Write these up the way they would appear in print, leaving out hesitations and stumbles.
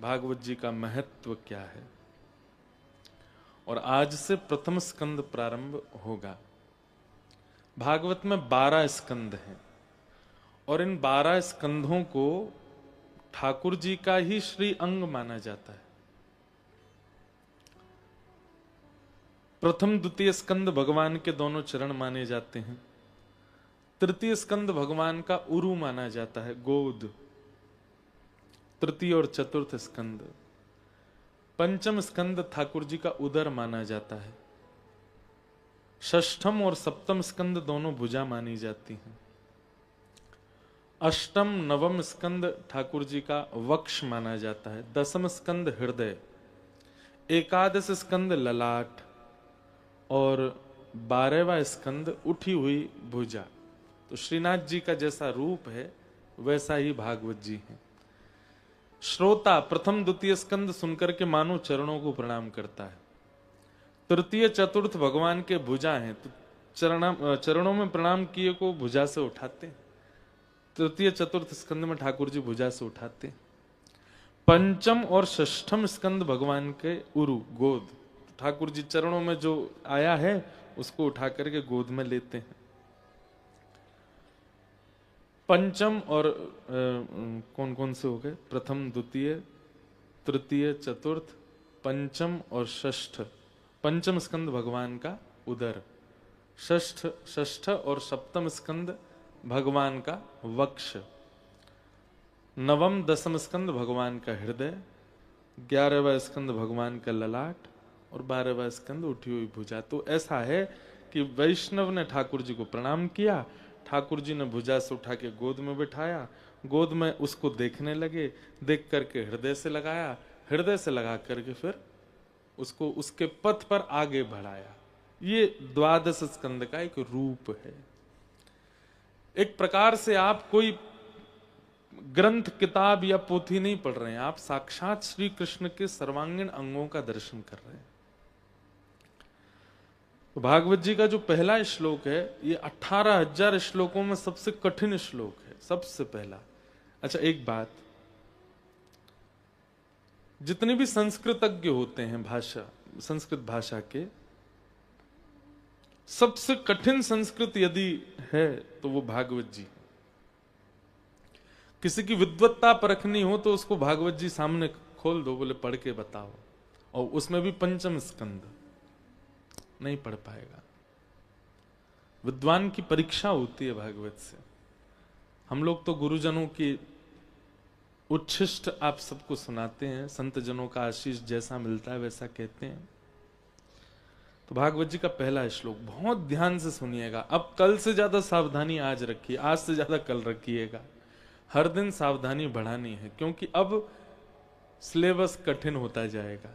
भागवत जी का महत्व क्या है। और आज से प्रथम स्कंद प्रारंभ होगा। भागवत में 12 स्कंद हैं और इन 12 स्कंधों को ठाकुर जी का ही श्री अंग माना जाता है। प्रथम द्वितीय स्कंद भगवान के दोनों चरण माने जाते हैं। तृतीय स्कंद भगवान का उरु माना जाता है, गोद। तृतीय और चतुर्थ स्कंद। पंचम स्कंद ठाकुर जी का उदर माना जाता है। षष्ठम और सप्तम स्कंद दोनों भुजा मानी जाती हैं। अष्टम नवम स्कंद ठाकुर जी का वक्ष माना जाता है। दसम स्कंद हृदय, एकादश स्कंद ललाट और 12वां स्कंद उठी हुई भुजा। तो श्रीनाथ जी का जैसा रूप है वैसा ही भागवत जी है। श्रोता प्रथम द्वितीय स्कंद सुनकर के मानो चरणों को प्रणाम करता है। तृतीय चतुर्थ भगवान के भुजा हैं, तो चरणों में प्रणाम किए को भुजा से उठाते हैं। तृतीय चतुर्थ स्कंद में ठाकुर जी भुजा से उठाते हैं। पंचम और षष्ठम स्कंद भगवान के उरु, गोद। ठाकुर जी चरणों में जो आया है उसको उठा करके गोद में लेते हैं। पंचम और कौन कौन से हो गए? प्रथम द्वितीय तृतीय चतुर्थ पंचम और षष्ठ। पंचम स्कंद भगवान का उदर, षष्ठ और सप्तम स्कंद भगवान का वक्ष, नवम दसम स्कंद भगवान का हृदय, 11वां स्कंद भगवान का ललाट और 12वां स्कंद उठी हुई भुजा। तो ऐसा है कि वैष्णव ने ठाकुर जी को प्रणाम किया, ठाकुर जी ने भुजा से उठा के गोद में बिठाया, गोद में उसको देखने लगे, देख करके हृदय से लगाया, हृदय से लगा करके फिर उसको उसके पथ पर आगे बढ़ाया। ये द्वादश स्कंद का एक रूप है। एक प्रकार से आप कोई ग्रंथ किताब या पोथी नहीं पढ़ रहे हैं, आप साक्षात श्री कृष्ण के सर्वांगीण अंगों का दर्शन कर रहे हैं। तो भागवत जी का जो पहला श्लोक है ये 18,000 श्लोकों में सबसे कठिन श्लोक है, सबसे पहला। अच्छा एक बात, जितने भी संस्कृतज्ञ होते हैं भाषा, संस्कृत भाषा के, सबसे कठिन संस्कृत यदि है तो वो भागवत जी। किसी की विद्वत्ता परखनी हो तो उसको भागवत जी सामने खोल दो, बोले पढ़ के बताओ, और उसमें भी पंचम स्कंद, नहीं पढ़ पाएगा। विद्वान की परीक्षा होती है भागवत से। हम लोग तो गुरुजनों की उच्छिष्ट आप सबको सुनाते हैं, संत जनों का आशीष जैसा मिलता है वैसा कहते हैं। तो भागवत जी का पहला श्लोक बहुत ध्यान से सुनिएगा। अब कल से ज्यादा सावधानी आज रखिए, आज से ज्यादा कल रखिएगा। हर दिन सावधानी बढ़ानी है, क्योंकि अब सिलेबस कठिन होता जाएगा।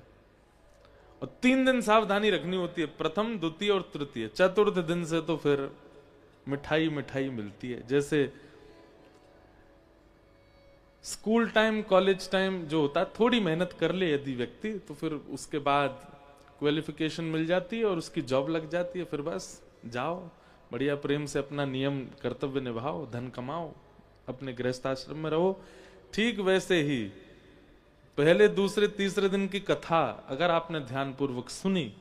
और 3 दिन सावधानी रखनी होती है, प्रथम द्वितीय और तृतीय। चतुर्थ दिन से तो फिर मिठाई मिठाई मिलती है। जैसे स्कूल टाइम कॉलेज टाइम जो होता है, थोड़ी मेहनत कर ले यदि व्यक्ति, तो फिर उसके बाद क्वालिफिकेशन मिल जाती है और उसकी जॉब लग जाती है। फिर बस जाओ, बढ़िया प्रेम से अपना नियम कर्तव्य निभाओ, धन कमाओ, अपने गृहस्थाश्रम में रहो। ठीक वैसे ही पहले दूसरे तीसरे दिन की कथा अगर आपने ध्यान पूर्वक सुनी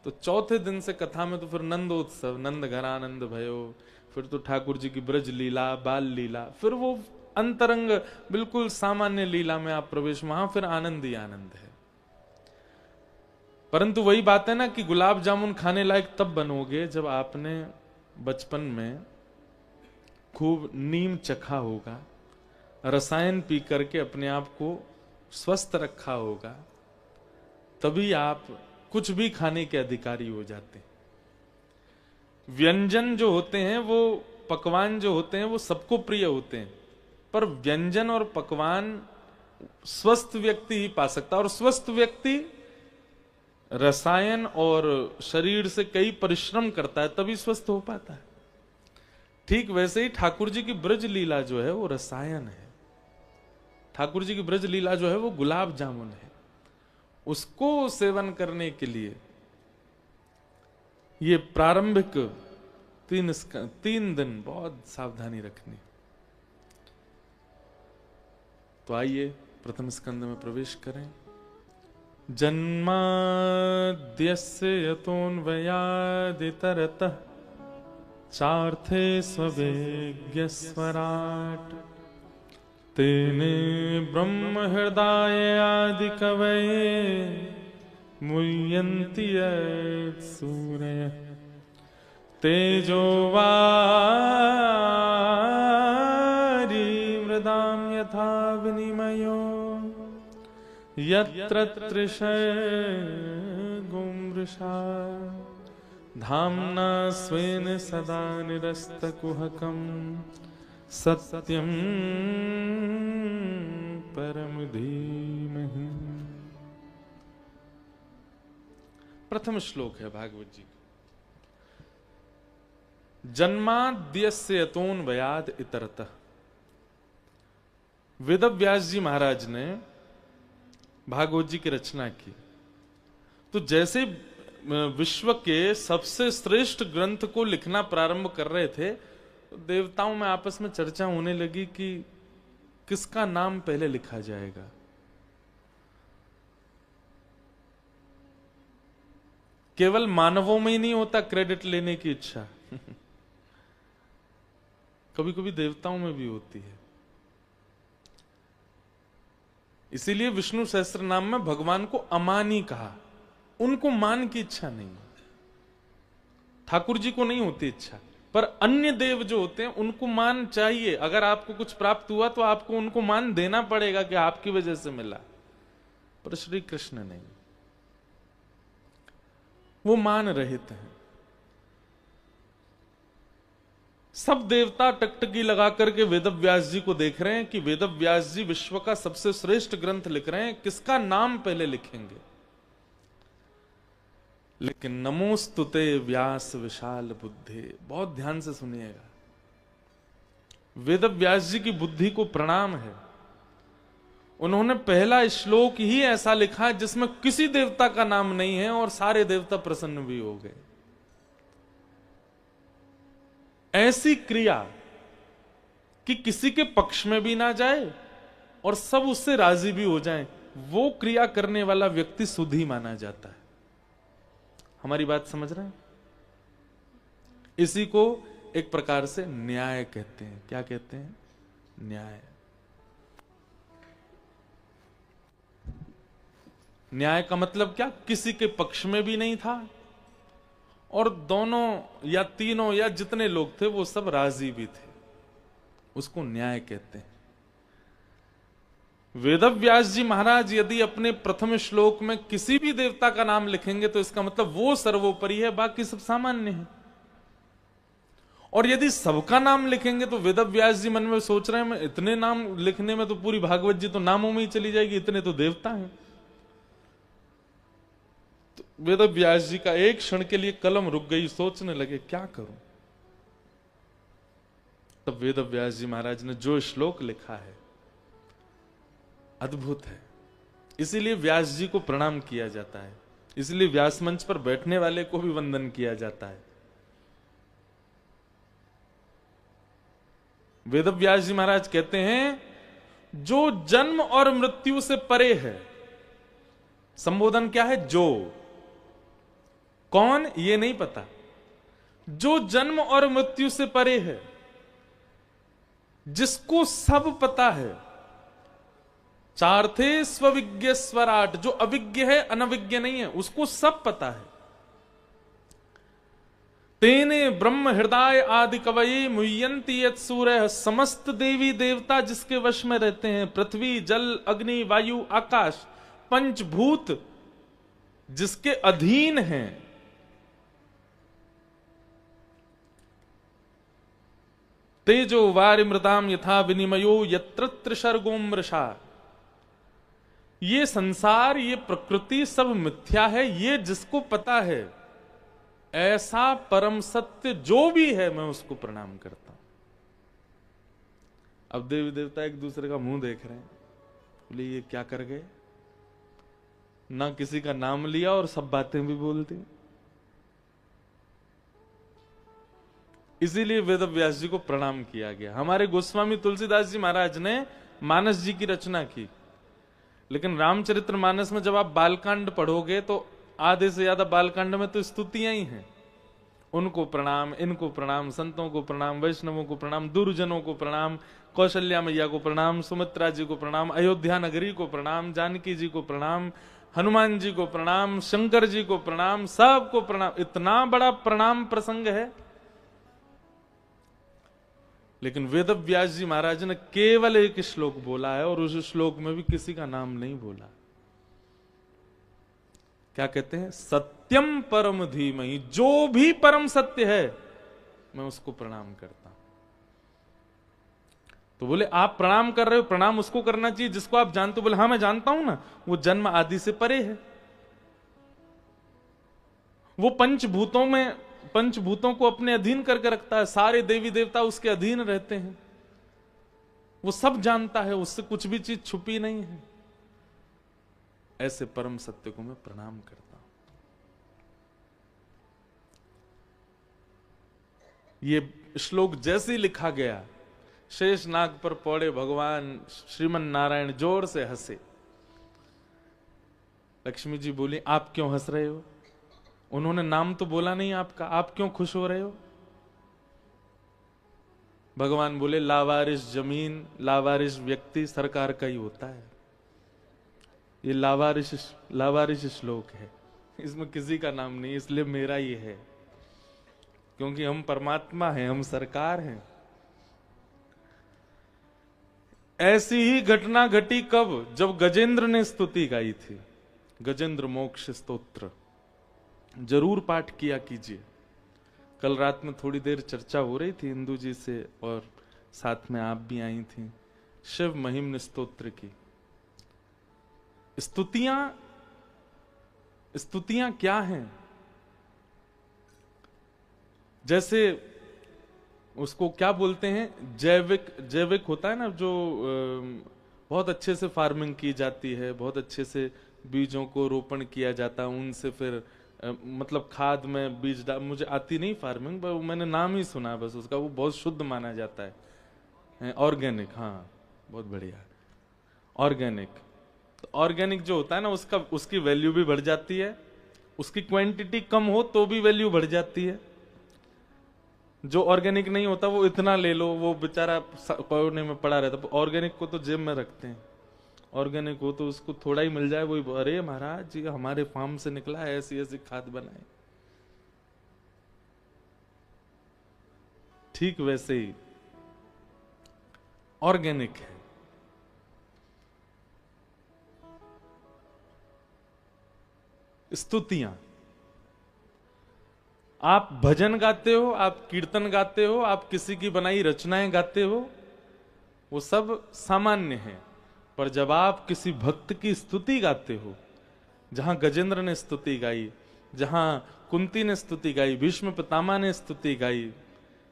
तो चौथे दिन से कथा में तो फिर नंदोत्सव, नंद घर आनंद भयो, फिर तो ठाकुर जी की ब्रज लीला, बाल लीला, फिर वो अंतरंग बिल्कुल सामान्य लीला में आप प्रवेश, वहां फिर आनंद ही आनंद है। परंतु वही बात है ना कि गुलाब जामुन खाने लायक तब बनोगे जब आपने बचपन में खूब नीम चखा होगा, रसायन पी करके अपने आप को स्वस्थ रखा होगा, तभी आप कुछ भी खाने के अधिकारी हो जाते हैं। व्यंजन जो होते हैं, वो पकवान जो होते हैं, वो सबको प्रिय होते हैं, पर व्यंजन और पकवान स्वस्थ व्यक्ति ही पा सकता है। और स्वस्थ व्यक्ति रसायन और शरीर से कई परिश्रम करता है तभी स्वस्थ हो पाता है। ठीक वैसे ही ठाकुर जी की ब्रज लीला जो है वो रसायन है। ठाकुर जी की ब्रज लीला जो है वो गुलाब जामुन है। उसको सेवन करने के लिए ये प्रारंभिक 3 दिन बहुत सावधानी रखनी। तो आइए प्रथम स्कंद में प्रवेश करें। जन्माद्यस्य यतोऽन्वयादितरतः चार्थे स्ववेज्ञस्वराट् तेने ब्रह्म हृदय आदि कवये मुह्यन्ति सूरयः तेजो वारी मृदां यथा विनिमयो यत्र तृषगो मृषा धाम्ना स्वेन सदा निरस्तकुहकं सत्यं परम धीमहि। प्रथम श्लोक है भागवत जी का। जन्माद्यस्य यतोऽन्वयाद् इतरतः। वेदव्यास जी महाराज ने भागवत जी की रचना की, तो जैसे विश्व के सबसे श्रेष्ठ ग्रंथ को लिखना प्रारंभ कर रहे थे, तो देवताओं में आपस में चर्चा होने लगी कि किसका नाम पहले लिखा जाएगा। केवल मानवों में ही नहीं होता क्रेडिट लेने की इच्छा कभी कभी देवताओं में भी होती है। इसीलिए विष्णु सहस्त्र नाम में भगवान को अमानी कहा, उनको मान की इच्छा नहीं। ठाकुर जी को नहीं होती इच्छा, पर अन्य देव जो होते हैं उनको मान चाहिए। अगर आपको कुछ प्राप्त हुआ तो आपको उनको मान देना पड़ेगा कि आपकी वजह से मिला, पर श्री कृष्ण नहीं, वो मान रहित हैं। सब देवता टकटकी लगा करके वेदव्यास जी को देख रहे हैं कि वेदव्यास जी विश्व का सबसे श्रेष्ठ ग्रंथ लिख रहे हैं, किसका नाम पहले लिखेंगे। लेकिन नमोस्तुते व्यास विशाल बुद्धे, बहुत ध्यान से सुनिएगा, वेदव्यास जी की बुद्धि को प्रणाम है। उन्होंने पहला श्लोक ही ऐसा लिखा जिसमें किसी देवता का नाम नहीं है और सारे देवता प्रसन्न भी हो गए। ऐसी क्रिया कि किसी के पक्ष में भी ना जाए और सब उससे राजी भी हो जाएं, वो क्रिया करने वाला व्यक्ति सुधी माना जाता है। हमारी बात समझ रहे हैं? इसी को एक प्रकार से न्याय कहते हैं। क्या कहते हैं? न्याय। न्याय का मतलब क्या? किसी के पक्ष में भी नहीं था और दोनों या तीनों या जितने लोग थे वो सब राजी भी थे, उसको न्याय कहते हैं। वेदव्यास जी महाराज यदि अपने प्रथम श्लोक में किसी भी देवता का नाम लिखेंगे तो इसका मतलब वो सर्वोपरि है, बाकी सब सामान्य है। और यदि सबका नाम लिखेंगे तो वेदव्यास जी मन में सोच रहे हैं मैं इतने नाम लिखने में तो पूरी भागवत जी तो नामों में ही चली जाएगी, इतने तो देवता हैं। तो वेदव्यास जी का एक क्षण के लिए कलम रुक गई, सोचने लगे क्या करूं। तब वेदव्यास जी महाराज ने जो श्लोक लिखा है अद्भुत है, इसीलिए व्यास जी को प्रणाम किया जाता है, इसलिए व्यास मंच पर बैठने वाले को भी वंदन किया जाता है। वेदव्यास जी महाराज कहते हैं जो जन्म और मृत्यु से परे है, संबोधन क्या है? जो, कौन ये नहीं पता, जो जन्म और मृत्यु से परे है, जिसको सब पता है। चार्थे स्वविज्ञ स्वराट, जो अविज्ञ है, अनविज्ञ नहीं है, उसको सब पता है। तेने ब्रह्म हृदय आदि कवये मुह्यन्ति यत् सूरयः, समस्त देवी देवता जिसके वश में रहते हैं, पृथ्वी जल अग्नि वायु आकाश पंचभूत जिसके अधीन हैं, तेजो वारि मृताम यथा विनिमयो यत्र त्रिसर्गो मृषा। ये संसार, ये प्रकृति सब मिथ्या है, ये जिसको पता है, ऐसा परम सत्य जो भी है, मैं उसको प्रणाम करता हूं। अब देवी देवता एक दूसरे का मुंह देख रहे हैं, बोले ये क्या कर गए, ना किसी का नाम लिया और सब बातें भी बोल दी। इसीलिए वेदव्यास जी को प्रणाम किया गया। हमारे गोस्वामी तुलसीदास जी महाराज ने मानस जी की रचना की, लेकिन रामचरितमानस में जब आप बालकांड पढ़ोगे तो आधे से ज्यादा बालकांड में तो स्तुतियां ही हैं। उनको प्रणाम, इनको प्रणाम, संतों को प्रणाम, वैष्णवों को प्रणाम, दुर्जनों को प्रणाम, कौशल्या मैया को प्रणाम, सुमित्रा जी को प्रणाम, अयोध्या नगरी को प्रणाम, जानकी जी को प्रणाम, हनुमान जी को प्रणाम, शंकर जी को प्रणाम, सबको प्रणाम। इतना बड़ा प्रणाम प्रसंग है। लेकिन वेदव्यास जी महाराज ने केवल एक श्लोक बोला है और उस श्लोक में भी किसी का नाम नहीं बोला। क्या कहते हैं? सत्यम परम धीमहि, जो भी परम सत्य है मैं उसको प्रणाम करता हूं। तो बोले आप प्रणाम कर रहे हो, प्रणाम उसको करना चाहिए जिसको आप जानते हो। बोले हाँ मैं जानता हूं ना, वो जन्म आदि से परे है। वो पंचभूतों को अपने अधीन करके रखता है, सारे देवी देवता उसके अधीन रहते हैं, वो सब जानता है, उससे कुछ भी चीज छुपी नहीं है। ऐसे परम सत्य को मैं प्रणाम करता हूं। ये श्लोक जैसे ही लिखा गया, शेष नाग पर पौड़े भगवान श्रीमन नारायण जोर से हंसे। लक्ष्मी जी बोली आप क्यों हंस रहे हो? उन्होंने नाम तो बोला नहीं आपका, आप क्यों खुश हो रहे हो? भगवान बोले लावारिस जमीन, लावारिस व्यक्ति सरकार का ही होता है। ये लावारिस श्लोक है, इसमें किसी का नाम नहीं, इसलिए मेरा ही है, क्योंकि हम परमात्मा हैं, हम सरकार हैं। ऐसी ही घटना घटी कब? जब गजेंद्र ने स्तुति गाई थी, गजेंद्र मोक्ष स्तोत्र। जरूर पाठ किया कीजिए। कल रात में थोड़ी देर चर्चा हो रही थी इंदु जी से, और साथ में आप भी आई थी, शिव महिम्न स्तोत्र की। स्तुतियां क्या हैं? जैसे उसको क्या बोलते हैं, जैविक होता है ना, जो बहुत अच्छे से फार्मिंग की जाती है, बहुत अच्छे से बीजों को रोपण किया जाता है, उनसे फिर मतलब खाद में बीज डाल, मुझे आती नहीं फार्मिंग, पर मैंने नाम ही सुना बस उसका, वो बहुत शुद्ध माना जाता है, ऑर्गेनिक। हाँ बहुत बढ़िया, ऑर्गेनिक। तो ऑर्गेनिक जो होता है ना, उसकी वैल्यू भी बढ़ जाती है, उसकी क्वांटिटी कम हो तो भी वैल्यू बढ़ जाती है। जो ऑर्गेनिक नहीं होता वो इतना ले लो, वो बेचारा कोने में पड़ा रहता। ऑर्गेनिक को तो जेब में रखते हैं, ऑर्गेनिक हो तो उसको थोड़ा ही मिल जाए, वही अरे महाराज जी हमारे फार्म से निकला है, ऐसी ऐसी खाद बनाए। ठीक वैसे ही ऑर्गेनिक है। स्तुतियां, आप भजन गाते हो, आप कीर्तन गाते हो, आप किसी की बनाई रचनाएं गाते हो, वो सब सामान्य है। पर जब आप किसी भक्त की स्तुति गाते हो, जहां गजेंद्र ने स्तुति गाई, जहां कुंती ने स्तुति गाई, भीष्म पितामह ने स्तुति गाई,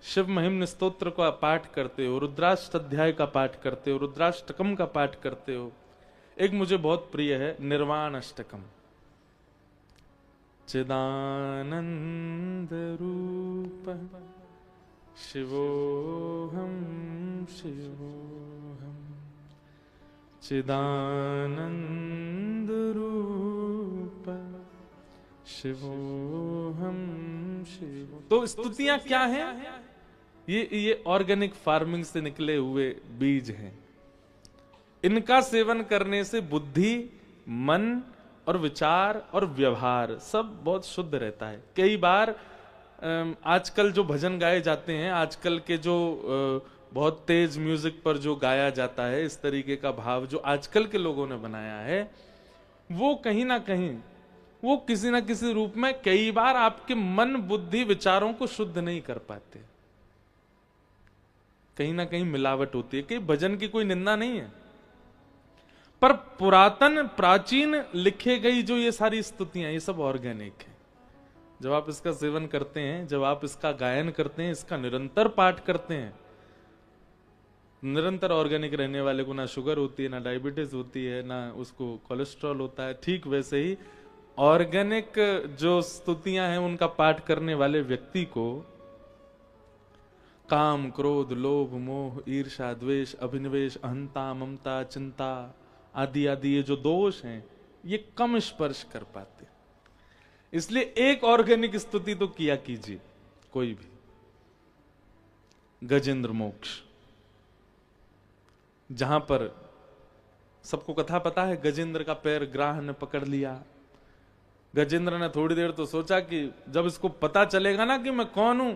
शिव महिम्न स्तोत्र का पाठ करते हो, रुद्राष्ट अध्याय का पाठ करते हो, रुद्राष्टकम का पाठ करते हो। एक मुझे बहुत प्रिय है निर्वाण अष्टकम। चिदानंद रूप शिवोहम शिवोहम, चिदानंद रूप शिवोहम शिवो। तो स्तुतियां क्या हैं? ये ऑर्गेनिक फार्मिंग से निकले हुए बीज हैं। इनका सेवन करने से बुद्धि, मन और विचार और व्यवहार सब बहुत शुद्ध रहता है। कई बार आजकल जो भजन गाए जाते हैं, आजकल के जो बहुत तेज म्यूजिक पर जो गाया जाता है, इस तरीके का भाव जो आजकल के लोगों ने बनाया है, वो कहीं ना कहीं, वो किसी ना किसी रूप में कई बार आपके मन, बुद्धि, विचारों को शुद्ध नहीं कर पाते। कहीं ना कहीं मिलावट होती है। कि भजन की कोई निंदा नहीं है, पर पुरातन प्राचीन लिखे गई जो ये सारी स्तुतियां, ये सब ऑर्गेनिक है। जब आप इसका सेवन करते हैं, जब आप इसका गायन करते हैं, इसका निरंतर पाठ करते हैं, निरंतर ऑर्गेनिक रहने वाले को ना शुगर होती है, ना डायबिटीज होती है, ना उसको कोलेस्ट्रॉल होता है। ठीक वैसे ही ऑर्गेनिक जो स्तुतियां हैं, उनका पाठ करने वाले व्यक्ति को काम, क्रोध, लोभ, मोह, ईर्ष्या, द्वेष, अभिनिवेश, अहंता, ममता, चिंता आदि आदि ये जो दोष हैं ये कम स्पर्श कर पाते। इसलिए एक ऑर्गेनिक स्तुति तो किया कीजिए कोई भी। गजेंद्र मोक्ष, जहां पर सबको कथा पता है, गजेंद्र का पैर ग्राह ने पकड़ लिया। गजेंद्र ने थोड़ी देर तो सोचा कि जब इसको पता चलेगा ना कि मैं कौन हूं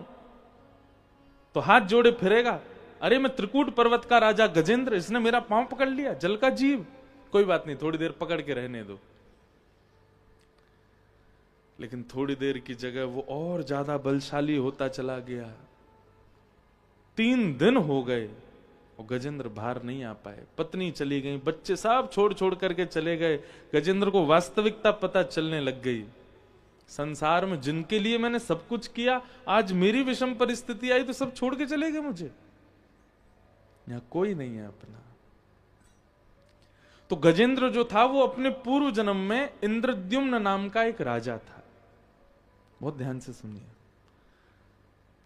तो हाथ जोड़े फिरेगा, अरे मैं त्रिकूट पर्वत का राजा गजेंद्र, इसने मेरा पांव पकड़ लिया, जल का जीव, कोई बात नहीं थोड़ी देर पकड़ के रहने दो। लेकिन थोड़ी देर की जगह वो और ज्यादा बलशाली होता चला गया। 3 दिन हो गए और गजेंद्र बाहर नहीं आ पाए। पत्नी चली गई, बच्चे सब छोड़ छोड़ करके चले गए। गजेंद्र को वास्तविकता पता चलने लग गई, संसार में जिनके लिए मैंने सब कुछ किया, आज मेरी विषम परिस्थिति आई तो सब छोड़ के चले गए मुझे, यहां कोई नहीं है अपना। तो गजेंद्र जो था वो अपने पूर्व जन्म में इंद्रद्युम्न नाम का एक राजा था। बहुत ध्यान से सुनिए,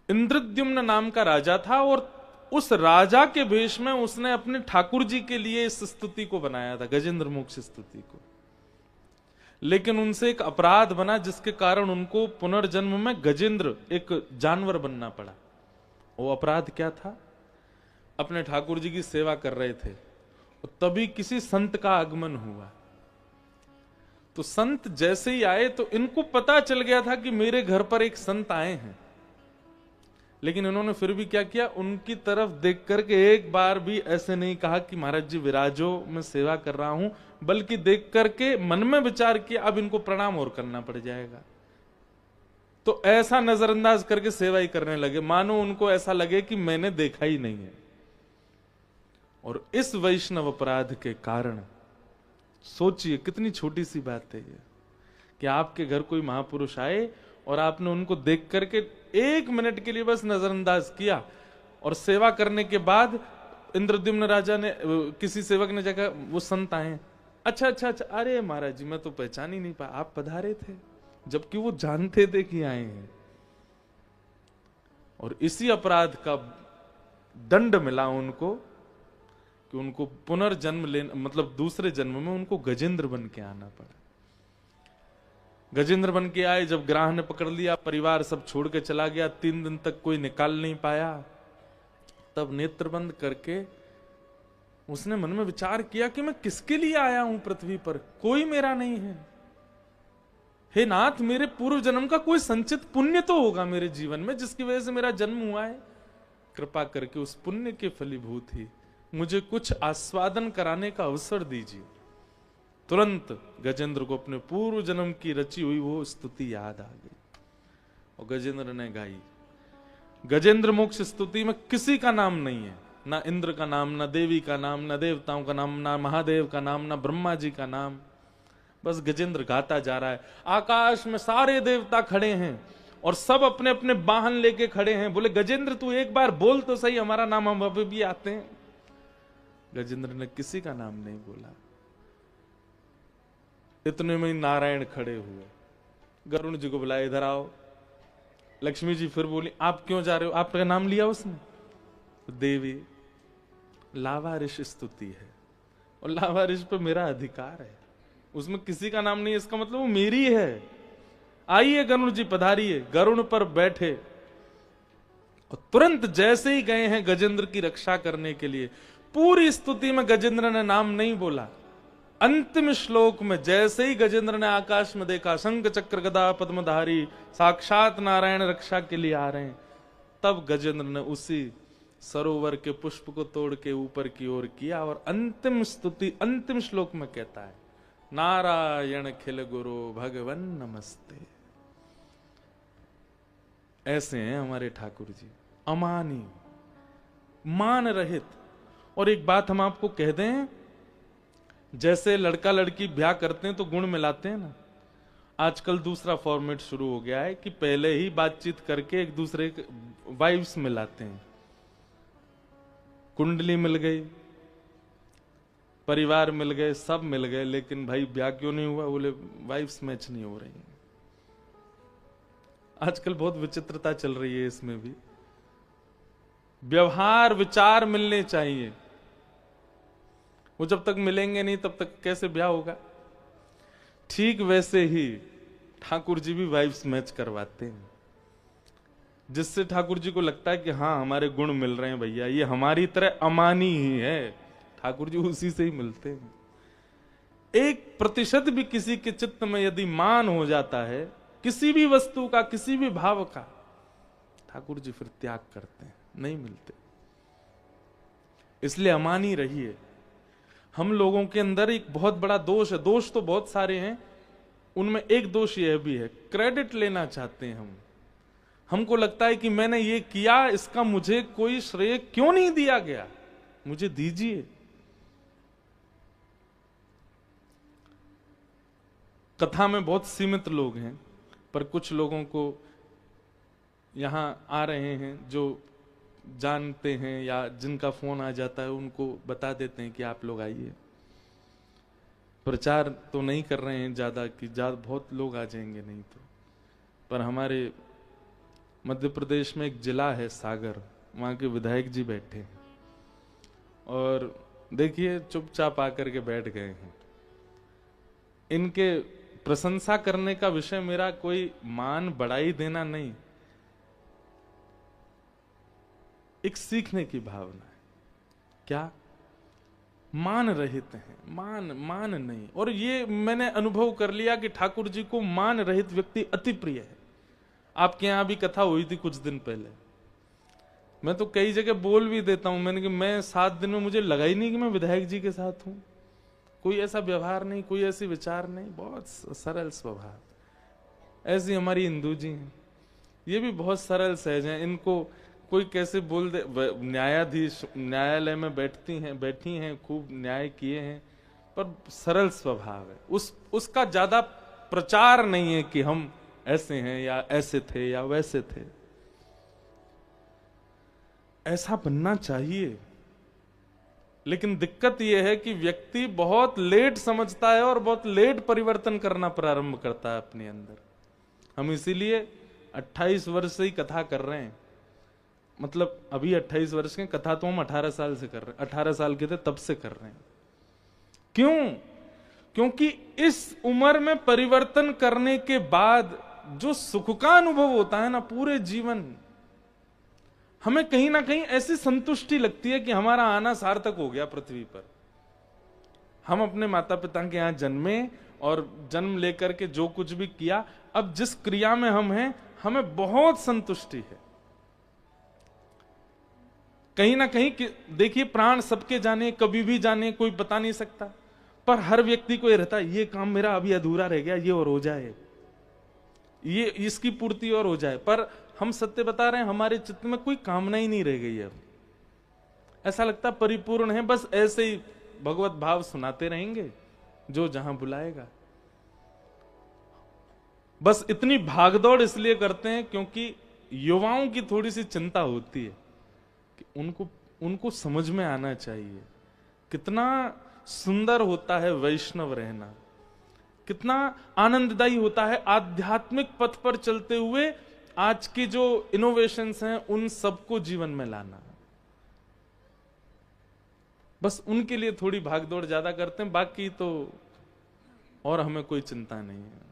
इंद्रद्युम्न नाम का राजा था और उस राजा के भेष में उसने अपने ठाकुर जी के लिए इस स्तुति को बनाया था, गजेंद्र मोक्ष स्तुति को। लेकिन उनसे एक अपराध बना जिसके कारण उनको पुनर्जन्म में गजेंद्र एक जानवर बनना पड़ा। वो अपराध क्या था? अपने ठाकुर जी की सेवा कर रहे थे और तभी किसी संत का आगमन हुआ। तो संत जैसे ही आए तो इनको पता चल गया था कि मेरे घर पर एक संत आए हैं, लेकिन इन्होंने फिर भी क्या किया, उनकी तरफ देख करके एक बार भी ऐसे नहीं कहा कि महाराज जी विराजो, मैं सेवा कर रहा हूं, बल्कि देख करके मन में विचार किया अब इनको प्रणाम और करना पड़ जाएगा। तो ऐसा नजरअंदाज करके सेवा ही करने लगे, मानो उनको ऐसा लगे कि मैंने देखा ही नहीं है। और इस वैष्णव अपराध के कारण, सोचिए कितनी छोटी सी बात है ये, कि आपके घर कोई महापुरुष आए और आपने उनको देख करके 1 मिनट के लिए बस नजरअंदाज किया, और सेवा करने के बाद इंद्रद्युम्न राजा ने, किसी सेवक ने जगह, वो संत आए, अच्छा अच्छा अच्छा, अरे महाराज जी मैं तो पहचान ही नहीं पाया, आप पधारे थे, जबकि वो जानते थे कि आए हैं। और इसी अपराध का दंड मिला उनको कि उनको पुनर्जन्म लेना, मतलब दूसरे जन्म में उनको गजेंद्र बन के आना पड़ा। गजेंद्र बन के आए, जब ग्राह ने पकड़ लिया, परिवार सब छोड़ के चला गया, 3 दिन तक कोई निकाल नहीं पाया। तब नेत्र बंद करके उसने मन में विचार किया कि मैं किसके लिए आया हूं पृथ्वी पर, कोई मेरा नहीं है। हे नाथ, मेरे पूर्व जन्म का कोई संचित पुण्य तो होगा मेरे जीवन में जिसकी वजह से मेरा जन्म हुआ है। कृपा करके उस पुण्य के फलीभूत ही मुझे कुछ आस्वादन कराने का अवसर दीजिए। तुरंत गजेंद्र को अपने पूर्व जन्म की रची हुई वो स्तुति याद आ गई और गजेंद्र ने गाई। गजेंद्र मोक्ष स्तुति में किसी का नाम नहीं है, ना इंद्र का नाम, ना देवी का नाम, ना देवताओं का नाम, ना महादेव का नाम, ना ब्रह्मा जी का नाम। बस गजेंद्र गाता जा रहा है। आकाश में सारे देवता खड़े हैं और सब अपने अपने वाहन लेके खड़े हैं। बोले गजेंद्र तू एक बार बोल तो सही, हमारा नाम हम अभी भी आते हैं। गजेंद्र ने किसी का नाम नहीं बोला। इतने में नारायण खड़े हुए, गरुण जी को बुलाया, इधर आओ। लक्ष्मी जी फिर बोली, आप क्यों जा रहे हो? आपका नाम लिया उसने? देवी, लावारिश स्तुति है और लावारिश पे मेरा अधिकार है, उसमें किसी का नाम नहीं है, इसका मतलब वो मेरी है। आइए गरुण जी पधारिए। गरुण पर बैठे और तुरंत जैसे ही गए हैं गजेंद्र की रक्षा करने के लिए, पूरी स्तुति में गजेंद्र ने नाम नहीं बोला। अंतिम श्लोक में जैसे ही गजेंद्र ने आकाश में देखा, शंख चक्र गदा पद्मधारी साक्षात नारायण रक्षा के लिए आ रहे हैं, तब गजेंद्र ने उसी सरोवर के पुष्प को तोड़ के ऊपर की ओर किया और अंतिम स्तुति अंतिम श्लोक में कहता है, नारायण खिल गुरु भगवन नमस्ते। ऐसे हैं हमारे ठाकुर जी, अमानी, मान रहित। और एक बात हम आपको कह दें, जैसे लड़का लड़की ब्याह करते हैं तो गुण मिलाते हैं ना, आजकल दूसरा फॉर्मेट शुरू हो गया है कि पहले ही बातचीत करके एक दूसरे के वाइफ्स मिलाते हैं। कुंडली मिल गई, परिवार मिल गए, सब मिल गए, लेकिन भाई ब्याह क्यों नहीं हुआ? बोले वाइफ्स मैच नहीं हो रही। आजकल बहुत विचित्रता चल रही है इसमें भी। व्यवहार विचार मिलने चाहिए। वो जब तक मिलेंगे नहीं तब तक कैसे ब्याह होगा। ठीक वैसे ही ठाकुर जी भी वाइब्स मैच करवाते हैं, जिससे ठाकुर जी को लगता है कि हाँ हमारे गुण मिल रहे हैं भैया, ये हमारी तरह अमानी ही है, ठाकुर जी उसी से ही मिलते हैं। 1% भी किसी के चित्त में यदि मान हो जाता है किसी भी वस्तु का, किसी भी भाव का, ठाकुर जी फिर त्याग करते हैं, नहीं मिलते। इसलिए अमानी रहिए। हम लोगों के अंदर एक बहुत बड़ा दोष है, दोष तो बहुत सारे हैं, उनमें एक दोष यह भी है, क्रेडिट लेना चाहते हैं हम। हमको लगता है कि मैंने ये किया, इसका मुझे कोई श्रेय क्यों नहीं दिया गया, मुझे दीजिए। कथा में बहुत सीमित लोग हैं, पर कुछ लोगों को यहां आ रहे हैं जो जानते हैं या जिनका फोन आ जाता है उनको बता देते हैं कि आप लोग आइए। प्रचार तो नहीं कर रहे हैं ज्यादा कि बहुत लोग आ जाएंगे नहीं तो, पर हमारे मध्य प्रदेश में एक जिला है सागर, वहां के विधायक जी बैठे हैं और देखिए चुपचाप आकर के बैठ गए हैं। इनके प्रशंसा करने का विषय मेरा कोई मान बढ़ाई देना नहीं, एक सीखने की भावना है। क्या मान रहित हैं, मान नहीं। और ये मैंने अनुभव कर लिया कि ठाकुर जी को मान रहित व्यक्ति अति प्रिय है। आपके यहां भी कथा हुई थी कुछ दिन पहले, मैं तो कई जगह बोल भी देता हूं, मैंने कि मैं 7 दिन में मुझे लगा ही नहीं कि मैं विधायक जी के साथ हूं। कोई ऐसा व्यवहार नहीं, कोई ऐसी विचार नहीं, बहुत सरल स्वभाव। ऐसी हमारी हिंदू जी हैं, ये भी बहुत सरल सहज हैं। इनको कोई कैसे बोल दे, न्यायाधीश न्यायालय में बैठी हैं, खूब न्याय किए हैं, पर सरल स्वभाव है। उसका ज्यादा प्रचार नहीं है कि हम ऐसे हैं या ऐसे थे या वैसे थे। ऐसा बनना चाहिए, लेकिन दिक्कत यह है कि व्यक्ति बहुत लेट समझता है और बहुत लेट परिवर्तन करना प्रारंभ करता है अपने अंदर। हम इसीलिए 28 वर्ष से ही कथा कर रहे हैं, मतलब अभी 28 वर्ष के, कथा तो हम 18 साल से कर रहे हैं, 18 साल के थे तब से कर रहे हैं। क्यों? क्योंकि इस उम्र में परिवर्तन करने के बाद जो सुख का अनुभव होता है ना पूरे जीवन, हमें कहीं ना कहीं ऐसी संतुष्टि लगती है कि हमारा आना सार्थक हो गया पृथ्वी पर। हम अपने माता पिता के यहां जन्मे और जन्म लेकर के जो कुछ भी किया, अब जिस क्रिया में हम हैं हमें बहुत संतुष्टि है। कहीं ना कहीं देखिए, प्राण सबके जाने, कभी भी जाने, कोई बता नहीं सकता, पर हर व्यक्ति को यह रहता है ये काम मेरा अभी अधूरा रह गया, ये और हो जाए, ये इसकी पूर्ति और हो जाए। पर हम सत्य बता रहे हैं, हमारे चित्त में कोई कामना ही नहीं रह गई है। अब ऐसा लगता परिपूर्ण है, बस ऐसे ही भगवत भाव सुनाते रहेंगे जो जहां बुलाएगा। बस इतनी भागदौड़ इसलिए करते हैं क्योंकि युवाओं की थोड़ी सी चिंता होती है कि उनको समझ में आना चाहिए कितना सुंदर होता है वैष्णव रहना, कितना आनंददायी होता है आध्यात्मिक पथ पर चलते हुए आज की जो इनोवेशंस हैं उन सबको जीवन में लाना। बस उनके लिए थोड़ी भागदौड़ ज्यादा करते हैं, बाकी तो और हमें कोई चिंता नहीं है।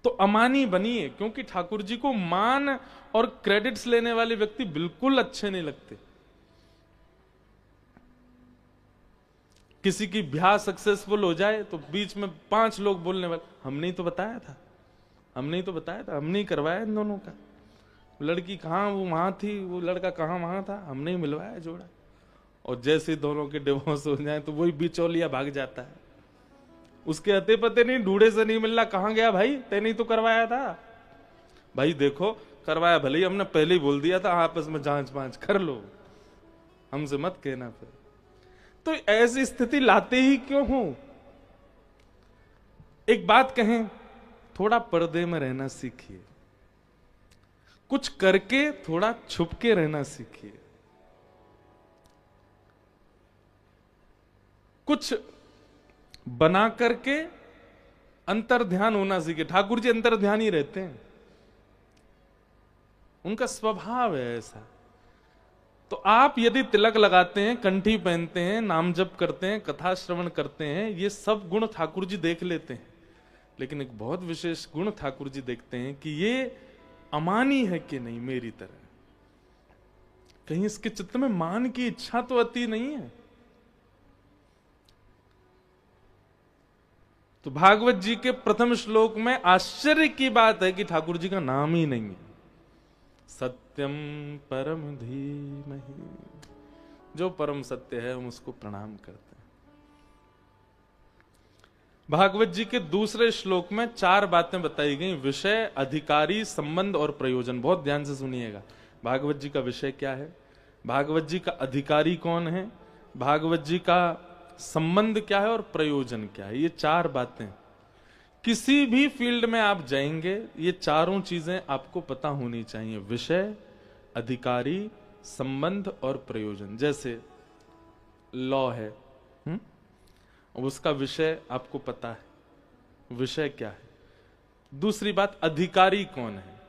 तो अमानी बनिए, क्योंकि ठाकुर जी को मान और क्रेडिट्स लेने वाले व्यक्ति बिल्कुल अच्छे नहीं लगते। किसी की ब्याह सक्सेसफुल हो जाए तो बीच में 5 लोग बोलने वाले, हमने ही तो बताया था, हमने ही तो बताया था, हमने ही करवाया इन दोनों का, लड़की कहाँ वो वहां थी, वो लड़का कहाँ वहां था, हमने ही मिलवाया जोड़ा। और जैसे दोनों के डिवोर्स हो जाए तो वही बिचौलिया भाग जाता है, उसके अते पते नहीं, ढूंढे से नहीं मिल रहा, कहाँ गया भाई, तेने ही तो करवाया था। भाई देखो करवाया, भले ही हमने पहले ही बोल दिया था, आपस में जांच पांच कर लो, हमसे मत कहना। फिर तो ऐसी स्थिति लाते ही क्यों हो? एक बात कहें, थोड़ा पर्दे में रहना सीखिए, कुछ करके थोड़ा छुप के रहना सीखिए, कुछ बना करके अंतर ध्यान होना सीखे। ठाकुर जी अंतर ध्यान ही रहते हैं, उनका स्वभाव है ऐसा। तो आप यदि तिलक लगाते हैं, कंठी पहनते हैं, नाम जप करते हैं, कथा श्रवण करते हैं, ये सब गुण ठाकुर जी देख लेते हैं। लेकिन एक बहुत विशेष गुण ठाकुर जी देखते हैं कि ये अमानी है कि नहीं मेरी तरह, कहीं इसके चित्त में मान की इच्छा तो अति नहीं है। तो भागवत जी के प्रथम श्लोक में आश्चर्य की बात है कि ठाकुर जी का नाम ही नहीं है। सत्यम परम धीमहि, जो परम सत्य है हम उसको प्रणाम करते हैं। भागवत जी के दूसरे श्लोक में 4 बातें बताई गई, विषय, अधिकारी, संबंध और प्रयोजन। बहुत ध्यान से सुनिएगा। भागवत जी का विषय क्या है, भागवत जी का अधिकारी कौन है, भागवत जी का संबंध क्या है और प्रयोजन क्या है। ये 4 बातें किसी भी फील्ड में आप जाएंगे, ये चारों चीजें आपको पता होनी चाहिए, विषय, अधिकारी, संबंध और प्रयोजन। जैसे लॉ है, उसका विषय आपको पता है, विषय क्या है। दूसरी बात, अधिकारी कौन है,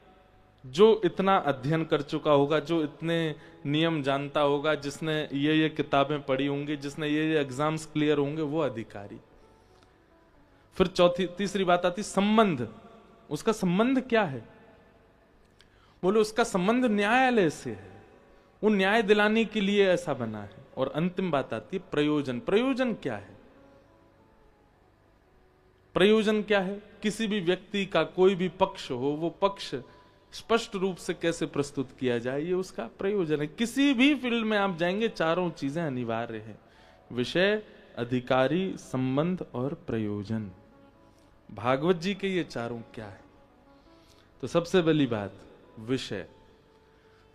जो इतना अध्ययन कर चुका होगा, जो इतने नियम जानता होगा, जिसने ये किताबें पढ़ी होंगी, जिसने ये एग्जाम्स क्लियर होंगे, वो अधिकारी। फिर तीसरी बात आती संबंध। उसका संबंध क्या है, बोले उसका संबंध न्यायालय से है, वो न्याय दिलाने के लिए ऐसा बना है। और अंतिम बात आती है प्रयोजन। प्रयोजन क्या है, प्रयोजन क्या है, किसी भी व्यक्ति का कोई भी पक्ष हो, वो पक्ष स्पष्ट रूप से कैसे प्रस्तुत किया जाए, ये उसका प्रयोजन है। किसी भी फील्ड में आप जाएंगे, चारों चीजें अनिवार्य है, विषय, अधिकारी, संबंध और प्रयोजन। भागवत जी के ये चारों क्या है। तो सबसे पहली बात विषय,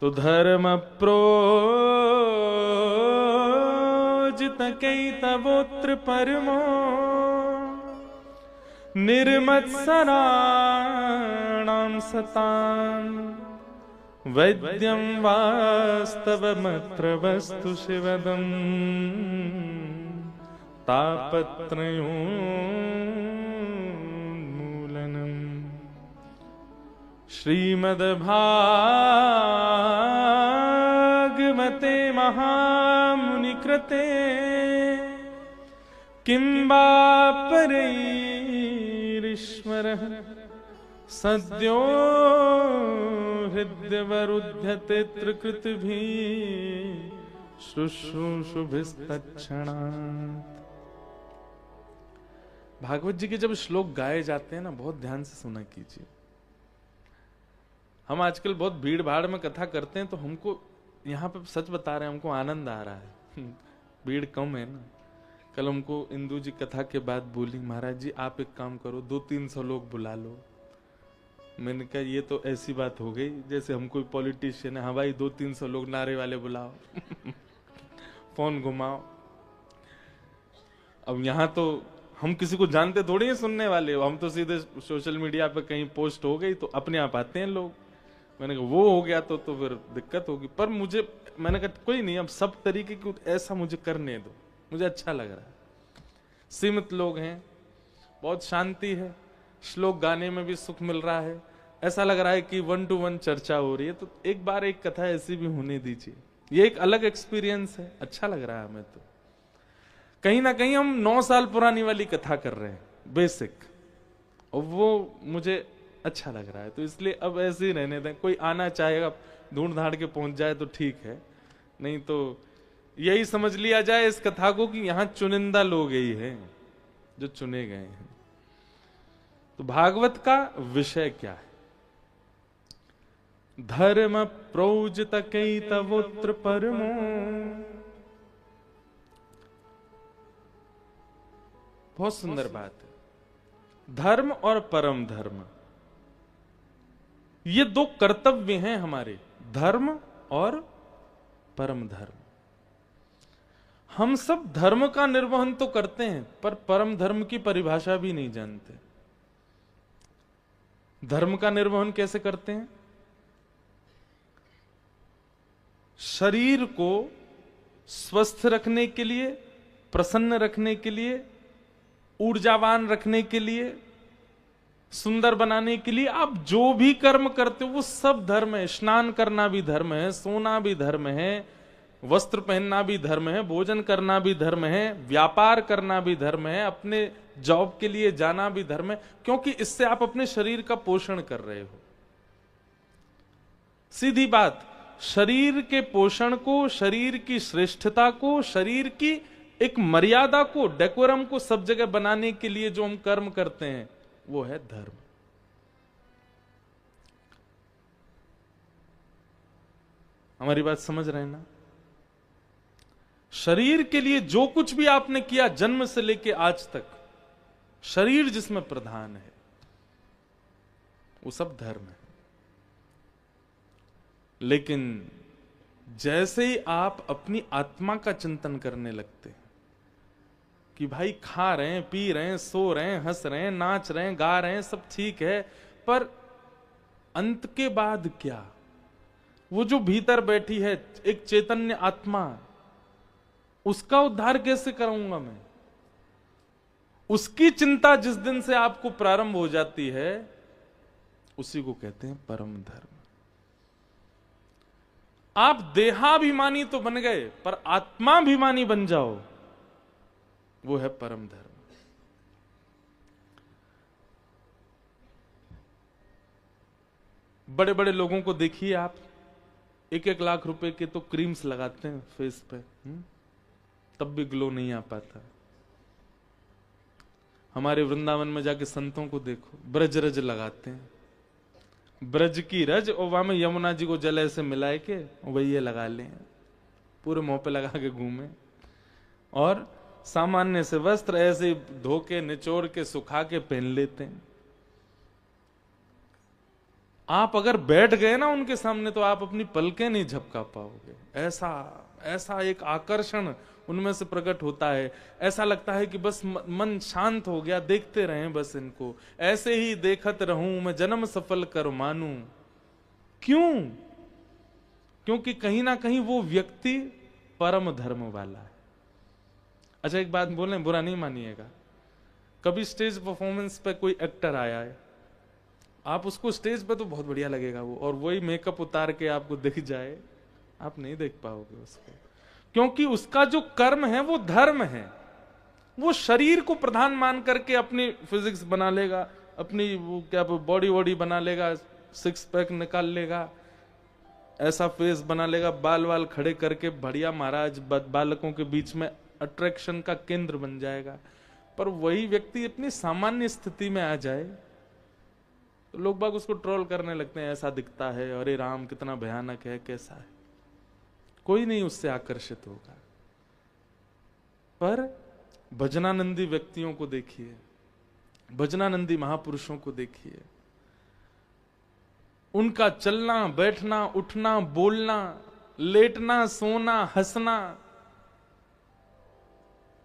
तो धर्म प्रोजित कैतवोत्र परमो निर्मत्सराणां सतां वैद्यं वास्तवमत्र वस्तु शिवदं तापत्रयोन्मूलनम्। श्रीमद्भागवते महामुनिकृते किं वा परैरीश्वरः सद्यो हृद्यवरुध्यते त्रिकृतिभिः शुश्रूषुभिस्तत्क्षणात्। भागवत जी के जब श्लोक गाए जाते हैं ना, बहुत ध्यान से सुना कीजिए। हम आजकल बहुत भीड़ भाड़ में कथा करते हैं, तो हमको यहाँ पे सच बता रहे हैं, हमको आनंद आ रहा है। भीड़ कम है ना। कल हमको इंदू जी कथा के बाद बोली, महाराज जी आप एक काम करो, 200-300 लोग बुला लो। मैंने कहा ये तो ऐसी बात हो गई जैसे हम कोई पॉलिटिशियन है। हाँ भाई 200-300 लोग, नारे वाले बुलाओ, फोन घुमाओ। अब यहाँ तो हम किसी को जानते थोड़ी हैं सुनने वाले, हम तो सीधे सोशल मीडिया पे कहीं पोस्ट हो गई तो अपने आप आते हैं लोग। मैंने कहा वो हो गया तो फिर दिक्कत होगी। पर मैंने कहा कोई नहीं, अब सब तरीके की ऐसा मुझे करने दो, मुझे अच्छा लग रहा है। सीमित लोग हैं, बहुत शांति है, श्लोक गाने में भी सुख मिल रहा है, ऐसा लग रहा है कि 1-to-1 चर्चा हो रही है। तो एक बार एक कथा ऐसी भी होने दीजिए, ये एक अलग एक्सपीरियंस है, अच्छा लग रहा है हमें। तो कहीं ना कहीं हम 9 साल पुरानी वाली कथा कर रहे हैं, बेसिक, और वो मुझे अच्छा लग रहा है। तो इसलिए अब ऐसे ही रहने दें। कोई आना चाहेगा ढूंढ धाड़ के पहुंच जाए तो ठीक है, नहीं तो यही समझ लिया जाए इस कथा को कि यहाँ चुनिंदा लोग ही हैं जो चुने गए हैं। तो भागवत का विषय क्या है, धर्म प्रोजित कैतवोत्र परमो। बहुत सुंदर बात है। धर्म और परम धर्म, ये 2 कर्तव्य हैं हमारे, धर्म और परम धर्म। हम सब धर्म का निर्वहन तो करते हैं, पर परम धर्म की परिभाषा भी नहीं जानते। धर्म का निर्वहन कैसे करते हैं? शरीर को स्वस्थ रखने के लिए, प्रसन्न रखने के लिए, ऊर्जावान रखने के लिए, सुंदर बनाने के लिए आप जो भी कर्म करते हो वो सब धर्म है। स्नान करना भी धर्म है, सोना भी धर्म है, वस्त्र पहनना भी धर्म है, भोजन करना भी धर्म है, व्यापार करना भी धर्म है, अपने जॉब के लिए जाना भी धर्म है, क्योंकि इससे आप अपने शरीर का पोषण कर रहे हो। सीधी बात, शरीर के पोषण को, शरीर की श्रेष्ठता को, शरीर की एक मर्यादा को, डेकोरम को सब जगह बनाने के लिए जो हम कर्म करते हैं वो है धर्म। हमारी बात समझ रहे हैं ना? शरीर के लिए जो कुछ भी आपने किया जन्म से लेके आज तक, शरीर जिसमें प्रधान है, वो सब धर्म है। लेकिन जैसे ही आप अपनी आत्मा का चिंतन करने लगते हैं कि भाई खा रहे हैं, पी रहे हैं, सो रहे हैं, हंस रहे हैं, नाच रहे हैं, गा रहे हैं, सब ठीक है, पर अंत के बाद क्या? वो जो भीतर बैठी है एक चैतन्य आत्मा, उसका उद्धार कैसे कराऊंगा मैं? उसकी चिंता जिस दिन से आपको प्रारंभ हो जाती है, उसी को कहते हैं परम धर्म। आप देहाभिमानी तो बन गए, पर आत्माभिमानी बन जाओ, वो है परम धर्म। बड़े बड़े लोगों को देखिए आप, 1-1 लाख रुपए के तो क्रीम्स लगाते हैं फेस पे, तब भी ग्लो नहीं आ पाता। हमारे वृंदावन में जाके संतों को देखो, ब्रज रज लगाते हैं, ब्रज की रज, और वहां में यमुना जी को जल ऐसे मिलाए के वही ये लगा लें, पूरे मुंह पे लगा के घूमे, और सामान्य से वस्त्र ऐसे धो के निचोड़ के सुखा के पहन लेते हैं। आप अगर बैठ गए ना उनके सामने तो आप अपनी पलकें नहीं झपका पाओगे। ऐसा एक आकर्षण उनमें से प्रकट होता है। ऐसा लगता है कि बस मन शांत हो गया, देखते रहें बस इनको, ऐसे ही देखत रहूं मैं जन्म सफल कर मानूं। क्यों? क्योंकि कहीं ना कहीं वो व्यक्ति परम धर्म वाला है। अच्छा एक बात बोले, बुरा नहीं मानिएगा, कभी स्टेज परफॉर्मेंस पे कोई एक्टर आया है, आप उसको स्टेज पे तो बहुत बढ़िया लगेगा वो, और वही मेकअप उतार के आपको दिख जाए, आप नहीं देख पाओगे उसको, क्योंकि उसका जो कर्म है वो धर्म है। वो शरीर को प्रधान मान करके अपनी फिजिक्स बना लेगा, अपनी वो क्या बॉडी वॉडी बना लेगा, 6 पैक निकाल लेगा, ऐसा फेस बना लेगा, बाल वाल खड़े करके बढ़िया महाराज बालकों के बीच में अट्रैक्शन का केंद्र बन जाएगा। पर वही व्यक्ति अपनी सामान्य स्थिति में आ जाए तो लोग बाग उसको ट्रोल करने लगते हैं, ऐसा दिखता है, अरे राम कितना भयानक है, कैसा है। कोई नहीं उससे आकर्षित होगा। पर भजनानंदी व्यक्तियों को देखिए, भजनानंदी महापुरुषों को देखिए, उनका चलना, बैठना, उठना, बोलना, लेटना, सोना, हंसना,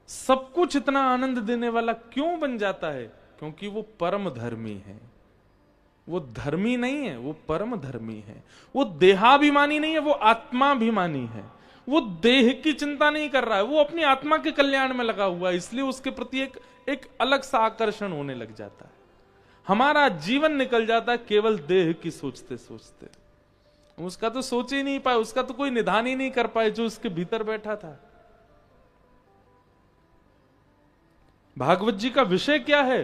सब कुछ इतना आनंद देने वाला क्यों बन जाता है? क्योंकि वो परम धर्मी है। वो धर्मी नहीं है, वो परम धर्मी है। वो देहाभिमानी नहीं है, वो आत्माभिमानी है। वो देह की चिंता नहीं कर रहा है, वो अपनी आत्मा के कल्याण में लगा हुआ है, इसलिए उसके प्रति एक अलग सा आकर्षण होने लग जाता है। हमारा जीवन निकल जाता है केवल देह की सोचते सोचते। उसका तो सोच ही नहीं पाए, उसका तो कोई निदान ही नहीं कर पाए जो उसके भीतर बैठा था। भागवत जी का विषय क्या है?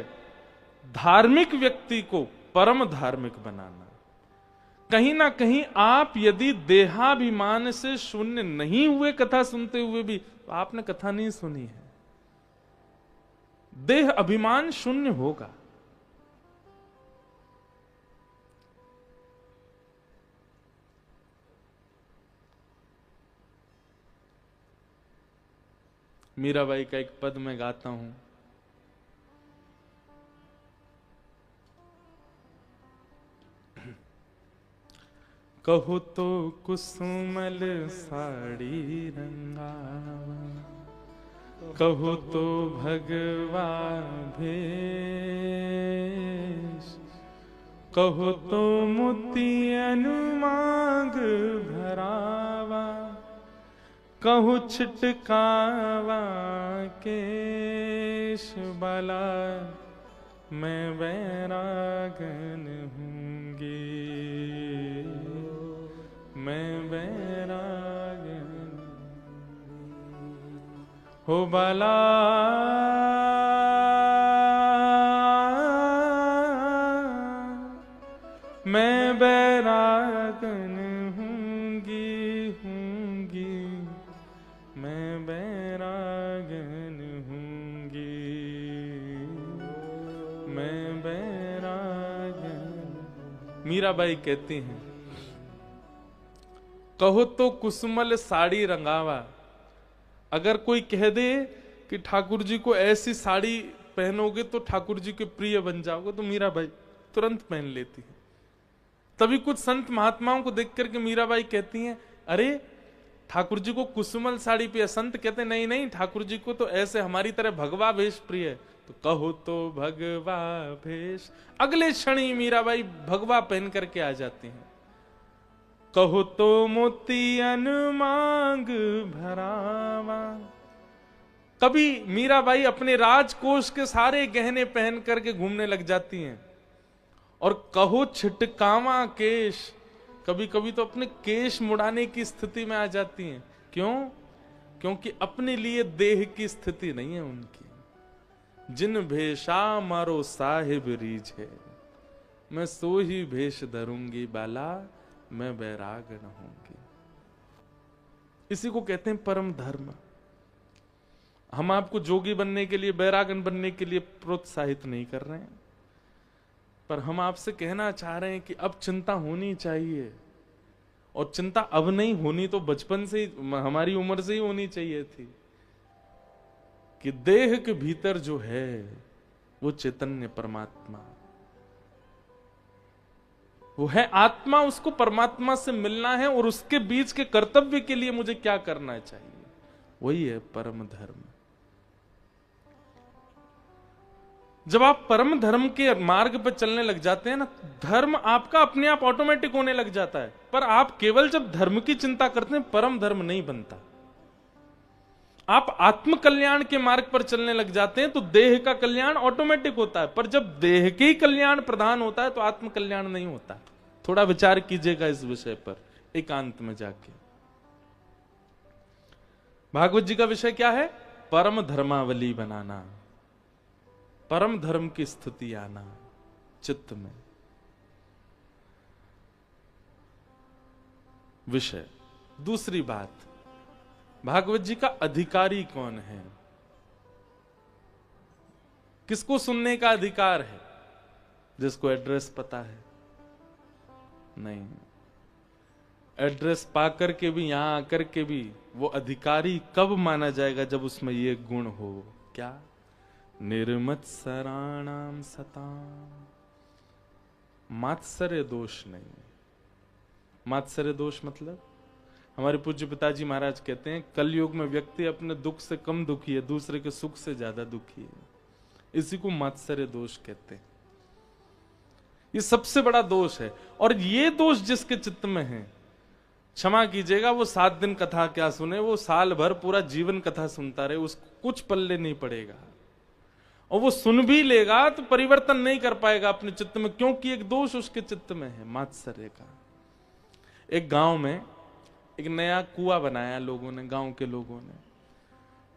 धार्मिक व्यक्ति को परम धार्मिक बनाना। कहीं ना कहीं आप यदि देहाभिमान से शून्य नहीं हुए कथा सुनते हुए भी, तो आपने कथा नहीं सुनी है। देह अभिमान शून्य होगा। मीराबाई का एक पद मैं गाता हूं, कहो तो कुसुमल साड़ी रंगावा, कहो तो भगवा भेष, कहो तो मोतियन मांग भरावा, कहूँ छिटकावा केश बाला, मैं वैरागन हूँगी, मैं वैरागन। हो बाला मैं बैरागन हूंगी मैं बैरागन हूंगी मैं बैरागन। मीराबाई कहती हैं, कहो तो कुसुमल साड़ी रंगावा। अगर कोई कह दे कि ठाकुर जी को ऐसी साड़ी पहनोगे तो ठाकुर जी के प्रिय बन जाओगे, तो मीराबाई तुरंत पहन लेती है। तभी कुछ संत महात्माओं को देख करके मीराबाई कहती हैं, अरे ठाकुर जी को कुसुमल साड़ी पे। संत कहते नहीं नहीं, ठाकुर जी को तो ऐसे हमारी तरह भगवा भेष प्रिय है। तो कहो तो भगवा भेष। अगले क्षण ही मीराबाई भगवा पहन करके आ जाती हैं। कहो तो मोतियन मांग भरावा। कभी मीराबाई अपने राजकोष के सारे गहने पहन करके घूमने लग जाती हैं। और कहो छिटकावा केश। कभी कभी तो अपने केश मुड़ाने की स्थिति में आ जाती हैं। क्यों? क्योंकि अपने लिए देह की स्थिति नहीं है उनकी। जिन भेषा मारो साहिब रीझ है, मैं सो ही भेष धरूंगी बाला मैं बैराग न होंगी। इसी को कहते हैं परम धर्म। हम आपको जोगी बनने के लिए, बैरागन बनने के लिए प्रोत्साहित नहीं कर रहे हैं, पर हम आपसे कहना चाह रहे हैं कि अब चिंता होनी चाहिए। और चिंता अब नहीं होनी तो बचपन से ही, हमारी उम्र से ही होनी चाहिए थी, कि देह के भीतर जो है वो चैतन्य परमात्मा, वो है आत्मा। उसको परमात्मा से मिलना है और उसके बीच के कर्तव्य के लिए मुझे क्या करना चाहिए, वही है परम धर्म। जब आप परम धर्म के मार्ग पर चलने लग जाते हैं ना, धर्म आपका अपने आप ऑटोमेटिक होने लग जाता है। पर आप केवल जब धर्म की चिंता करते हैं, परम धर्म नहीं बनता। आप आत्म कल्याण के मार्ग पर चलने लग जाते हैं तो देह का कल्याण ऑटोमेटिक होता है। पर जब देह के ही कल्याण प्रधान होता है तो आत्म कल्याण नहीं होता। थोड़ा विचार कीजिएगा इस विषय पर एकांत में जाके। भागवत जी का विषय क्या है? परम धर्मावली बनाना, परम धर्म की स्थिति आना चित्त में। विषय। दूसरी बात, भागवत जी का अधिकारी कौन है? किसको सुनने का अधिकार है? जिसको एड्रेस पता है? नहीं। एड्रेस पाकर के भी, यहां आकर के भी वो अधिकारी कब माना जाएगा? जब उसमें ये गुण हो। क्या? निर्मत्सराणाम सताम। मात्सर्य दोष नहीं। मात्सर्य दोष मतलब, हमारे पूज्य पिताजी महाराज कहते हैं, कलयुग में व्यक्ति अपने दुख से कम दुखी है, दूसरे के सुख से ज्यादा दुखी है। इसी को मात्सर्य दोष कहते हैं। ये सबसे बड़ा दोष है। और ये दोष जिसके चित्त में है, क्षमा कीजिएगा, वो 7 दिन कथा क्या सुने, वो साल भर पूरा जीवन कथा सुनता रहे, उसको कुछ पल्ले नहीं पड़ेगा। और वो सुन भी लेगा तो परिवर्तन नहीं कर पाएगा अपने चित्त में, क्योंकि एक दोष उसके चित्त में है, मात्सर्य का। एक गांव में एक नया कुआं बनाया लोगों ने, गांव के लोगों ने।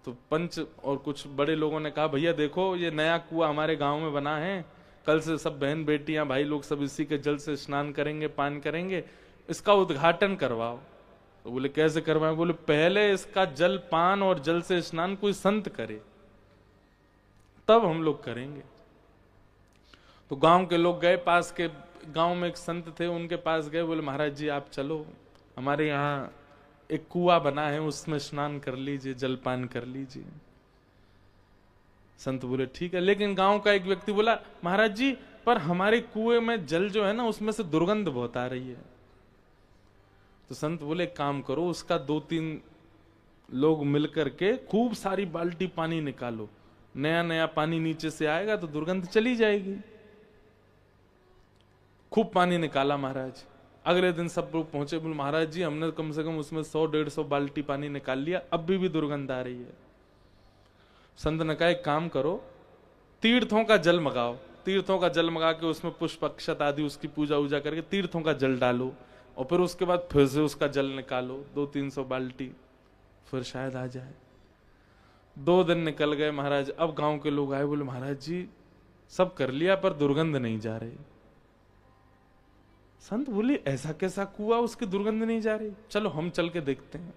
तो पंच और कुछ बड़े लोगों ने कहा, भैया देखो ये नया कुआं हमारे गांव में बना है, कल से सब बहन बेटियां भाई लोग सब इसी के जल से स्नान करेंगे, पान करेंगे, इसका उद्घाटन करवाओ। तो बोले कैसे करवाएं? बोले पहले इसका जल पान और जल से स्नान कोई संत करे, तब हम लोग करेंगे। तो गांव के लोग गए, पास के गांव में एक संत थे, उनके पास गए, बोले महाराज जी आप चलो, हमारे यहाँ एक कुआं बना है, उसमें स्नान कर लीजिए, जलपान कर लीजिए। संत बोले ठीक है। लेकिन गांव का एक व्यक्ति बोला, महाराज जी पर हमारे कुएं में जल जो है ना, उसमें से दुर्गंध बहुत आ रही है। तो संत बोले काम करो, उसका 2-3 लोग मिलकर के खूब सारी बाल्टी पानी निकालो, नया नया पानी नीचे से आएगा तो दुर्गंध चली जाएगी। खूब पानी निकाला महाराज। अगले दिन सब लोग पहुंचे, बोले महाराज जी हमने कम से कम उसमें 100-150 बाल्टी पानी निकाल लिया, अब भी दुर्गंध आ रही है। संत ने कहा एक काम करो, तीर्थों का जल मंगाओ, तीर्थों का जल मंगा के उसमें पुष्प अक्षत आदि उसकी पूजा वूजा करके तीर्थों का जल डालो, और फिर उसके बाद फिर से उसका जल निकालो 200-300 बाल्टी, फिर शायद आ जाए। 2 दिन निकल गए महाराज। अब गांव के लोग आए, बोले महाराज जी सब कर लिया पर दुर्गंध नहीं जा रही। संत बोले ऐसा कैसा कुआं उसकी दुर्गंध नहीं जा रही, चलो हम चल के देखते हैं।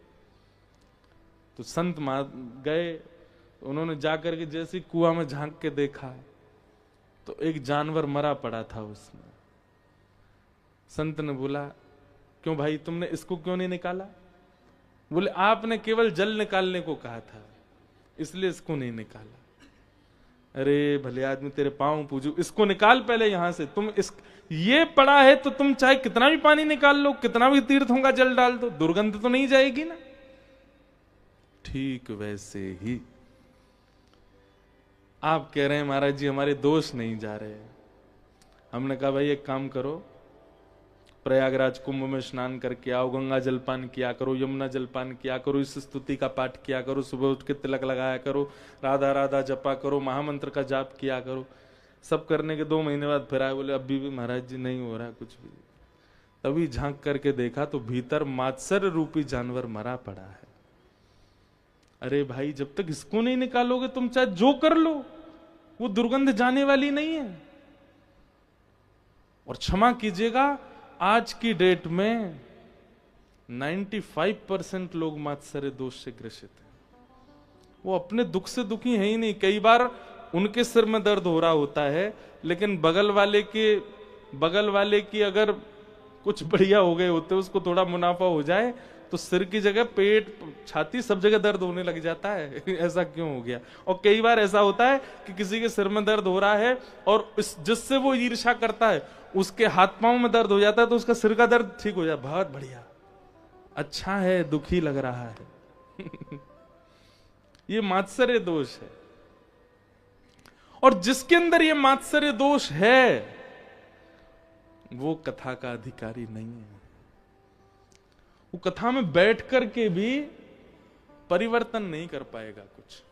तो संत गए, उन्होंने जाकर के जैसे कुआं में झांक के देखा तो एक जानवर मरा पड़ा था उसमें। संत ने बोला क्यों भाई तुमने इसको क्यों नहीं निकाला? बोले आपने केवल जल निकालने को कहा था इसलिए इसको नहीं निकाला। अरे भले आदमी तेरे पांव पूजू, इसको निकाल पहले यहां से। तुम इस ये पड़ा है तो तुम चाहे कितना भी पानी निकाल लो, कितना भी तीर्थों का जल डाल दो, दुर्गंध तो नहीं जाएगी ना। ठीक वैसे ही आप कह रहे हैं महाराज जी हमारे दोष नहीं जा रहे। हमने कहा भाई एक काम करो, प्रयागराज कुंभ में स्नान करके आओ, गंगा जलपान किया करो, यमुना जलपान किया करो, इस स्तुति का पाठ किया करो, सुबह उठ के तिलक लगाया करो, राधा राधा जपा करो, महामंत्र का जाप किया करो। सब करने के 2 महीने बाद फिर आए, बोले अभी भी महाराज जी नहीं हो रहा कुछ भी। तभी झांक करके देखा तो भीतर मात्सर्य रूपी जानवर मरा पड़ा है। अरे भाई जब तक इसको नहीं निकालोगे तुम चाहे जो कर लो, वो दुर्गंध जाने वाली नहीं है। और क्षमा कीजिएगा आज की डेट में 95% लोग मात्सर्य दोष से ग्रसित हैं। वो अपने दुख से दुखी है ही नहीं। कई बार उनके सिर में दर्द हो रहा होता है, लेकिन बगल वाले की अगर कुछ बढ़िया हो गए होते, उसको थोड़ा मुनाफा हो जाए तो सिर की जगह पेट छाती सब जगह दर्द होने लग जाता है। ऐसा क्यों हो गया? और कई बार ऐसा होता है कि किसी के सिर में दर्द हो रहा है और जिससे वो ईर्ष्या करता है उसके हाथ पांव में दर्द हो जाता है तो उसका सिर का दर्द ठीक हो जाए। बहुत बढ़िया, अच्छा है, दुखी लग रहा है। ये मात्सर्य दोष है। और जिसके अंदर ये मात्सर्य दोष है वो कथा का अधिकारी नहीं है। वो कथा में बैठ करके भी परिवर्तन नहीं कर पाएगा कुछ।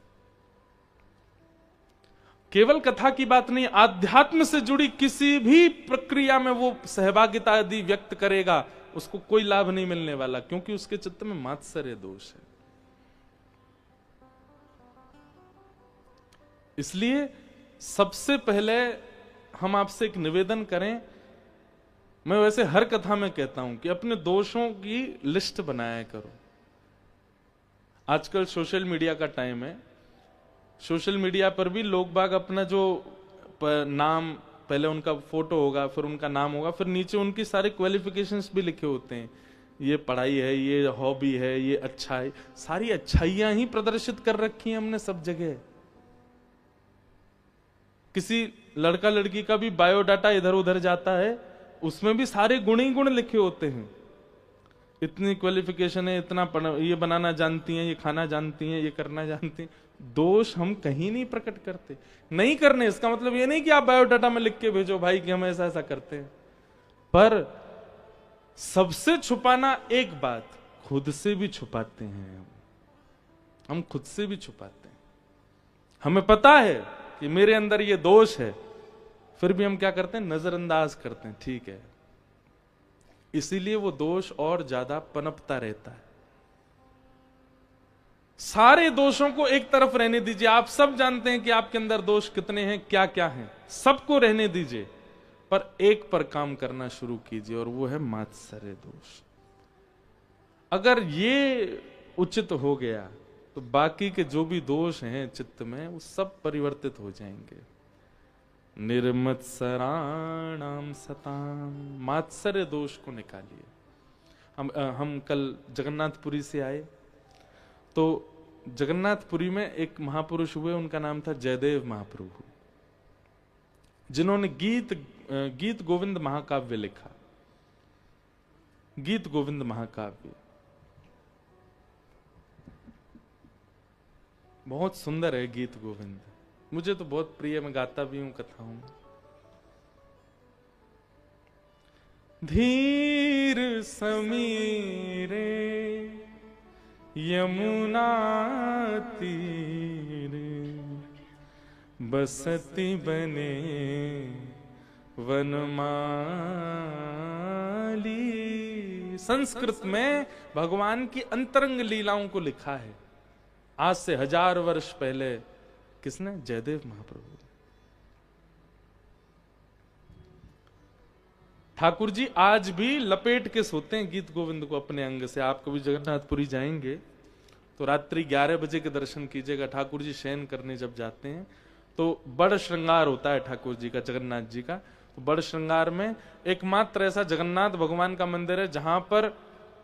केवल कथा की बात नहीं, आध्यात्म से जुड़ी किसी भी प्रक्रिया में वो सहभागिता आदि व्यक्त करेगा, उसको कोई लाभ नहीं मिलने वाला, क्योंकि उसके चित्त में मात्सर्य दोष है। इसलिए सबसे पहले हम आपसे एक निवेदन करें, मैं वैसे हर कथा में कहता हूं कि अपने दोषों की लिस्ट बनाया करो। आजकल सोशल मीडिया का टाइम है, सोशल मीडिया पर भी लोग बाग अपना जो नाम, पहले उनका फोटो होगा, फिर उनका नाम होगा, फिर नीचे उनकी सारे क्वालिफिकेशंस भी लिखे होते हैं। ये पढ़ाई है, ये हॉबी है, ये अच्छा है, सारी अच्छाइयां ही प्रदर्शित कर रखी हैं हमने सब जगह। किसी लड़का लड़की का भी बायोडाटा इधर उधर जाता है, उसमें भी सारे गुण ही गुण लिखे होते हैं। इतनी क्वालिफिकेशन है, इतना ये बनाना जानती हैं, ये खाना जानती हैं, ये करना जानती हैं। दोष हम कहीं नहीं प्रकट करते। नहीं करने इसका मतलब ये नहीं कि आप बायोडाटा में लिख के भेजो भाई कि हम ऐसा ऐसा करते हैं, पर सबसे छुपाना एक बात, खुद से भी छुपाते हैं। हम खुद से भी छुपाते हैं। हमें पता है कि मेरे अंदर ये दोष है, फिर भी हम क्या करते हैं? नजरअंदाज करते हैं, ठीक है। इसीलिए वो दोष और ज्यादा पनपता रहता है। सारे दोषों को एक तरफ रहने दीजिए। आप सब जानते हैं कि आपके अंदर दोष कितने हैं, क्या क्या हैं, सबको रहने दीजिए, पर एक पर काम करना शुरू कीजिए, और वो है मात्सर्य दोष। अगर ये उचित हो गया तो बाकी के जो भी दोष हैं चित्त में, वो सब परिवर्तित हो जाएंगे। निर्मत्सराणाम सताम, मात्सर्य दोष को निकालिए। हम कल जगन्नाथपुरी से आए, तो जगन्नाथपुरी में एक महापुरुष हुए, उनका नाम था जयदेव महाप्रभु, जिन्होंने गीत गोविंद महाकाव्य लिखा। गीत गोविंद महाकाव्य बहुत सुंदर है। गीत गोविंद मुझे तो बहुत प्रिय, मैं गाता भी हूं कथाओं में। धीर समीरे यमुना तीरे, बसती बने वनमाली। संस्कृत में भगवान की अंतरंग लीलाओं को लिखा है। आज से 1000 वर्ष पहले किसने? जयदेव महाप्रभु। ठाकुर जी आज भी लपेट के सोते हैं गीत गोविंद को अपने अंग से। आप कभी जगन्नाथपुरी जाएंगे तो रात्रि 11 बजे के दर्शन कीजिएगा। ठाकुर जी शयन करने जब जाते हैं तो बड़ श्रृंगार होता है ठाकुर जी का, जगन्नाथ जी का। तो बड़ श्रृंगार में एकमात्र ऐसा जगन्नाथ भगवान का मंदिर है जहां पर,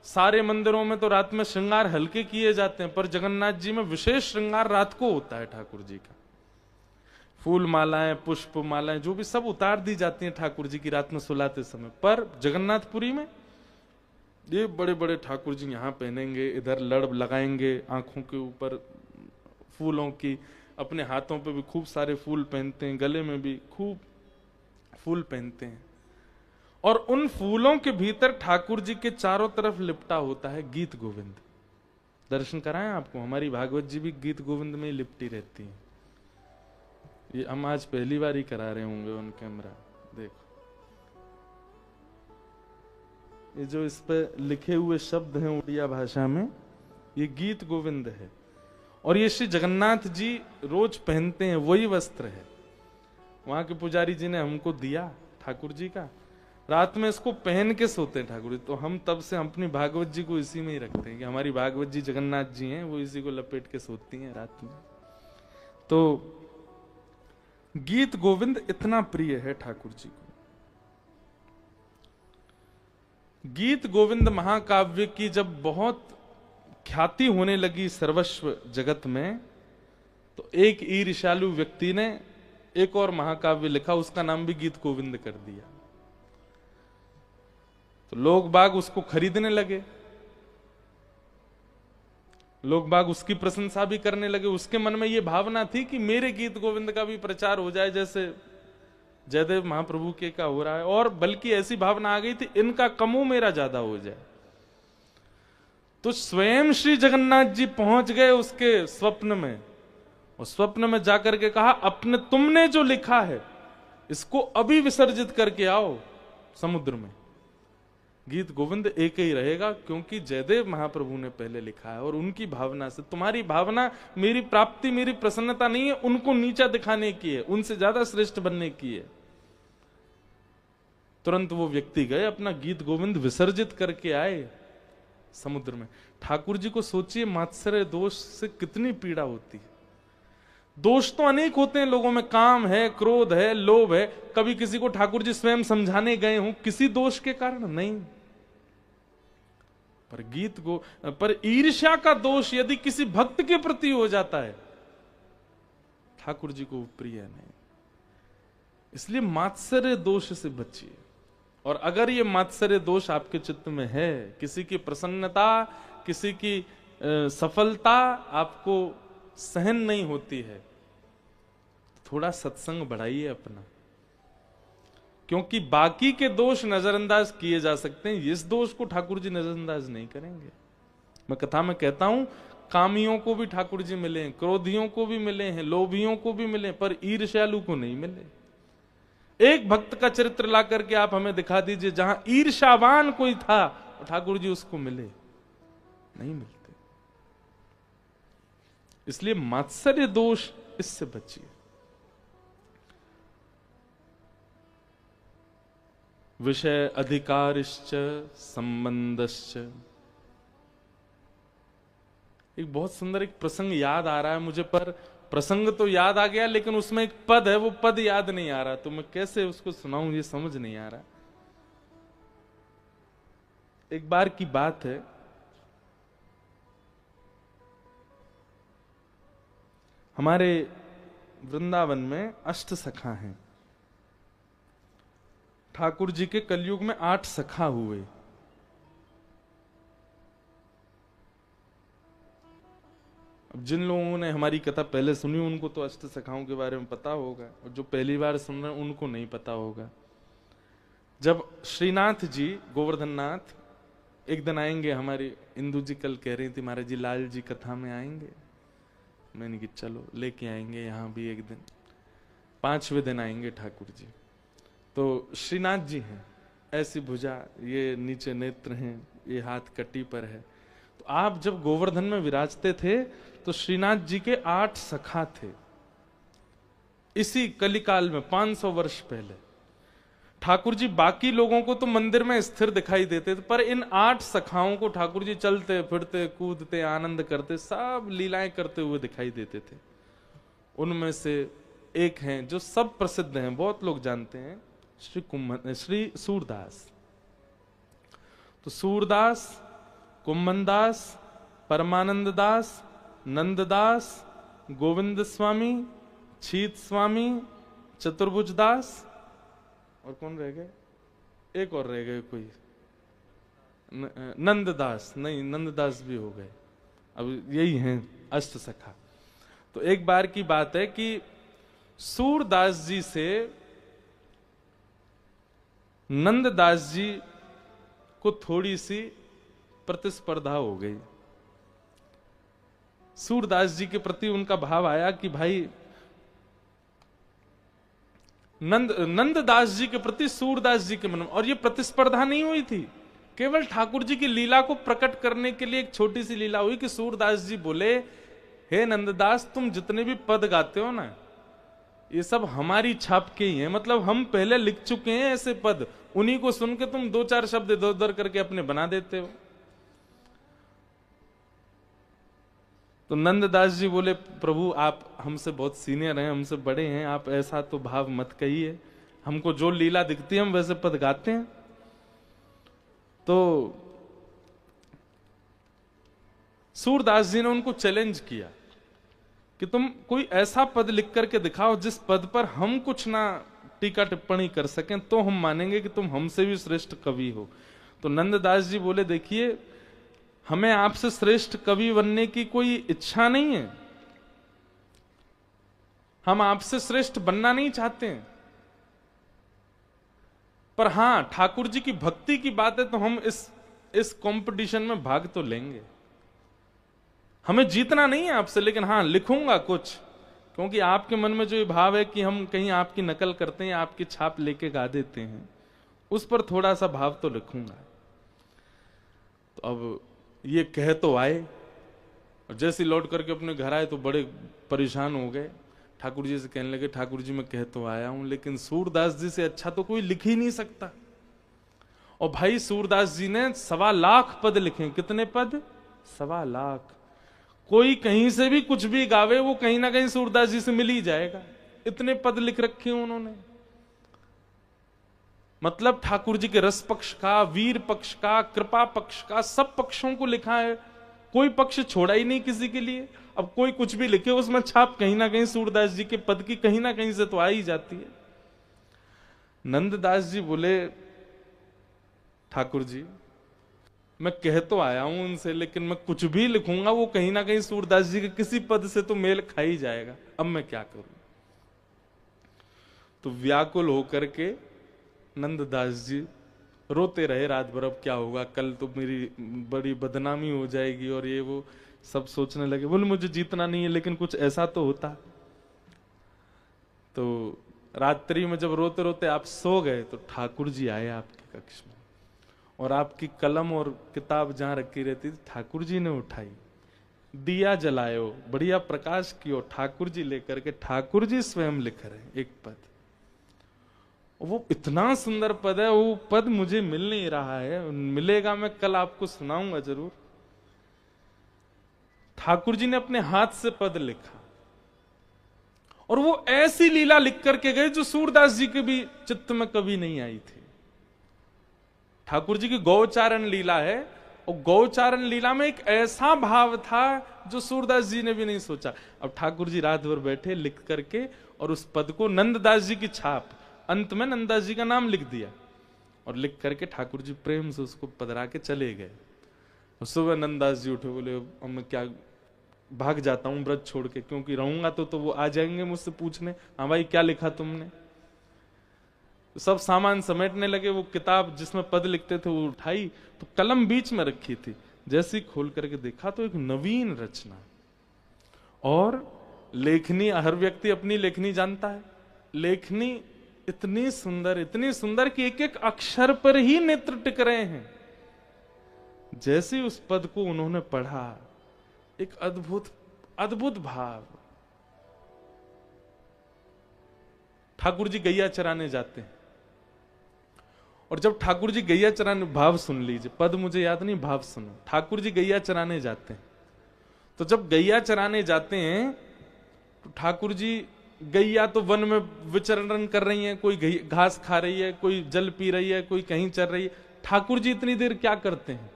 सारे मंदिरों में तो रात में श्रृंगार हल्के किए जाते हैं, पर जगन्नाथ जी में विशेष श्रृंगार रात को होता है ठाकुर जी का। फूल मालाएं, पुष्प मालाएं, जो भी सब उतार दी जाती हैं ठाकुर जी की रात में सुलाते समय। पर जगन्नाथपुरी में ये बड़े बड़े ठाकुर जी यहाँ पहनेंगे, इधर लड़ लगाएंगे आंखों के ऊपर फूलों की, अपने हाथों पे भी खूब सारे फूल पहनते हैं, गले में भी खूब फूल पहनते हैं। और उन फूलों के भीतर ठाकुर जी के चारों तरफ लिपटा होता है गीत गोविंद। दर्शन कराएं आपको, हमारी भागवत जी भी गीत गोविंद में ही लिपटी रहती है। ये हम आज पहली बार ही करा रहे होंगे ऑन कैमरा। देखो ये जो इस पे लिखे हुए शब्द हैं उड़िया भाषा में, ये गीत गोविंद है। और ये श्री जगन्नाथ जी रोज पहनते हैं, वही वस्त्र है। वहां के पुजारी जी ने हमको दिया ठाकुर जी का, रात में इसको पहन के सोते हैं ठाकुर जी। तो हम तब से अपनी भागवत जी को इसी में ही रखते हैं कि हमारी भागवत जी जगन्नाथ जी हैं, वो इसी को लपेट के सोती हैं रात में। तो गीत गोविंद इतना प्रिय है ठाकुर जी को। गीत गोविंद महाकाव्य की जब बहुत ख्याति होने लगी सर्वस्व जगत में, तो एक ईर्ष्यालु व्यक्ति ने एक और महाकाव्य लिखा, उसका नाम भी गीत गोविंद कर दिया। तो लोग बाग उसको खरीदने लगे, लोग बाग उसकी प्रशंसा भी करने लगे। उसके मन में यह भावना थी कि मेरे गीत गोविंद का भी प्रचार हो जाए जैसे जयदेव महाप्रभु के का हो रहा है, और बल्कि ऐसी भावना आ गई थी इनका कमो मेरा ज्यादा हो जाए। तो स्वयं श्री जगन्नाथ जी पहुंच गए उसके स्वप्न में, और स्वप्न में जाकर के कहा, अपने तुमने जो लिखा है इसको अभी विसर्जित करके आओ समुद्र में। गीत गोविंद एक ही रहेगा क्योंकि जयदेव महाप्रभु ने पहले लिखा है, और उनकी भावना से, तुम्हारी भावना मेरी प्राप्ति, मेरी प्रसन्नता नहीं है, उनको नीचा दिखाने की है, उनसे ज्यादा श्रेष्ठ बनने की है। तुरंत वो व्यक्ति गए, अपना गीत गोविंद विसर्जित करके आए समुद्र में। ठाकुर जी को सोचिए मात्सर्य दोष से कितनी पीड़ा होती है। दोष तो अनेक होते हैं लोगों में, काम है, क्रोध है, लोभ है। कभी किसी को ठाकुर जी स्वयं समझाने गए हों किसी दोष के कारण? नहीं। पर ईर्ष्या का दोष यदि किसी भक्त के प्रति हो जाता है, ठाकुर जी को प्रिय नहीं। इसलिए मात्सर्य दोष से बचिए। और अगर ये मात्सर्य दोष आपके चित्त में है, किसी की प्रसन्नता, किसी की सफलता आपको सहन नहीं होती है, थोड़ा सत्संग बढ़ाइए अपना, क्योंकि बाकी के दोष नजरअंदाज किए जा सकते हैं, इस दोष को ठाकुर जी नजरअंदाज नहीं करेंगे। मैं कथा में कहता हूं, कामियों को भी ठाकुर जी मिले हैं, क्रोधियों को भी मिले हैं, लोभियों को भी मिले, पर ईर्ष्यालु को नहीं मिले। एक भक्त का चरित्र ला करके आप हमें दिखा दीजिए जहां ईर्ष्यावान कोई था, ठाकुर जी उसको मिले, नहीं मिलते। इसलिए मात्सर्य दोष, इससे बचिए। विषय अधिकारिश्च संबंधश्च। एक बहुत सुंदर एक प्रसंग याद आ रहा है मुझे, पर प्रसंग तो याद आ गया लेकिन उसमें एक पद है, वो पद याद नहीं आ रहा, तो मैं कैसे उसको सुनाऊं ये समझ नहीं आ रहा। एक बार की बात है, हमारे वृंदावन में अष्ट सखा हैं। ठाकुर जी के कलयुग में 8 सखा हुए। अब जिन लोगों ने हमारी कथा पहले सुनी उनको तो अष्ट सखाओं के बारे में पता होगा, और जो पहली बार सुन रहे हैं उनको नहीं पता होगा। जब श्रीनाथ जी, गोवर्धन नाथ एक दिन आएंगे, हमारी इंदु जी कल कह रही थी महाराज जी लाल जी कथा में आएंगे, मैंने कि चलो लेके आएंगे यहाँ भी एक दिन। 5वें दिन आएंगे ठाकुर जी। तो श्रीनाथ जी हैं, ऐसी भुजा, ये नीचे नेत्र हैं, ये हाथ कटी पर है। तो आप जब गोवर्धन में विराजते थे तो श्रीनाथ जी के 8 सखा थे। इसी कलिकाल में 500 वर्ष पहले ठाकुर जी बाकी लोगों को तो मंदिर में स्थिर दिखाई देते थे, पर इन 8 सखाओं को ठाकुर जी चलते फिरते कूदते आनंद करते सब लीलाएं करते हुए दिखाई देते थे। उनमें से एक हैं जो सब प्रसिद्ध हैं, बहुत लोग जानते हैं, श्री सूरदास। तो सूरदास, कुम्भनदास, परमानंद दास, नंददास, गोविंद स्वामी, छीत स्वामी, चतुर्भुज दास, और कौन रह गए? एक और रह गए कोई, नंददास। नहीं, नंददास भी हो गए। अब यही हैं अष्ट सखा। तो एक बार की बात है कि सूरदास जी से नंददास जी को थोड़ी सी प्रतिस्पर्धा हो गई। सूरदास जी के प्रति उनका भाव आया कि भाई नंददास जी के प्रति सूरदास जी के मन में, और ये प्रतिस्पर्धा नहीं हुई थी, केवल ठाकुर जी की लीला को प्रकट करने के लिए एक छोटी सी लीला हुई कि सूरदास जी बोले, हे नंददास, तुम जितने भी पद गाते हो ना, ये सब हमारी छाप के ही हैं। मतलब हम पहले लिख चुके हैं ऐसे पद, उन्हीं को सुन के तुम 2-4 शब्द इधर उधर करके अपने बना देते हो। तो नंददास जी बोले, प्रभु आप हमसे बहुत सीनियर हैं, हमसे बड़े हैं, आप ऐसा तो भाव मत कहिए, हमको जो लीला दिखती है हम वैसे पद गाते हैं। तो सूरदास जी ने उनको चैलेंज किया कि तुम कोई ऐसा पद लिख करके दिखाओ जिस पद पर हम कुछ ना टीका टिप्पणी कर सकें, तो हम मानेंगे कि तुम हमसे भी श्रेष्ठ कवि हो। तो नंददास जी बोले, देखिए हमें आपसे श्रेष्ठ कवि बनने की कोई इच्छा नहीं है, हम आपसे श्रेष्ठ बनना नहीं चाहते हैं, पर हां ठाकुर जी की भक्ति की बात है तो हम इस कंपटीशन में भाग तो लेंगे। हमें जीतना नहीं है आपसे, लेकिन हां लिखूंगा कुछ, क्योंकि आपके मन में जो ये भाव है कि हम कहीं आपकी नकल करते हैं, आपकी छाप लेके गा देते हैं, उस पर थोड़ा सा भाव तो लिखूंगा। तो अब ये कह तो आए, और जैसे लौट करके अपने घर आए तो बड़े परेशान हो गए। ठाकुर जी से कहने लगे, ठाकुर जी मैं कह तो आया हूं, लेकिन सूरदास जी से अच्छा तो कोई लिख ही नहीं सकता। और भाई सूरदास जी ने 1.25 लाख पद लिखे। कितने पद? 1.25 लाख। कोई कहीं से भी कुछ भी गावे, वो कहीं ना कहीं सूरदास जी से मिल ही जाएगा, इतने पद लिख रखे उन्होंने। मतलब ठाकुर जी के रस पक्ष का, वीर पक्ष का, कृपा पक्ष का, सब पक्षों को लिखा है, कोई पक्ष छोड़ा ही नहीं किसी के लिए। अब कोई कुछ भी लिखे उसमें छाप कहीं ना कहीं सूरदास जी के पद की कहीं ना कहीं से तो आ ही जाती है। नंददास जी बोले, ठाकुर जी मैं कह तो आया हूं उनसे, लेकिन मैं कुछ भी लिखूंगा वो कहीं ना कहीं सूरदास जी के किसी पद से तो मेल खा ही जाएगा, अब मैं क्या करूं। तो व्याकुल होकर के नंददास जी रोते रहे रात भर, अब क्या होगा, कल तो मेरी बड़ी बदनामी हो जाएगी, और ये वो सब सोचने लगे। बोले मुझे जीतना नहीं है, लेकिन कुछ ऐसा तो होता। तो रात्रि में जब रोते रोते आप सो गए तो ठाकुर जी आए आपके कक्ष में, और आपकी कलम और किताब जहां रखी रहती थी ठाकुर जी ने उठाई, दिया जलायो, बढ़िया प्रकाश कियो, ठाकुर जी लेकर के ठाकुर जी स्वयं लिख रहे एक पद। वो इतना सुंदर पद है, वो पद मुझे मिल नहीं रहा है, मिलेगा मैं कल आपको सुनाऊंगा जरूर। ठाकुर जी ने अपने हाथ से पद लिखा, और वो ऐसी लीला लिख करके गए जो सूरदास जी के भी चित्त में कभी नहीं आई थी। ठाकुर जी की गौचारण लीला है, और गौचारण लीला में एक ऐसा भाव था जो सूरदास जी ने भी नहीं सोचा। अब ठाकुर जी रात भर बैठे लिख करके, और उस पद को नंददास जी की छाप, अंत में नंददास जी का नाम लिख दिया, और लिख करके ठाकुर जी प्रेम से उसको पधरा के चले गए। सुबह नंददास जी उठे, बोले अब मैं क्या भाग जाता हूं व्रत छोड़ के, क्योंकि रहूंगा तो वो आ जाएंगे मुझसे पूछने, हाँ भाई क्या लिखा तुमने। सब सामान समेटने लगे, वो किताब जिसमें पद लिखते थे वो उठाई, तो कलम बीच में रखी थी, जैसे ही खोल करके देखा तो एक नवीन रचना। और लेखनी, हर व्यक्ति अपनी लेखनी जानता है, लेखनी इतनी सुंदर कि एक एक अक्षर पर ही नेत्र टिक रहे हैं। जैसे ही उस पद को उन्होंने पढ़ा, एक अद्भुत अद्भुत भाव। ठाकुर जी गैया चराने जाते हैं, और जब ठाकुर जी गैया चराने, भाव सुन लीजिए, पद मुझे याद नहीं, भाव सुनो। ठाकुर जी गैया चराने जाते हैं, तो जब गैया चराने जाते हैं तो ठाकुर जी, गैया तो वन में विचरण कर रही हैं, कोई घास खा रही है, कोई जल पी रही है, कोई कहीं चल रही है। ठाकुर जी इतनी देर क्या करते हैं?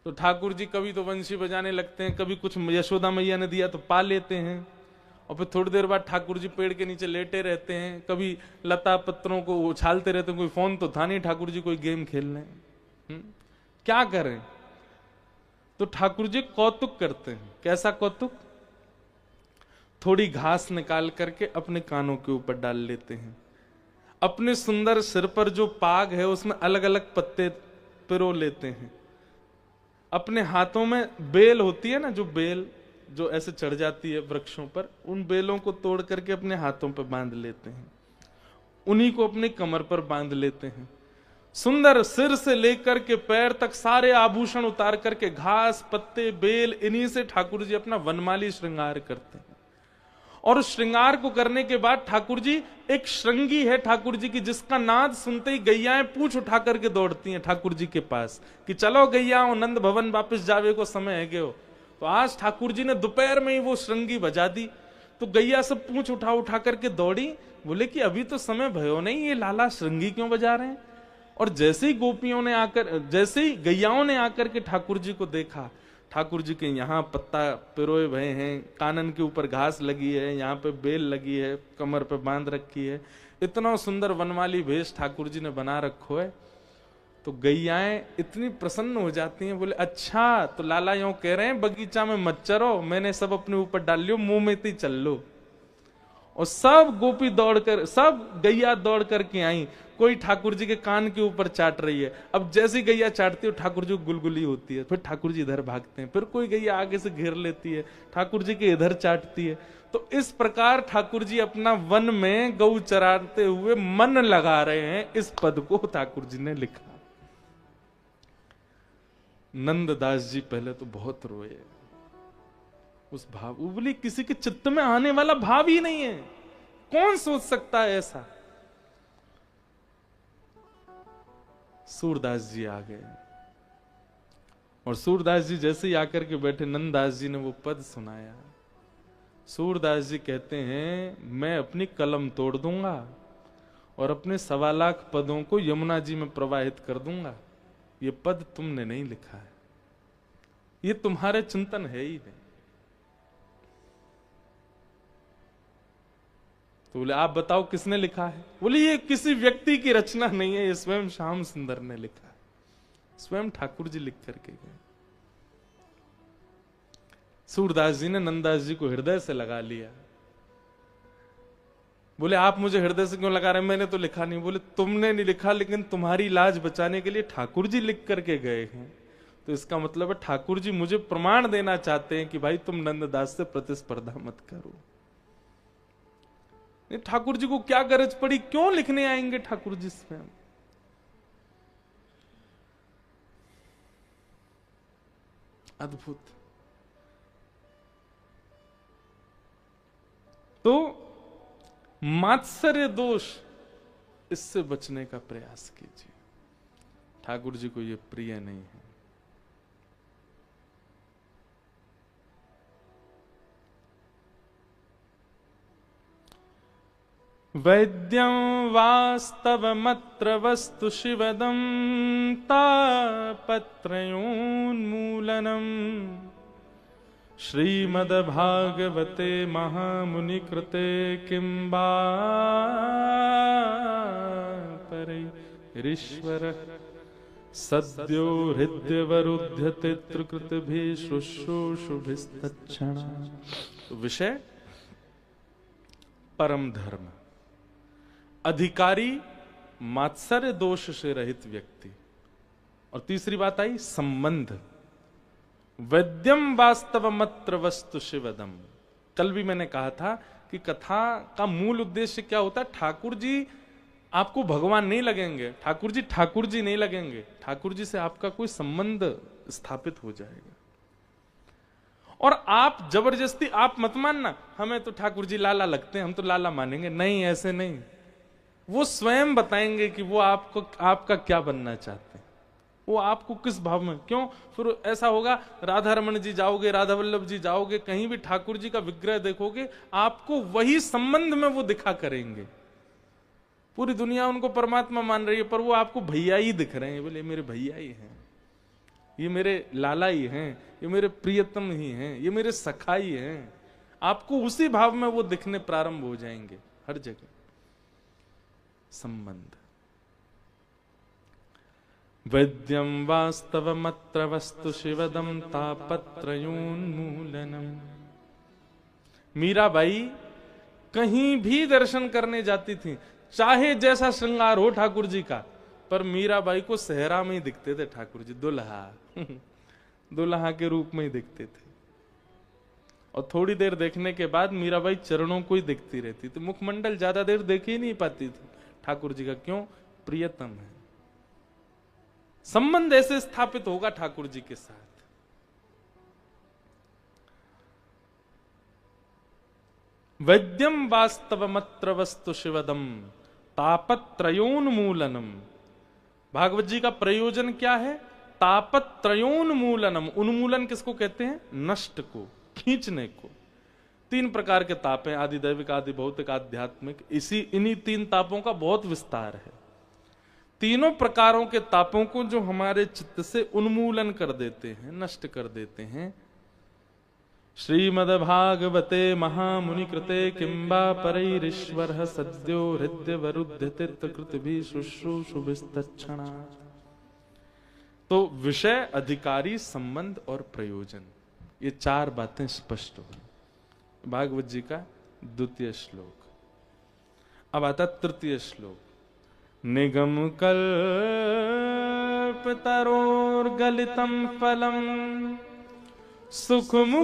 तो ठाकुर जी कभी तो बंशी बजाने लगते हैं, कभी कुछ यशोदा मैया ने दिया तो पा लेते हैं, और फिर थोड़ी देर बाद ठाकुर जी पेड़ के नीचे लेटे रहते हैं, कभी लता पत्रों को उछालते रहते हैं। कोई फोन तो था नहीं, ठाकुर जी कोई गेम खेल रहे हैं, क्या करें? तो ठाकुर जी कौतुक करते हैं। कैसा कौतुक? थोड़ी घास निकाल करके अपने कानों के ऊपर डाल लेते हैं, अपने सुंदर सिर पर जो पाग है उसमें अलग अलग पत्ते पिरो लेते हैं, अपने हाथों में बेल होती है ना, जो बेल जो ऐसे चढ़ जाती है वृक्षों पर, उन बेलों को तोड़ करके अपने हाथों पर बांध लेते हैं, उन्हीं को अपनी कमर पर बांध लेते हैं। सुंदर सिर से लेकर के पैर तक सारे आभूषण उतार करके घास पत्ते बेल, इन्हीं से ठाकुर जी अपना वनमाली श्रृंगार करते हैं। और उस श्रृंगार को करने के बाद ठाकुर जी, एक श्रृंगी है ठाकुर जी की, जिसका नाद सुनते ही गैयाएं पूंछ उठा करके दौड़ती हैं ठाकुर जी के पास कि चलो गैयाओं, नंद भवन वापस जावे को समय है गयो। तो आज ठाकुर जी ने दोपहर में ही वो श्रृंगी बजा दी, तो गैया सब पूंछ उठा उठा करके दौड़ी, बोले कि अभी तो समय भयो नहीं, ये लाला श्रृंगी क्यों बजा रहे हैं? और जैसे ही गोपियों ने आकर, जैसे ही गैयाओं ने आकर के ठाकुर जी को देखा, ठाकुर जी के यहाँ पत्ता पिरोए भये हैं, कानन के ऊपर घास लगी है, यहाँ पे बेल लगी है, कमर पे बांध रखी है, इतना सुंदर वनमाली भेष ठाकुर जी ने बना रखो है। तो गैयाएं इतनी प्रसन्न हो जाती हैं, बोले अच्छा तो लाला यूं कह रहे हैं बगीचा में मत चरो, मैंने सब अपने ऊपर डाल लियो, मुंह में ही चल लो। और सब गोपी दौड़कर, सब गैया दौड़ करके आई, कोई ठाकुर जी के कान के ऊपर चाट रही है। अब जैसी गैया चाटती है ठाकुर जी गुलगुली होती है, फिर ठाकुर जी इधर भागते हैं, फिर कोई गैया आगे से घेर लेती है, ठाकुर जी के इधर चाटती है। तो इस प्रकार ठाकुर जी अपना वन में गौ चराते हुए मन लगा रहे हैं। इस पद को ठाकुर जी ने लिखा। नंददास जी पहले तो बहुत रोए, उस भाव, बोली किसी के चित्त में आने वाला भाव ही नहीं है, कौन सोच सकता है ऐसा? सूरदास जी आ गए, और सूरदास जी जैसे ही आकर के बैठे, नंददास जी ने वो पद सुनाया। सूरदास जी कहते हैं, मैं अपनी कलम तोड़ दूंगा और अपने 1.25 लाख पदों को यमुना जी में प्रवाहित कर दूंगा। ये पद तुमने नहीं लिखा है, ये तुम्हारे चिंतन है ही नहीं। तो बोले आप बताओ किसने लिखा है? बोले ये किसी व्यक्ति की रचना नहीं है, ये स्वयं श्याम सुंदर ने लिखा है, स्वयं ठाकुर जी लिख करके गए। सूरदास जी ने नंददास जी को हृदय से लगा लिया। बोले आप मुझे हृदय से क्यों लगा रहे हैं? मैंने तो लिखा नहीं। बोले तुमने नहीं लिखा, लेकिन तुम्हारी लाज बचाने के लिए ठाकुर जी लिख करके गए हैं। तो इसका मतलब है ठाकुर जी मुझे प्रमाण देना चाहते हैं कि भाई तुम नंददास से प्रतिस्पर्धा मत करो। ठाकुर जी को क्या गरज पड़ी, क्यों लिखने आएंगे ठाकुर जी स्वयं? अद्भुत। तो मात्सर्य दोष, इससे बचने का प्रयास कीजिए, ठाकुर जी को यह प्रिय नहीं है। वैद्यं वास्तवमत्र वस्तु शिवदं तापत्रयोन्मूलनम् श्रीमद्भागवते महामुनिकृते किं वा परैरीश्वरः सद्यो हृद्यवरुध्यते त्रिकृतिभिः शुश्रूषुभिस्तच्छणा। विषय परम धर्म, अधिकारी, मात्सर्य दोष से रहित व्यक्ति, और तीसरी बात आई संबंध। वैद्यम वास्तवमत्र वस्तु शिवदम। कल भी मैंने कहा था कि कथा का मूल उद्देश्य क्या होता है? ठाकुर जी आपको भगवान नहीं लगेंगे, ठाकुर जी नहीं लगेंगे, ठाकुर जी से आपका कोई संबंध स्थापित हो जाएगा। और आप जबरदस्ती आप मत मानना हमें तो ठाकुर जी लाला लगते हैं, हम तो लाला मानेंगे, नहीं ऐसे नहीं। वो स्वयं बताएंगे कि वो आपको आपका क्या बनना चाहते हैं, वो आपको किस भाव में, क्यों फिर ऐसा होगा राधा रमन जी जाओगे, राधा वल्लभ जी जाओगे, कहीं भी ठाकुर जी का विग्रह देखोगे, आपको वही संबंध में वो दिखा करेंगे। पूरी दुनिया उनको परमात्मा मान रही है, पर वो आपको भैया ही दिख रहे हैं, बोले मेरे भैया ही हैं, ये मेरे लाला ही हैं, ये मेरे प्रियतम ही हैं, ये मेरे सखा ही हैं। आपको उसी भाव में वो दिखने प्रारंभ हो जाएंगे हर जगह। संबंध वैद्यम वास्तवमत्र वस्तु शिवदम तापत्रयोन्मूलनम। मीराबाई कहीं भी दर्शन करने जाती थी, चाहे जैसा श्रृंगार हो ठाकुर जी का, पर मीराबाई को सहरा में ही दिखते थे ठाकुर जी, दुल्हा दुल्हा के रूप में ही दिखते थे। और थोड़ी देर देखने के बाद मीराबाई चरणों को ही दिखती रहती थी, मुखमंडल ज्यादा देर देख ही नहीं पाती थी ठाकुर जी का, क्यों, प्रियतम है। संबंध ऐसे स्थापित होगा ठाकुर जी के साथ। वैद्यम वास्तवमत्र वस्तु शिवदम तापत्रयोन्मूलनम। भागवत जी का प्रयोजन क्या है, तापत्रयोन्मूलनम। उन्मूलन किसको कहते हैं, नष्ट को, खींचने को। तीन प्रकार के ताप हैं, आदि दैविक, आदि भौतिक, आध्यात्मिक। इन्हीं तीन तापों का बहुत विस्तार है। तीनों प्रकारों के तापों को जो हमारे चित्त से उन्मूलन कर देते हैं, नष्ट कर देते हैं, श्रीमद्भागवते महामुनि कृते किंबा परैरीश्वर सद्यो हृदय वरुध्यतिकृतभि शुश्रूषुभिस्तच्छणा। तो विषय, अधिकारी, संबंध और प्रयोजन, ये चार बातें स्पष्ट हो भागवत जी का द्वितीय श्लोक। अब आता तृतीय श्लोक। निगम कल्पतरोर्गलितं फलम सुखमुखादमृतद्रव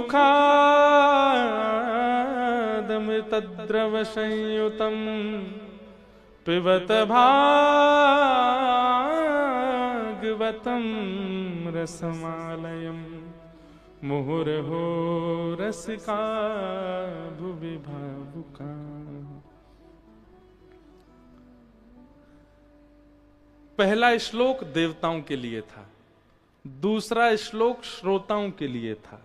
संयुतं पिबत भागवतं रसमालयम् मुहुर्हो रसिका भुवि भावुका। पहला श्लोक देवताओं के लिए था, दूसरा श्लोक श्रोताओं के लिए था,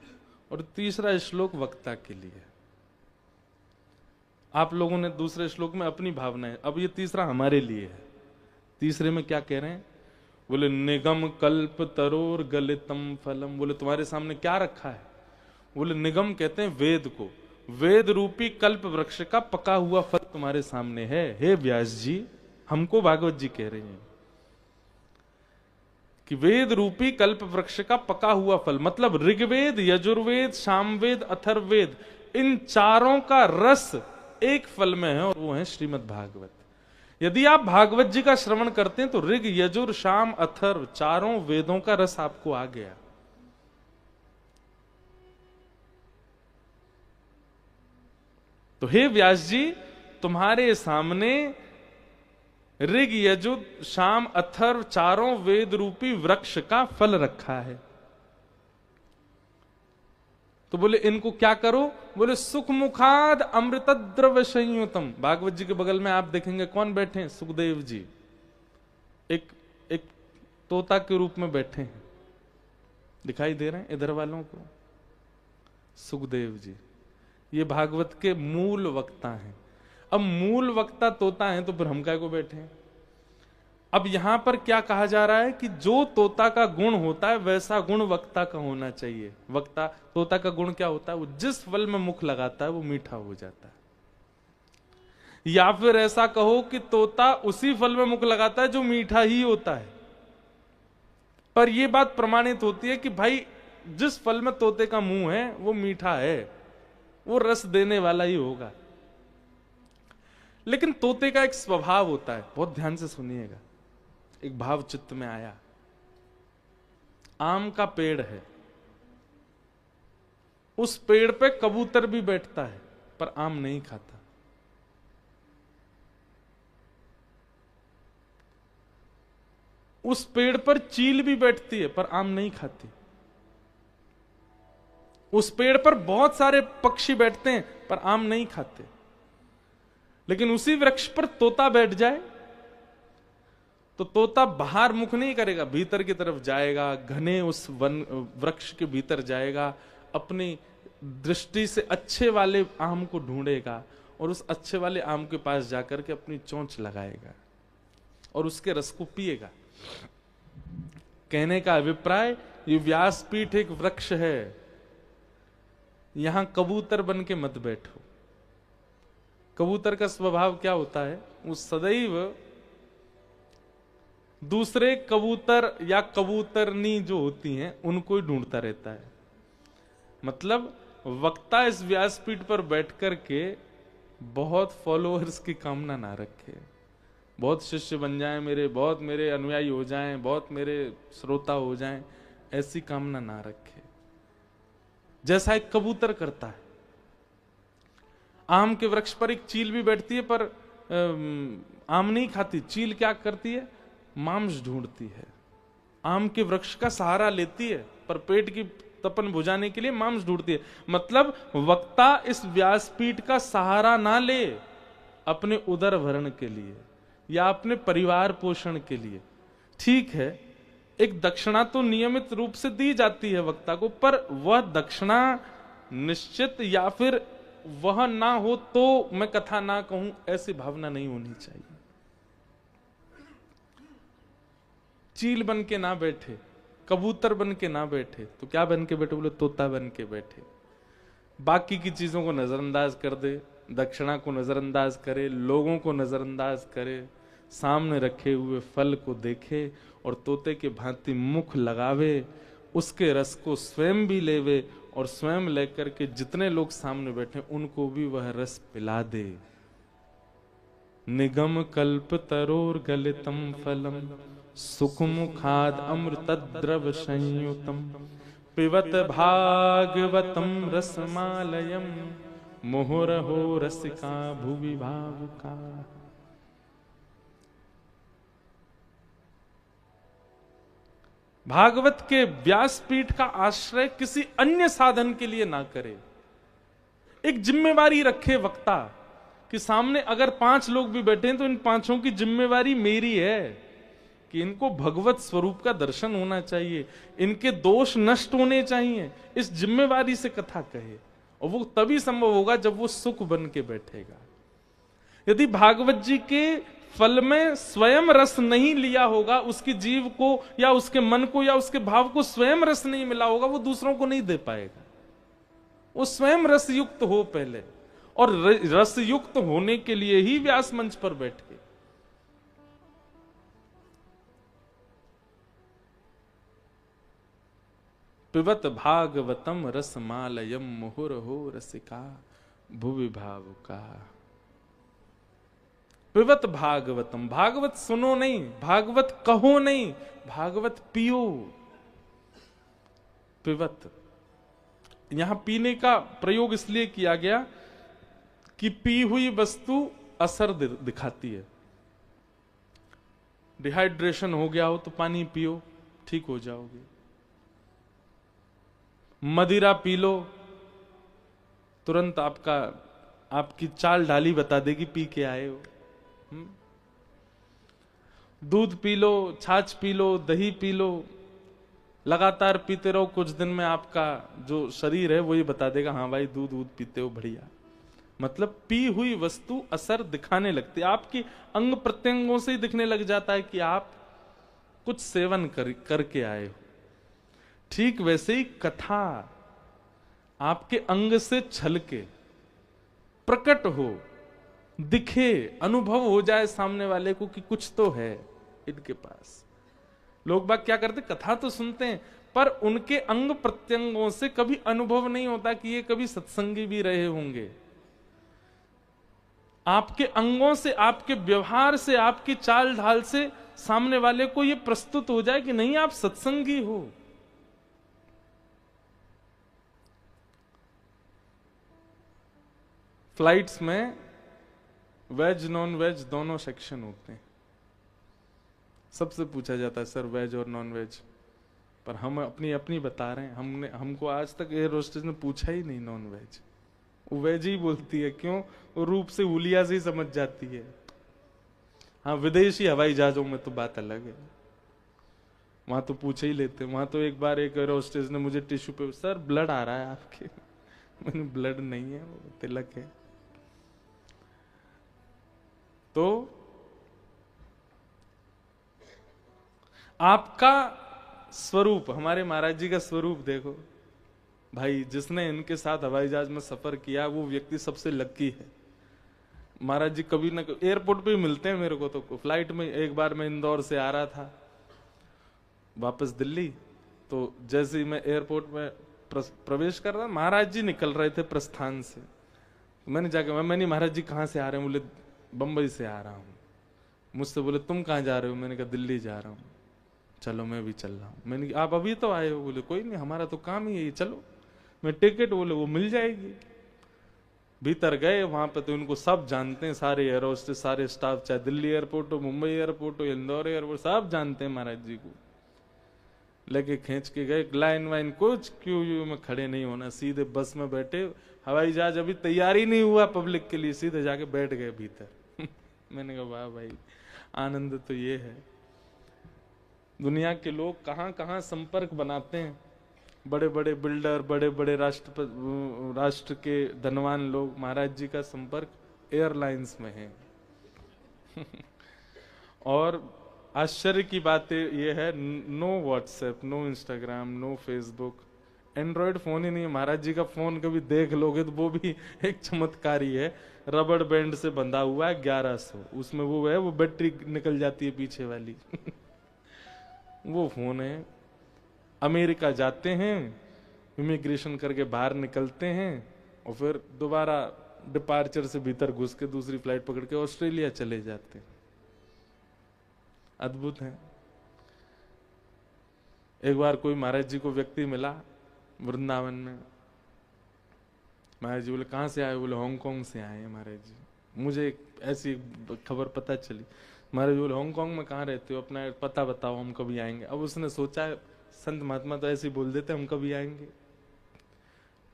और तीसरा श्लोक वक्ता के लिए। आप लोगों ने दूसरे श्लोक में अपनी भावनाएं, अब ये तीसरा हमारे लिए है। तीसरे में क्या कह रहे हैं, बोले निगम कल्प तरोर गलितम फलम। बोले तुम्हारे सामने क्या रखा है, बोले निगम कहते हैं वेद को, वेद रूपी कल्प वृक्ष का पका हुआ फल तुम्हारे सामने है। हे व्यास जी, हमको भागवत जी कह रहे हैं कि वेद रूपी कल्प वृक्ष का पका हुआ फल, मतलब ऋग्वेद, यजुर्वेद, सामवेद, अथर्ववेद, इन चारों का रस एक फल में है, और वो है श्रीमद् भागवत। यदि आप भागवत जी का श्रवण करते हैं तो ऋग, यजुर, शाम, अथर्व चारों वेदों का रस आपको आ गया। तो हे व्यास जी, तुम्हारे सामने ऋग, यजुर, शाम, अथर्व चारों वेद रूपी वृक्ष का फल रखा है। तो बोले इनको क्या करो, बोले सुख मुखाद अमृत द्रव्य संयुतम। भागवत जी के बगल में आप देखेंगे कौन बैठे हैं, सुखदेव जी, एक तोता के रूप में बैठे हैं, दिखाई दे रहे हैं इधर वालों को, सुखदेव जी। ये भागवत के मूल वक्ता हैं। अब मूल वक्ता तोता है तो फिर हम काय को बैठे हैं। अब यहां पर क्या कहा जा रहा है कि जो तोता का गुण होता है वैसा गुण वक्ता का होना चाहिए। वक्ता, तोता का गुण क्या होता है, वो जिस फल में मुख लगाता है वो मीठा हो जाता है। या फिर ऐसा कहो कि तोता उसी फल में मुख लगाता है जो मीठा ही होता है। पर यह बात प्रमाणित होती है कि भाई जिस फल में तोते का मुंह है वो मीठा है, वो रस देने वाला ही होगा। लेकिन तोते का एक स्वभाव होता है, बहुत ध्यान से सुनिएगा। एक भाव चित्त में आया, आम का पेड़ है, उस पेड़ पे कबूतर भी बैठता है पर आम नहीं खाता। उस पेड़ पर चील भी बैठती है पर आम नहीं खाती। उस पेड़ पर बहुत सारे पक्षी बैठते हैं पर आम नहीं खाते। लेकिन उसी वृक्ष पर तोता बैठ जाए तो तोता बाहर मुख नहीं करेगा, भीतर की तरफ जाएगा, घने उस वन वृक्ष के भीतर जाएगा, अपनी दृष्टि से अच्छे वाले आम को ढूंढेगा और उस अच्छे वाले आम के पास जाकर के अपनी चोंच लगाएगा और उसके रस को पिएगा। कहने का अभिप्राय, ये व्यासपीठ एक वृक्ष है, यहां कबूतर बन के मत बैठो। कबूतर का स्वभाव क्या होता है, वो सदैव दूसरे कबूतर या कबूतरनी जो होती हैं उनको ही ढूंढता रहता है। मतलब वक्ता इस व्यासपीठ पर बैठ करके बहुत फॉलोअर्स की कामना ना रखे, बहुत शिष्य बन जाएं मेरे, बहुत मेरे अनुयायी हो जाएं, बहुत मेरे श्रोता हो जाएं, ऐसी कामना ना रखे। जैसा एक कबूतर करता है। आम के वृक्ष पर एक चील भी बैठती है पर आम नहीं खाती। चील क्या करती है, मांस ढूंढती है। आम के वृक्ष का सहारा लेती है पर पेट की तपन बुझाने के लिए मांस ढूंढती है। मतलब वक्ता इस व्यासपीठ का सहारा ना ले अपने उदर भरण के लिए या अपने परिवार पोषण के लिए। ठीक है, एक दक्षिणा तो नियमित रूप से दी जाती है वक्ता को, पर वह दक्षिणा निश्चित या फिर वह ना हो तो मैं कथा ना कहूं, ऐसी भावना नहीं होनी चाहिए। चील बन के ना बैठे, कबूतर बन के ना बैठे, तो क्या बन के बैठे, बोले तोता बन के बैठे। बाकी की चीजों को नजरअंदाज कर दे, दक्षिणा को नजरअंदाज करे, लोगों को नजरअंदाज करे, सामने रखे हुए फल को देखे और तोते के भांति मुख लगावे, उसके रस को स्वयं भी लेवे और स्वयं लेकर के जितने लोग सामने बैठे उनको भी वह रस पिला दे। निगम कल्प तरोर गलितम फलम सुखमुखाद अमृतद्रव संयुतम पिबत भागवतम रसमालयम मुहुरहो रसिका भुवि भावुका। भागवत के व्यासपीठ का आश्रय किसी अन्य साधन के लिए ना करे। एक जिम्मेवारी रखे वक्ता कि सामने अगर 5 लोग भी बैठे हैं तो इन 5 की जिम्मेवारी मेरी है कि इनको भगवत स्वरूप का दर्शन होना चाहिए, इनके दोष नष्ट होने चाहिए। इस जिम्मेवारी से कथा कहे और वो तभी संभव होगा जब वो सुख बन के बैठेगा। यदि भागवत जी के फल में स्वयं रस नहीं लिया होगा, उसकी जीव को या उसके मन को या उसके भाव को स्वयं रस नहीं मिला होगा, वो दूसरों को नहीं दे पाएगा। वो स्वयं रस युक्त हो पहले, और रस युक्त होने के लिए ही व्यास मंच पर बैठे। पिबत भागवतम रसमालयम मुहुरहो रसिका भुवि भावुका। पिबत भागवतम, भागवत सुनो नहीं, भागवत कहो नहीं, भागवत पियो। पिबत, यहां पीने का प्रयोग इसलिए किया गया कि पी हुई वस्तु असर दिखाती है। डिहाइड्रेशन हो गया हो तो पानी पियो, ठीक हो जाओगे। मदिरा पी लो, तुरंत आपकी चाल ढाली बता देगी पी के आए हो। दूध पी लो, छाछ पी लो, दही पी लो, लगातार पीते रहो, कुछ दिन में आपका जो शरीर है वो ये बता देगा हाँ भाई दूध पीते हो, बढ़िया। मतलब पी हुई वस्तु असर दिखाने लगती है, आपकी अंग प्रत्यंगों से ही दिखने लग जाता है कि आप कुछ सेवन करके आए हो। ठीक वैसे ही कथा आपके अंग से छलके प्रकट हो, दिखे, अनुभव हो जाए सामने वाले को कि कुछ तो है इनके पास। लोग बाग क्या करते, कथा तो सुनते हैं पर उनके अंग प्रत्यंगों से कभी अनुभव नहीं होता कि ये कभी सत्संगी भी रहे होंगे। आपके अंगों से, आपके व्यवहार से, आपकी चाल ढाल से सामने वाले को यह प्रस्तुत हो जाए कि नहीं आप सत्संगी हो। फ्लाइट्स में वेज नॉन वेज दोनों सेक्शन होते हैं। सबसे पूछा जाता है सर वेज और नॉन वेज, पर हम अपनी अपनी बता रहे हैं। हमको आज तक एयर होस्टेस ने पूछा ही नहीं नॉन वेज, वो वेज ही बोलती है। क्यों? वो रूप से हुलिया से ही समझ जाती है। हाँ, विदेशी हवाई जहाजों में तो बात अलग है, वहां तो पूछे ही लेते। वहां तो एक बार एक एयर होस्टेस ने मुझे टिश्यू पे, सर ब्लड आ रहा है आपके। मैंने ब्लड नहीं है, वो तिलक है। तो आपका स्वरूप, हमारे महाराज जी का स्वरूप देखो भाई। जिसने इनके साथ हवाई जहाज में सफर किया वो व्यक्ति सबसे लक्की है। महाराज जी कभी ना एयरपोर्ट पे ही मिलते हैं मेरे को। तो फ्लाइट में एक बार मैं इंदौर से आ रहा था वापस दिल्ली, तो जैसे ही मैं एयरपोर्ट में प्रवेश कर रहा, महाराज जी निकल रहे थे प्रस्थान से। मैंने जाके मैंने महाराज जी कहाँ से आ रहे हैं? बोले बंबई से आ रहा हूँ। मुझसे बोले तुम कहाँ जा रहे हो? मैंने कहा दिल्ली जा रहा हूँ। चलो मैं भी चल रहा हूँ। मैंने कहा आप अभी तो आए हो? बोले कोई नहीं, हमारा तो काम ही है, चलो। मैं टिकट, बोले वो मिल जाएगी। भीतर गए, वहां पे तो उनको सब जानते हैं, सारे एयर होस्टेस, सारे स्टाफ, चाहे दिल्ली एयरपोर्ट हो, मुंबई एयरपोर्ट हो, इंदौर एयरपोर्ट, सब जानते हैं महाराज जी को। लेके खींच के गए, लाइन वाइन कुछ क्यों में खड़े नहीं होना, सीधे बस में बैठे। हवाई जहाज अभी तैयार ही नहीं हुआ पब्लिक के लिए, सीधे जाके बैठ गए भीतर। मैंने कहा वाह भाई, आनंद तो ये है। दुनिया के लोग कहां कहां संपर्क बनाते हैं। बड़े बड़े बिल्डर, बड़े बड़े राष्ट्र के धनवान लोग, महाराज जी का संपर्क एयरलाइंस में है। और आश्चर्य की बात ये है, no WhatsApp, no Instagram, no Facebook, Android phone ही नहीं है। महाराज जी का फोन कभी देख लोगे तो वो भी एक चमत्कार ही है। रबड़ बैंड से बंधा हुआ है 1100, उसमें वो है, वो बैटरी निकल जाती है पीछे वाली। वो फोन है। अमेरिका जाते हैं, इमिग्रेशन करके बाहर निकलते हैं, और फिर दोबारा डिपार्चर से भीतर घुस के दूसरी फ्लाइट पकड़ के ऑस्ट्रेलिया चले जाते हैं। अद्भुत है। एक बार कोई महाराज जी को व्यक्ति मिला वृंदावन में। महाराज जी बोले कहाँ से आए? बोले हांगकांग से आए हैं महाराज जी। मुझे एक ऐसी खबर पता चली। महाराज बोले हांगकांग में कहाँ रहते हो? अपना पता बताओ, हम कभी आएंगे। अब उसने सोचा संत महात्मा तो ऐसे ही बोल देते हम कभी आएंगे।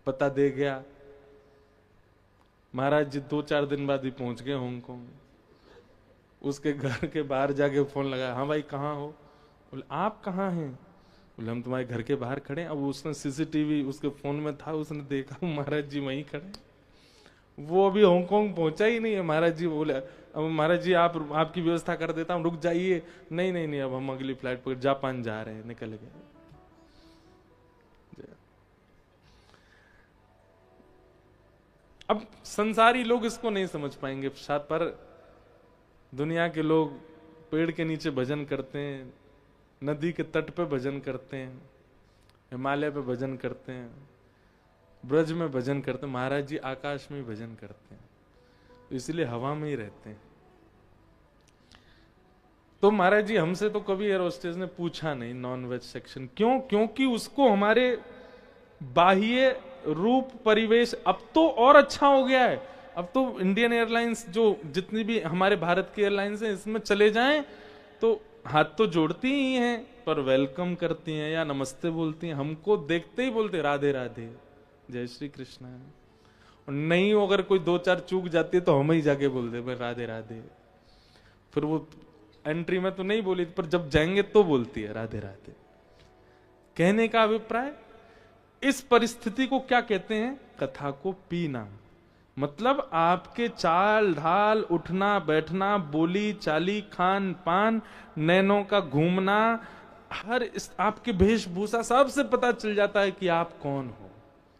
पता दे गया। महाराज जी 2-4 दिन बाद ही पहुंच गए हांगकांग। उसके घर के बाहर जाके फोन लगाया, हाँ भाई कहाँ हो? बोले आप कहाँ हैं? बोले हम तुम्हारे घर के बाहर खड़े। अब उसने सीसीटीवी उसके फोन में था, उसने देखा महाराज जी वहीं खड़े। वो अभी हांगकांग पहुंचा ही नहीं है। महाराज जी बोले अब महाराज जी आपकी व्यवस्था कर देता हूँ, रुक जाइए। नहीं नहीं नहीं, अब हम अगली फ्लाइट पर जापान जा रहे हैं। निकल गए। अब संसारी लोग इसको नहीं समझ पाएंगे शायद, पर दुनिया के लोग पेड़ के नीचे भजन करते हैं, नदी के तट पे भजन करते हैं, हिमालय पे भजन करते हैं, ब्रज में भजन करते हैं। महाराज जी आकाश में भजन करते हैं, इसलिए हवा में ही रहते हैं। तो महाराज जी हमसे तो कभी एयर होस्टेस ने पूछा नहीं नॉन वेज सेक्शन। क्यों? क्योंकि उसको हमारे बाह्य रूप परिवेश अब तो और अच्छा हो गया है। अब तो इंडियन एयरलाइंस, जो जितनी भी हमारे भारत की एयरलाइंस हैं, इसमें चले जाएं तो हाथ तो जोड़ती ही हैं, पर वेलकम करती हैं या नमस्ते बोलती हैं। हमको देखते ही बोलते राधे राधे, जय श्री कृष्ण। और नहीं, अगर कोई 2-4 चूक जाती है तो हम ही जाके बोल दे राधे राधे। फिर वो एंट्री में तो नहीं बोली, पर जब जाएंगे तो बोलती है राधे राधे। कहने का अभिप्राय, इस परिस्थिति को क्या कहते हैं? कथा को पीना। मतलब आपके चाल ढाल, उठना बैठना, बोली चाली, खान पान, नैनों का घूमना, हर आपके वेशभूषा, सबसे पता चल जाता है कि आप कौन हो।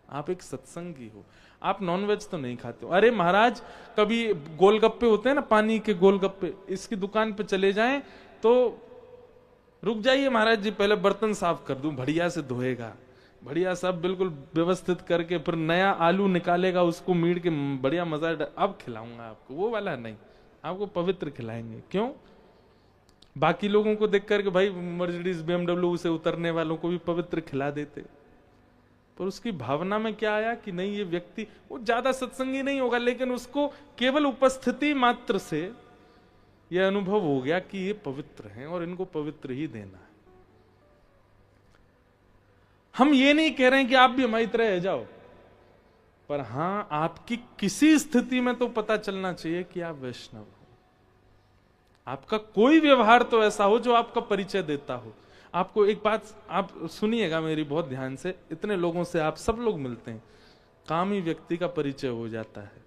आप एक सत्संगी हो। आप नॉनवेज तो नहीं खाते हो। अरे महाराज, कभी गोलगप्पे होते हैं ना, पानी के गोलगप्पे, इसकी दुकान पे चले जाएं तो रुक जाइए महाराज जी, पहले बर्तन साफ कर दूं, बढ़िया से धोएगा, बढ़िया सब बिल्कुल व्यवस्थित करके, फिर नया आलू निकालेगा, उसको मीट के बढ़िया मजा, अब खिलाऊंगा आपको। वो वाला नहीं, आपको पवित्र खिलाएंगे। क्यों? बाकी लोगों को देख करके भाई मर्सिडीज BMW से उतरने वालों को भी पवित्र खिला देते, पर उसकी भावना में क्या आया कि नहीं, ये व्यक्ति वो ज्यादा सत्संगी नहीं होगा, लेकिन उसको केवल उपस्थिति मात्र से यह अनुभव हो गया कि ये पवित्र हैं और इनको पवित्र ही देना है। हम ये नहीं कह रहे हैं कि आप भी हमारी तरह रह जाओ, पर हां आपकी किसी स्थिति में तो पता चलना चाहिए कि आप वैष्णव हो। आपका कोई व्यवहार तो ऐसा हो जो आपका परिचय देता हो। आपको एक बात आप सुनिएगा मेरी बहुत ध्यान से, इतने लोगों से आप सब लोग मिलते हैं, कामी व्यक्ति का परिचय हो जाता है,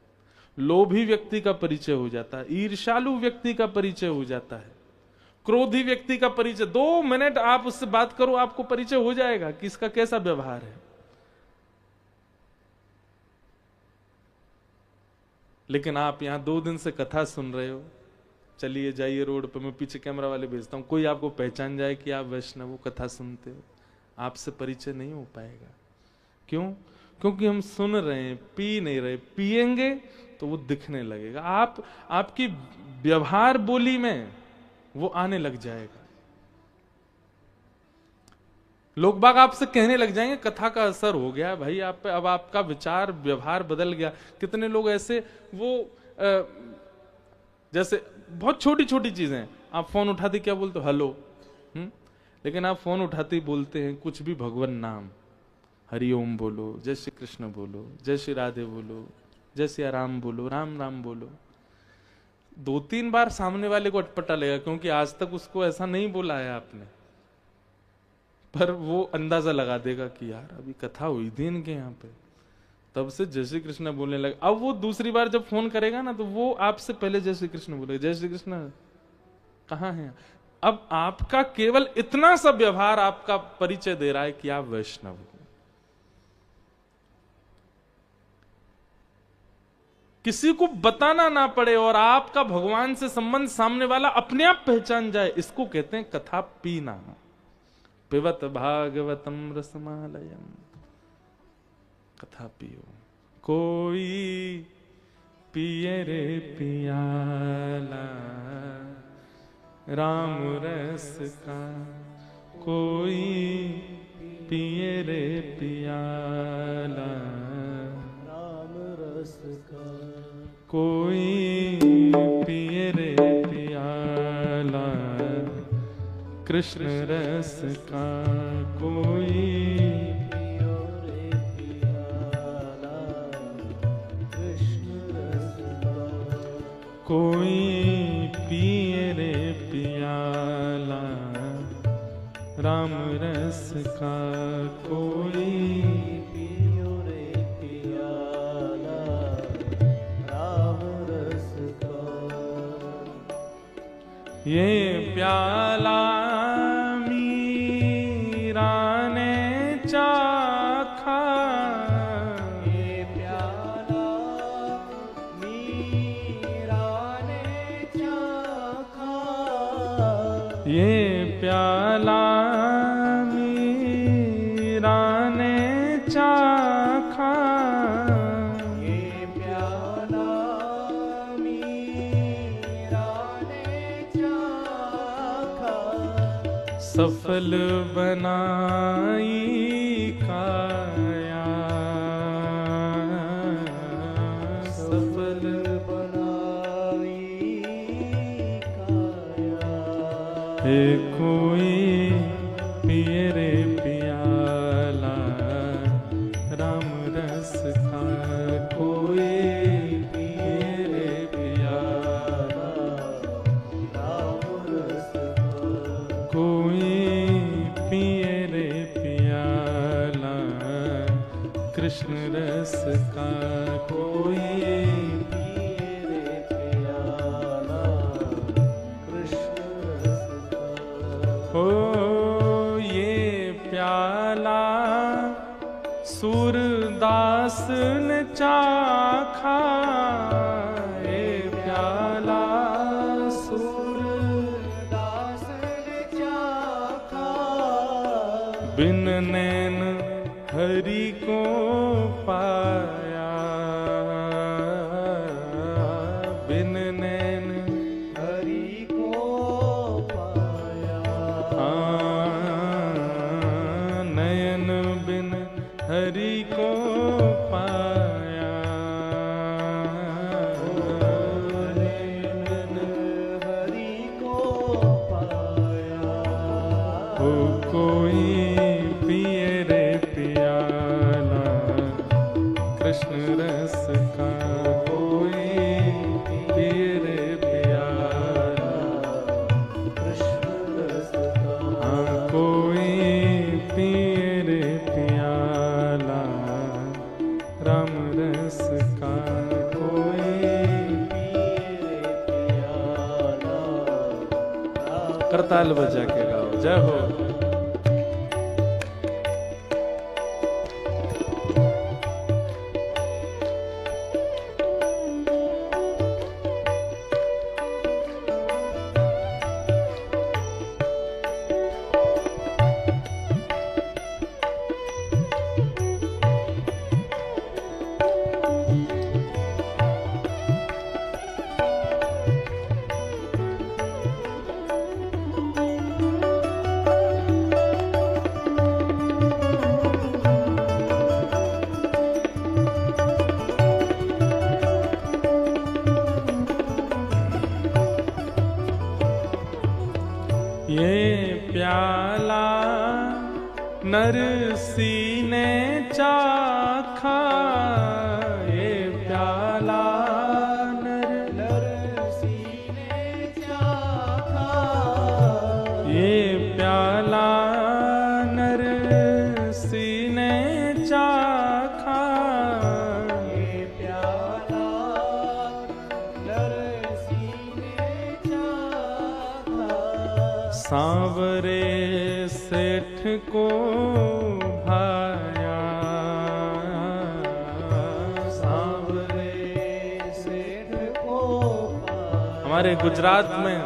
लोभी व्यक्ति का परिचय हो जाता है, ईर्ष्यालु व्यक्ति का परिचय हो जाता है, क्रोधी व्यक्ति का परिचय। 2 मिनट आप उससे बात करो, आपको परिचय हो जाएगा कि इसका कैसा व्यवहार है। लेकिन आप यहां 2 दिन से कथा सुन रहे हो, चलिए जाइए रोड पे, मैं पीछे कैमरा वाले भेजता हूं, कोई आपको पहचान जाए कि आप वैष्णव हो, कथा सुनते हो, आपसे परिचय नहीं हो पाएगा। क्यों? क्योंकि हम सुन रहे हैं, पी नहीं रहे। पिएंगे तो वो दिखने लगेगा, आपकी व्यवहार बोली में वो आने लग जाएगा। लोग बाग आपसे कहने लग जाएंगे कथा का असर हो गया भाई आप पे, अब आपका विचार व्यवहार बदल गया। कितने लोग ऐसे वो जैसे बहुत छोटी छोटी चीजें, आप फोन उठाते क्या बोलते हो? हेलो। लेकिन आप फोन उठाते ही बोलते हैं कुछ भी भगवान नाम, हरिओम बोलो, जय श्री कृष्ण बोलो, जय श्री राधे बोलो, जय श्री राम बोलो, राम राम बोलो। 2-3 बार सामने वाले को अटपटा लगेगा, क्योंकि आज तक उसको ऐसा नहीं बोला है आपने, पर वो अंदाजा लगा देगा कि यार अभी कथा हुई थी इनके यहाँ पे, तब से जय श्री कृष्ण बोलने लगे। अब वो दूसरी बार जब फोन करेगा ना, तो वो आपसे पहले जय श्री कृष्ण बोलेगा, जय श्री कृष्ण कहाँ है। अब आपका केवल इतना सा व्यवहार आपका परिचय दे रहा है कि आप वैष्णव हो। किसी को बताना ना पड़े और आपका भगवान से संबंध सामने वाला अपने आप पहचान जाए, इसको कहते हैं कथा पीना। पिबत भागवतम रसमालयम, कथा पियो। कोई पिए रे पियाला राम रस का, कोई पिए रे पियाला राम रस का, कोई पिए रे पियाला कृष्ण रस का, कोई पियो रे पियाला कृष्ण रस का, कोई पिए रे पियाला राम रस का, कोई पियो रे पियाला राम रस का। ये प्याला ये प्याला मीरा ने चाखा, ये प्याला मीरा ने चाखा, सफल बनाई काया, सफल बनाई काया। कोई पिए रे पियाला राम रस का, कोई पिए रे पियाला राम रस का, कोई पिए रे पियाला कृष्ण रस का, कोई सूरदास ने चाखा, ये प्याला सूरदास ने चाखा, बिन नैन हरि को पाया, बिन नैन हरि को पाया, नयन बिन हरि को पाया, नयन हरि कोई पिए रे पियाला कृष्ण रस का, कोई पिए रे पियाला कृष्ण रस का। हाँ कोई पिए रे पियाला राम रस का, कोई पिए रे पियाला। करताल बजा के गाओ, जय हो। ये प्याला नरसी ने चाखा, ये प्याला नरसी ने चाखा, ये प्याला नरसी ने चाखा, ये प्याला नरसी ने चाखा। सांवरे सेठ को भाया, सांवरे सेठ को भाया। हमारे गुजरात में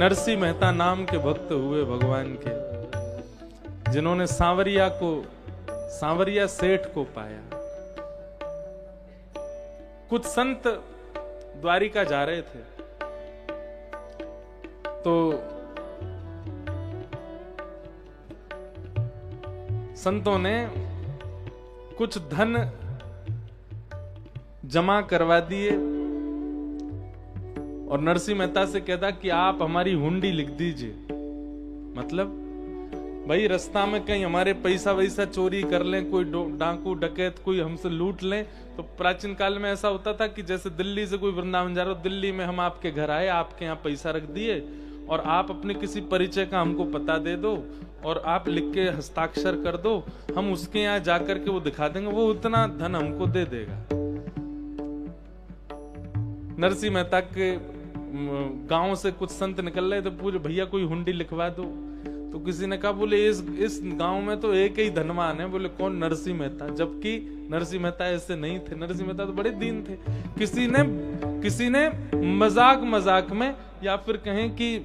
नरसिंह मेहता नाम के भक्त हुए भगवान के, जिन्होंने सांवरिया सेठ को पाया। कुछ संत द्वारिका जा रहे थे तो संतों ने कुछ धन जमा करवा दिए और नरसिंह मेहता से कहता कि आप हमारी हुंडी लिख दीजिए। मतलब भाई रास्ता में कहीं हमारे पैसा वैसा चोरी कर लें, कोई डाकू डकैत कोई हमसे लूट लें। तो प्राचीन काल में ऐसा होता था कि जैसे दिल्ली से कोई वृंदावन जा रहा हो, दिल्ली में हम आपके घर आए, आपके यहाँ पैसा रख दिए और आप अपने किसी परिचय का हमको पता दे दो और आप लिख के हस्ताक्षर कर दो, हम उसके यहाँ जाकर के वो दिखा देंगे, वो उतना धन हमको दे देगा। नरसिंह मेहता के गांव से कुछ संत निकल रहे तो पूछे भैया कोई हुंडी लिखवा दो। तो किसी ने कहा बोले इस गांव में तो एक ही धनवान है। बोले कौन? नरसिंह मेहता। जबकि नरसिंह मेहता ऐसे नहीं थे, नरसिंह मेहता तो बड़े दीन थे। किसी ने मजाक में या फिर कहें कि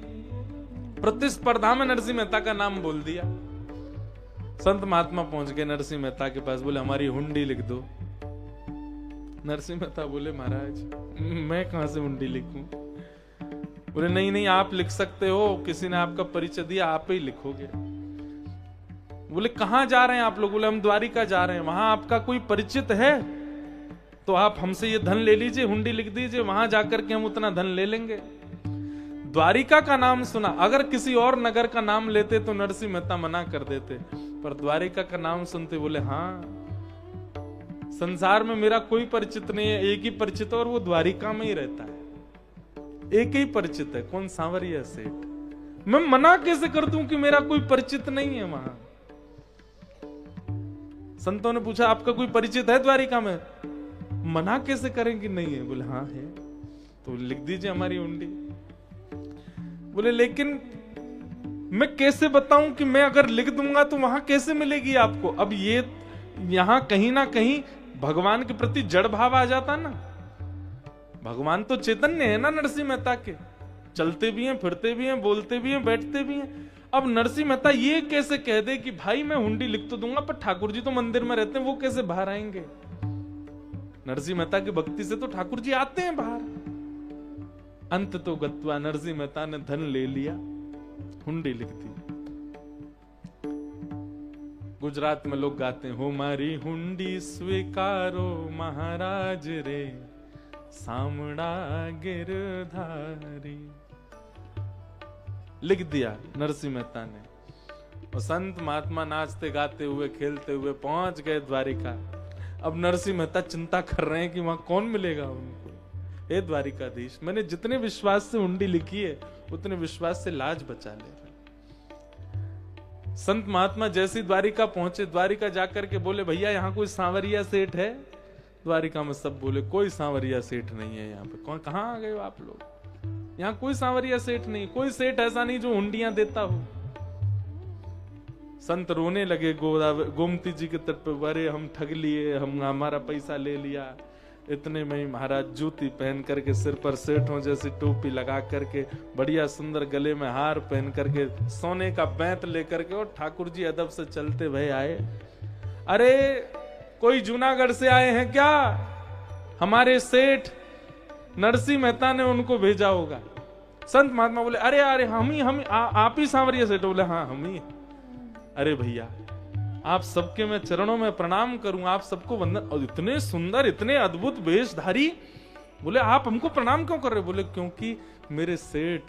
प्रतिस्पर्धा में नरसिंह मेहता का नाम बोल दिया। संत महात्मा पहुंच गए नरसिंह मेहता के पास, बोले हमारी हुंडी लिख दो। नरसिंह मेहता बोले महाराज मैं कहां से हुंडी लिखूं? बोले नहीं आप लिख सकते हो, किसी ने आपका परिचय दिया, आप ही लिखोगे। बोले कहां जा रहे हैं आप लोग? बोले हम द्वारिका जा रहे हैं। वहां आपका कोई परिचित है तो आप हमसे ये धन ले लीजिए, हुंडी लिख दीजिए, वहां जाकर के हम उतना धन ले लेंगे। द्वारिका का नाम सुना, अगर किसी और नगर का नाम लेते तो नरसिंह मेहता मना कर देते, पर द्वारिका का नाम सुनते बोले हाँ, संसार में मेरा कोई परिचित नहीं है, एक ही परिचित और वो द्वारिका में ही रहता है, एक ही परिचित है। कौन? सांवरिया सेठ। मैं मना कैसे कर दूं कि मेरा कोई परिचित नहीं है वहां? संतों ने पूछा आपका कोई परिचित है द्वारिका में? मना कैसे करें कि नहीं है? बोले हाँ है। तो लिख दीजिए हमारी हुंडी। बोले लेकिन मैं कैसे बताऊं कि मैं अगर लिख दूंगा तो वहां कैसे मिलेगी आपको? अब ये यहां कहीं ना कहीं भगवान के प्रति जड़ भाव आ जाता ना। भगवान तो चैतन्य है ना नरसिंह मेहता के, चलते भी हैं, फिरते भी हैं, बोलते भी हैं, बैठते भी हैं। अब नरसिंह मेहता ये कैसे कह दे कि भाई मैं हुंडी लिख तो दूंगा पर ठाकुर जी तो मंदिर में रहते हैं, वो कैसे बाहर आएंगे? नरसिंह मेहता की भक्ति से तो ठाकुर जी आते हैं बाहर। अंत तो गत्वा नरसिंह मेहता ने धन ले लिया, हुंडी लिख दी। गुजरात में लोग गाते हैं, हो मारी हुंडी स्वीकारो महाराज रे, सामड़ा गिरधारी। लिख दिया नरसिंह मेहता ने। और संत महात्मा नाचते गाते हुए खेलते हुए पहुंच गए द्वारिका। अब नरसिंह मेहता चिंता कर रहे हैं कि वहां कौन मिलेगा उनको। हे द्वारिकाधीश, मैंने जितने विश्वास से हुंडी लिखी है उतने विश्वास से लाज बचा ले। संत महात्मा जैसी द्वारिका पहुंचे, द्वारिका जाकर के बोले भैया यहाँ कोई सांवरिया सेठ है? द्वारिका में सब बोले कोई सांवरिया सेठ नहीं है यहाँ पे। कौन, कहाँ आ गए हो आप लोग? यहाँ कोई सांवरिया सेठ नहीं, कोई सेठ ऐसा नहीं जो हुंडियां देता हो। संत रोने लगे गोमती जी के तट पे, अरे हम ठग लिए, हम हमारा पैसा ले लिया। इतने में ही महाराज जूती पहन करके, सिर पर सेठों जैसी टोपी लगा करके, बढ़िया सुंदर गले में हार पहन करके, सोने का बैंत लेकर के, और ठाकुर जी अदब से चलते भय आए। अरे कोई जूनागढ़ से आए हैं क्या? हमारे सेठ नरसिंह मेहता ने उनको भेजा होगा। संत महात्मा बोले अरे अरे हम आप ही सांवरिया सेठ? बोले हाँ हम ही। अरे भैया आप सबके मैं चरणों में प्रणाम करूं, आप सबको वंदन। और इतने सुंदर, इतने अद्भुत वेशधारी। बोले आप हमको प्रणाम क्यों कर रहे? बोले क्योंकि मेरे सेठ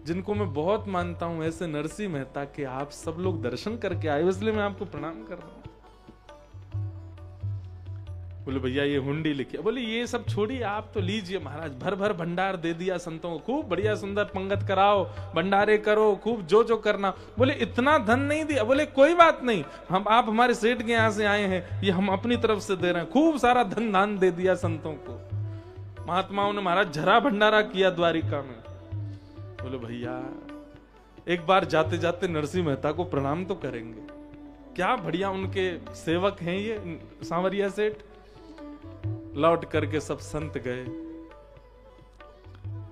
जिनको मैं बहुत मानता हूं, ऐसे नरसिंह मेहता के आप सब लोग दर्शन करके आए, इसलिए मैं आपको प्रणाम कर रहा हूं। बोले भैया ये हुंडी लिखिए। बोले ये सब छोड़िए, आप तो लीजिए महाराज। भर भर भंडार दे दिया संतों को, खूब बढ़िया सुंदर पंगत कराओ, भंडारे करो, खूब जो जो करना। बोले इतना धन नहीं दिया। बोले कोई बात नहीं, हम आप हमारे सेठ के यहां से आए हैं, ये हम अपनी तरफ से दे रहे हैं। खूब सारा धन दान दे दिया संतों को। महात्माओं ने महाराज झरा भंडारा किया द्वारिका में। बोले भैया एक बार जाते जाते नरसिंह मेहता को प्रणाम तो करेंगे। क्या बढ़िया उनके सेवक हैं ये सांवरिया सेठ। लौट करके सब संत गए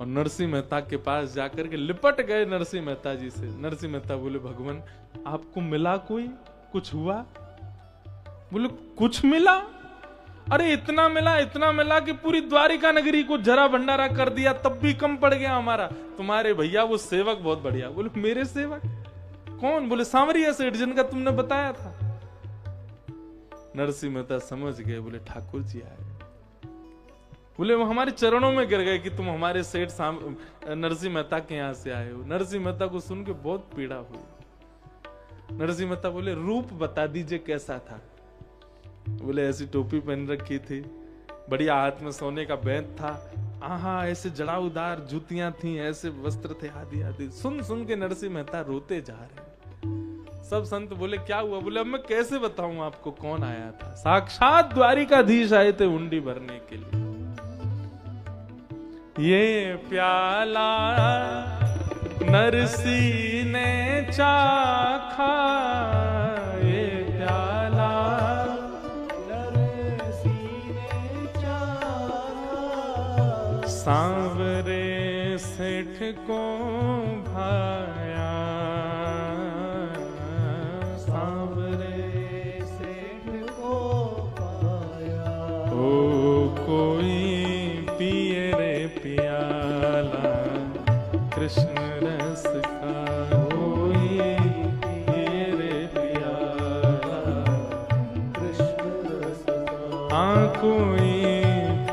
और नरसिंह मेहता के पास जाकर के लिपट गए नरसिंह मेहता जी से। नरसिंह मेहता बोले भगवान आपको मिला कोई, कुछ हुआ? बोले कुछ मिला? अरे इतना मिला कि पूरी द्वारिका नगरी को जरा भंडारा कर दिया, तब भी कम पड़ गया हमारा। तुम्हारे भैया वो सेवक बहुत बढ़िया। बोले मेरे सेवक कौन? बोले सांवरिया सेठ जिनका तुमने बताया था। नरसिंह मेहता समझ गए। बोले ठाकुर जी आए। बोले वो हमारे चरणों में गिर गए कि तुम हमारे सेठ नरसिंह मेहता के यहां से आए हो। नरसिंह मेहता को सुन के बहुत पीड़ा हुई। नरसिंह मेहता बोले रूप बता दीजिए कैसा था? बोले ऐसी टोपी पहन रखी थी, बढ़िया हाथ में सोने का बैंत था, आहा ऐसे जड़ाउदार जूतियां थी, ऐसे वस्त्र थे, आदि आदि। सुन सुन के नरसिंह मेहता रोते जा रहे। सब संत बोले क्या हुआ? बोले अब मैं कैसे बताऊं आपको कौन आया था? साक्षात द्वारिकाधीश आए थे हुंडी भरने के लिए। ये प्याला नरसिंह ने चाखा, ये प्याला नरसिंह ने चाखा, सांवरे सेठ को भाया, सांवरे सेठ को पाया। ओ कोई पिए रे प्याला कृष्ण रस का, कोई पिए रे प्याला कृष्ण रस का। हाँ कोई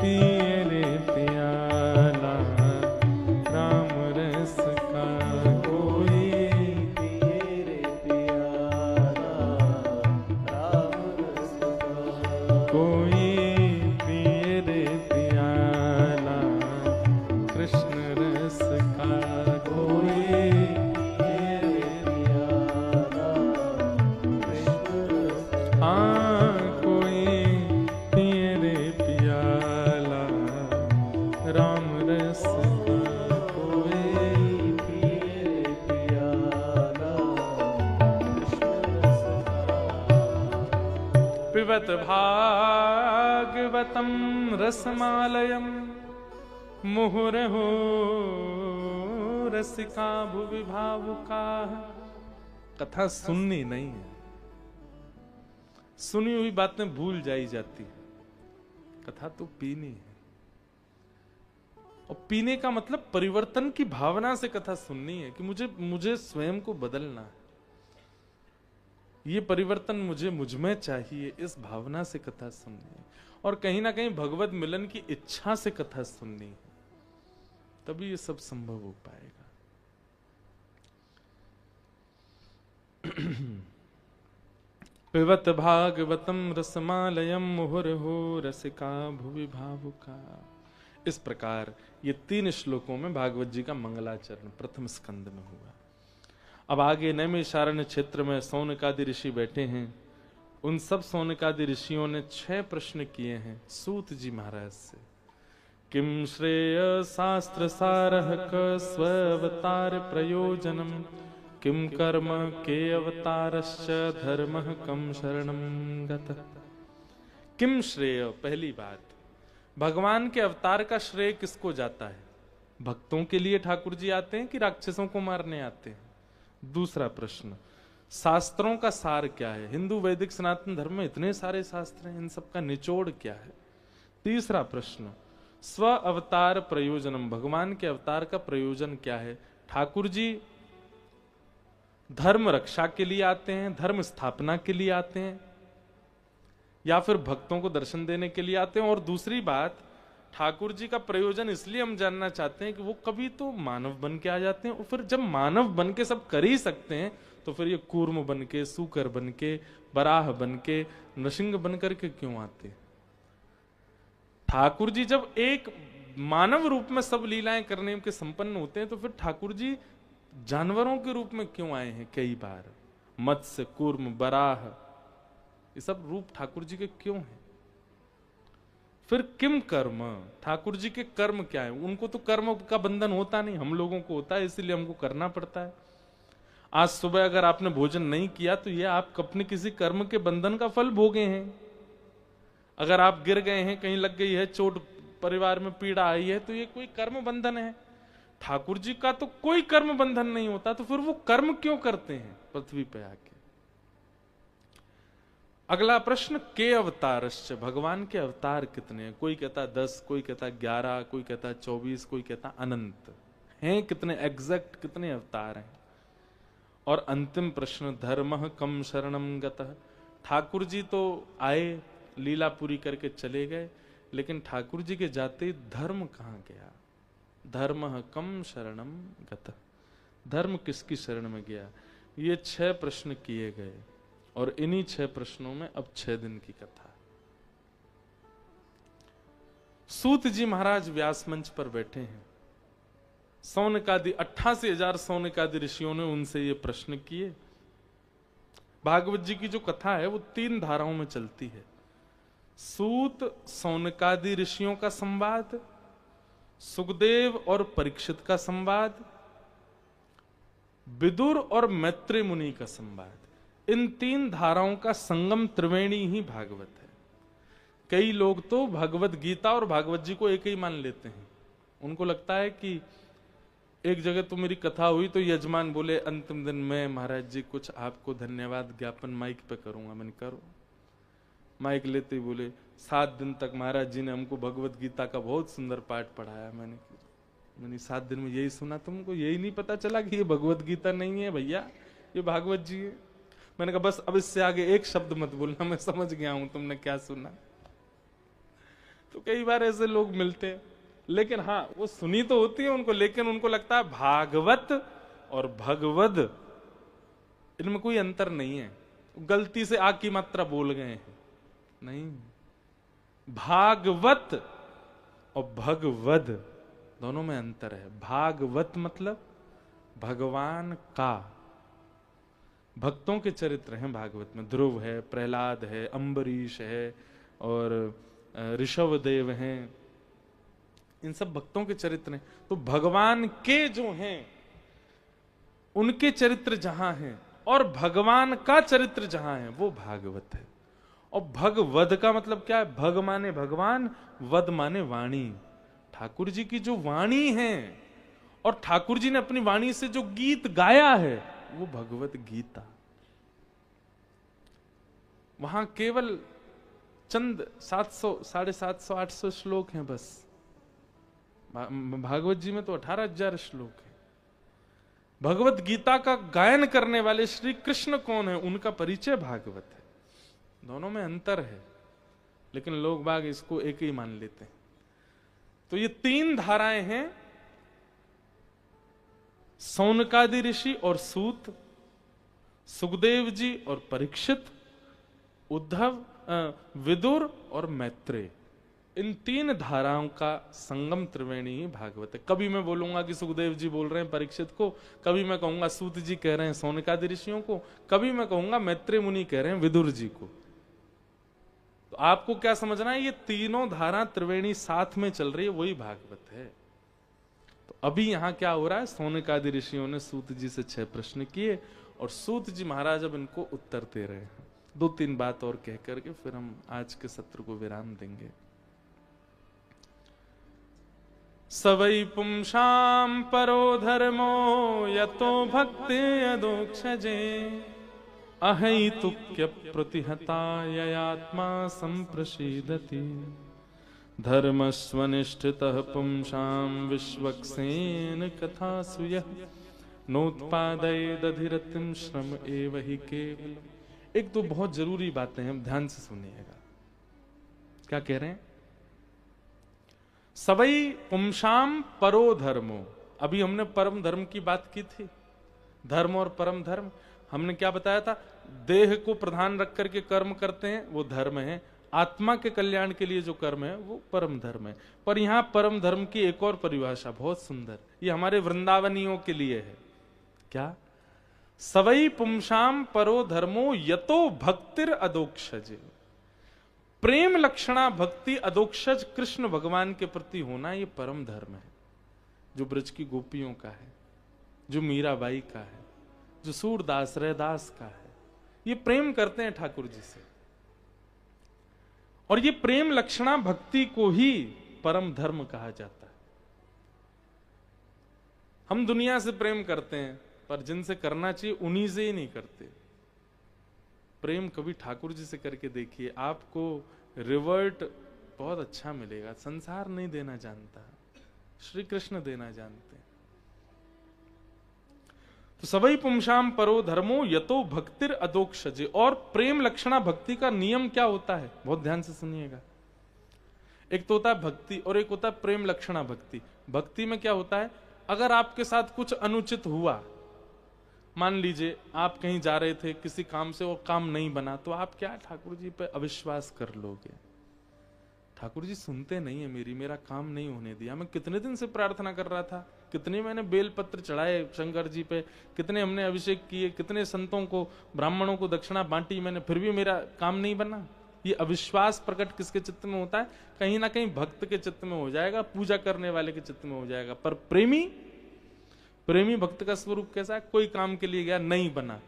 पिए रे प्याला राम रस का, कोई पिए रे प्याला राम रस का, कोई पिए रे प्याला कृष्ण रस का, कोई पिए रे प्याला कृष्ण रस का। हाँ कोई पिए रे प्याला राम रस का, कोई पिए रे प्याला कृष्ण रस का। पिबत भागवतम रसमालयम मुहुरहो रसिका भुवि भावुका। कथा सुननी नहीं है, सुनी हुई बातें भूल जाई जाती है। कथा तो पीनी है, और पीने का मतलब परिवर्तन की भावना से कथा सुननी है कि मुझे स्वयं को बदलना है, ये परिवर्तन मुझ में चाहिए, इस भावना से कथा सुननी है। और कहीं ना कहीं भगवत मिलन की इच्छा से कथा सुननी है, तभी ये सब संभव हो पाएगा। पिबत भागवतम रसमालयम मुहुर्हो रसिका भुवि भावुका। इस प्रकार ये 3 श्लोकों में भागवत जी का मंगलाचरण प्रथम स्कंद में हुआ। अब आगे नैमिषारण्य क्षेत्र में सौनकादि ऋषि बैठे हैं। उन सब सौनकादि ऋषियों ने 6 प्रश्न किए हैं सूत जी महाराज से। किम श्रेय शास्त्र सारः क स्वावतार प्रयोजनम किम कर्म के अवतारश्च धर्मः कम शरणम गतः। किम श्रेय, पहली बात, भगवान के अवतार का श्रेय किसको जाता है? भक्तों के लिए ठाकुर जी आते हैं कि राक्षसों को मारने आते हैं? दूसरा प्रश्न, शास्त्रों का सार क्या है? हिंदू वैदिक सनातन धर्म में इतने सारे शास्त्र हैं, इन सब का निचोड़ क्या है? तीसरा प्रश्न, स्व अवतार प्रयोजनम, भगवान के अवतार का प्रयोजन क्या है? ठाकुर जी धर्म रक्षा के लिए आते हैं, धर्म स्थापना के लिए आते हैं, या फिर भक्तों को दर्शन देने के लिए आते हैं? और दूसरी बात, ठाकुर जी का प्रयोजन इसलिए हम जानना चाहते हैं कि वो कभी तो मानव बन के आ जाते हैं, और फिर जब मानव बन के सब कर ही सकते हैं तो फिर ये कूर्म बन के, सूकर बन के, बराह बन के, नृसिंह बन करके क्यों आते हैं? ठाकुर जी जब एक मानव रूप में सब लीलाएं करने के संपन्न होते हैं तो फिर ठाकुर जी जानवरों के रूप में क्यों आए हैं? कई बार मत्स्य, कूर्म, बराह, ये सब रूप ठाकुर जी के क्यों हैं? फिर किम कर्म, ठाकुर जी के कर्म क्या है? उनको तो कर्म का बंधन होता नहीं, हम लोगों को होता है, इसीलिए हमको करना पड़ता है। आज सुबह अगर आपने भोजन नहीं किया तो ये आप अपने किसी कर्म के बंधन का फल भोगे हैं। अगर आप गिर गए हैं, कहीं लग गई है चोट, परिवार में पीड़ा आई है, तो ये कोई कर्म बंधन है। ठाकुर जी का तो कोई कर्म बंधन नहीं होता, तो फिर वो कर्म क्यों करते हैं पृथ्वी पे आके? अगला प्रश्न, के अवतारश्च, भगवान के अवतार कितने हैं? कोई कहता 10, कोई कहता 11, कोई कहता 24, कोई कहता अनंत। हैं कितने एग्जैक्ट, कितने अवतार हैं? और अंतिम प्रश्न, धर्मः कम शरणम गतः, ठाकुर जी तो आए, लीला पूरी करके चले गए, लेकिन ठाकुर जी के जाते धर्म कहां गया? धर्मः कम शरणम गतः, धर्म किसकी शरण में गया? ये 6 प्रश्न किए गए, और इन्हीं 6 प्रश्नों में अब 6 दिन की कथा। सूत जी महाराज व्यास मंच पर बैठे हैं। सौनकादि 88,000 सौनकादि ऋषियों ने उनसे ये प्रश्न किए। भागवत जी की जो कथा है वो 3 धाराओं में चलती है। सूत सौनकादि ऋषियों का संवाद, सुखदेव और परीक्षित का संवाद, विदुर और मैत्री मुनि का संवाद। इन 3 धाराओं का संगम त्रिवेणी ही भागवत है। कई लोग तो भगवत गीता और भागवत जी को एक ही मान लेते हैं। उनको लगता है कि एक जगह तो मेरी कथा हुई तो यजमान बोले अंतिम दिन में महाराज जी कुछ आपको धन्यवाद ज्ञापन माइक पे करूंगा। मैंने करो। माइक लेते ही बोले 7 दिन तक महाराज जी ने हमको भगवत गीता का बहुत सुंदर पाठ पढ़ाया। मैंने 7 दिन में यही सुना, तुमको यही नहीं पता चला कि ये भगवत गीता नहीं है भैया, ये भागवत जी है। मैंने कहा बस अब इससे आगे एक शब्द मत बोलना, मैं समझ गया हूं तुमने क्या सुना। तो कई बार ऐसे लोग मिलते हैं, लेकिन हाँ वो सुनी तो होती है उनको, लेकिन उनको लगता है भागवत और भगवद इनमें कोई अंतर नहीं है। गलती से आ की मात्रा बोल गए हैं, नहीं। भागवत और भगवद दोनों में अंतर है। भागवत मतलब भगवान का, भक्तों के चरित्र हैं भागवत में। ध्रुव है, प्रहलाद है, अम्बरीश है और ऋषभदेव हैं, इन सब भक्तों के चरित्र हैं। तो भगवान के जो हैं उनके चरित्र जहां हैं और भगवान का चरित्र जहां है वो भागवत है। और भगवद का मतलब क्या है? भग माने भगवान, वद माने वाणी। ठाकुर जी की जो वाणी है और ठाकुर जी ने अपनी वाणी से जो गीत गाया है वो भगवत गीता। वहां केवल चंद 700, 750, 800 श्लोक हैं बस। भागवत जी में तो 18,000 श्लोक है। भगवत गीता का गायन करने वाले श्री कृष्ण कौन है? उनका परिचय भागवत है। दोनों में अंतर है, लेकिन लोग बाग इसको एक ही मान लेते हैं। तो ये 3 धाराएं हैं, सौनकादि ऋषि और सूत, सुखदेव जी और परीक्षित, उद्धव, विदुर और मैत्रेय, इन तीन धाराओं का संगम त्रिवेणी ही भागवत है। कभी मैं बोलूंगा कि सुखदेव जी बोल रहे हैं परीक्षित को, कभी मैं कहूंगा सूत जी कह रहे हैं सौनकादि ऋषियों को, कभी मैं कहूंगा मैत्रेय मुनि कह रहे हैं विदुर जी को। तो आपको क्या समझना है, ये तीनों धारा त्रिवेणी साथ में चल रही है, वही भागवत है। तो अभी यहां क्या हो रहा है, सौनकादि ऋषियों ने सूत जी से 6 प्रश्न किए और सूत जी महाराज अब इनको उत्तर दे रहे हैं। 2-3 बात और कह करके फिर हम आज के सत्र को विराम देंगे। सवै पुंसां परो धर्मो यतो भक्ति अदोक्षजे अहैतुक्य प्रतिहता ययात्मा संप्रसीदति धर्मस्वनिष्ठितः पुंसां विश्वक्सेन कथासु यः नोत्पादयेदधिरतिं श्रम एव हि केवलम्। एक तो बहुत जरूरी बातें हैं, ध्यान से सुनिएगा। क्या कह रहे हैं, सवै पुंसां परो धर्मो। अभी हमने परम धर्म की बात की थी, धर्म और परम धर्म। हमने क्या बताया था, देह को प्रधान रख करके कर्म करते हैं वो धर्म है, आत्मा के कल्याण के लिए जो कर्म है वो परम धर्म है। पर यहां परम धर्म की एक और परिभाषा बहुत सुंदर, ये हमारे वृंदावनियों के लिए है। क्या, सवै पुंसां परो धर्मो यतो भक्तिर अदोक्षजे। प्रेम लक्षणा भक्ति अदोक्षज कृष्ण भगवान के प्रति होना, ये परम धर्म है, जो ब्रज की गोपियों का है, जो मीराबाई का है, जो सूरदास रैदास का है। ये प्रेम करते हैं ठाकुर जी से, और ये प्रेम लक्षणा भक्ति को ही परम धर्म कहा जाता है। हम दुनिया से प्रेम करते हैं, पर जिनसे करना चाहिए उन्हीं से ही नहीं करते। प्रेम कभी ठाकुर जी से करके देखिए, आपको रिवर्ट बहुत अच्छा मिलेगा। संसार नहीं देना जानता, श्री कृष्ण देना जानते हैं। तो सवै पुंसां परो धर्मो यतो भक्तिर अदोक्षजे। और प्रेम लक्षणा भक्ति का नियम क्या होता है, बहुत ध्यान से सुनिएगा। एक तो होता है भक्ति और एक होता है प्रेम लक्षणा भक्ति। भक्ति में क्या होता है, अगर आपके साथ कुछ अनुचित हुआ, मान लीजिए आप कहीं जा रहे थे किसी काम से, वो काम नहीं बना, तो आप क्या ठाकुर जी पे अविश्वास कर लोगे, ठाकुर जी सुनते नहीं है मेरी, मेरा काम नहीं होने दिया। मैं कितने दिन से प्रार्थना कर रहा था, कितने मैंने बेलपत्र चढ़ाए शंकर जी पे, कितने हमने अभिषेक किए, कितने संतों को ब्राह्मणों को दक्षिणा बांटी मैंने, फिर भी मेरा काम नहीं बना। ये अविश्वास प्रकट किसके चित्त में होता है, कहीं ना कहीं भक्त के चित्त में हो जाएगा, पूजा करने वाले के चित्त में हो जाएगा। पर प्रेमी भक्त का स्वरूप कैसा है, कोई काम के लिए गया नहीं बना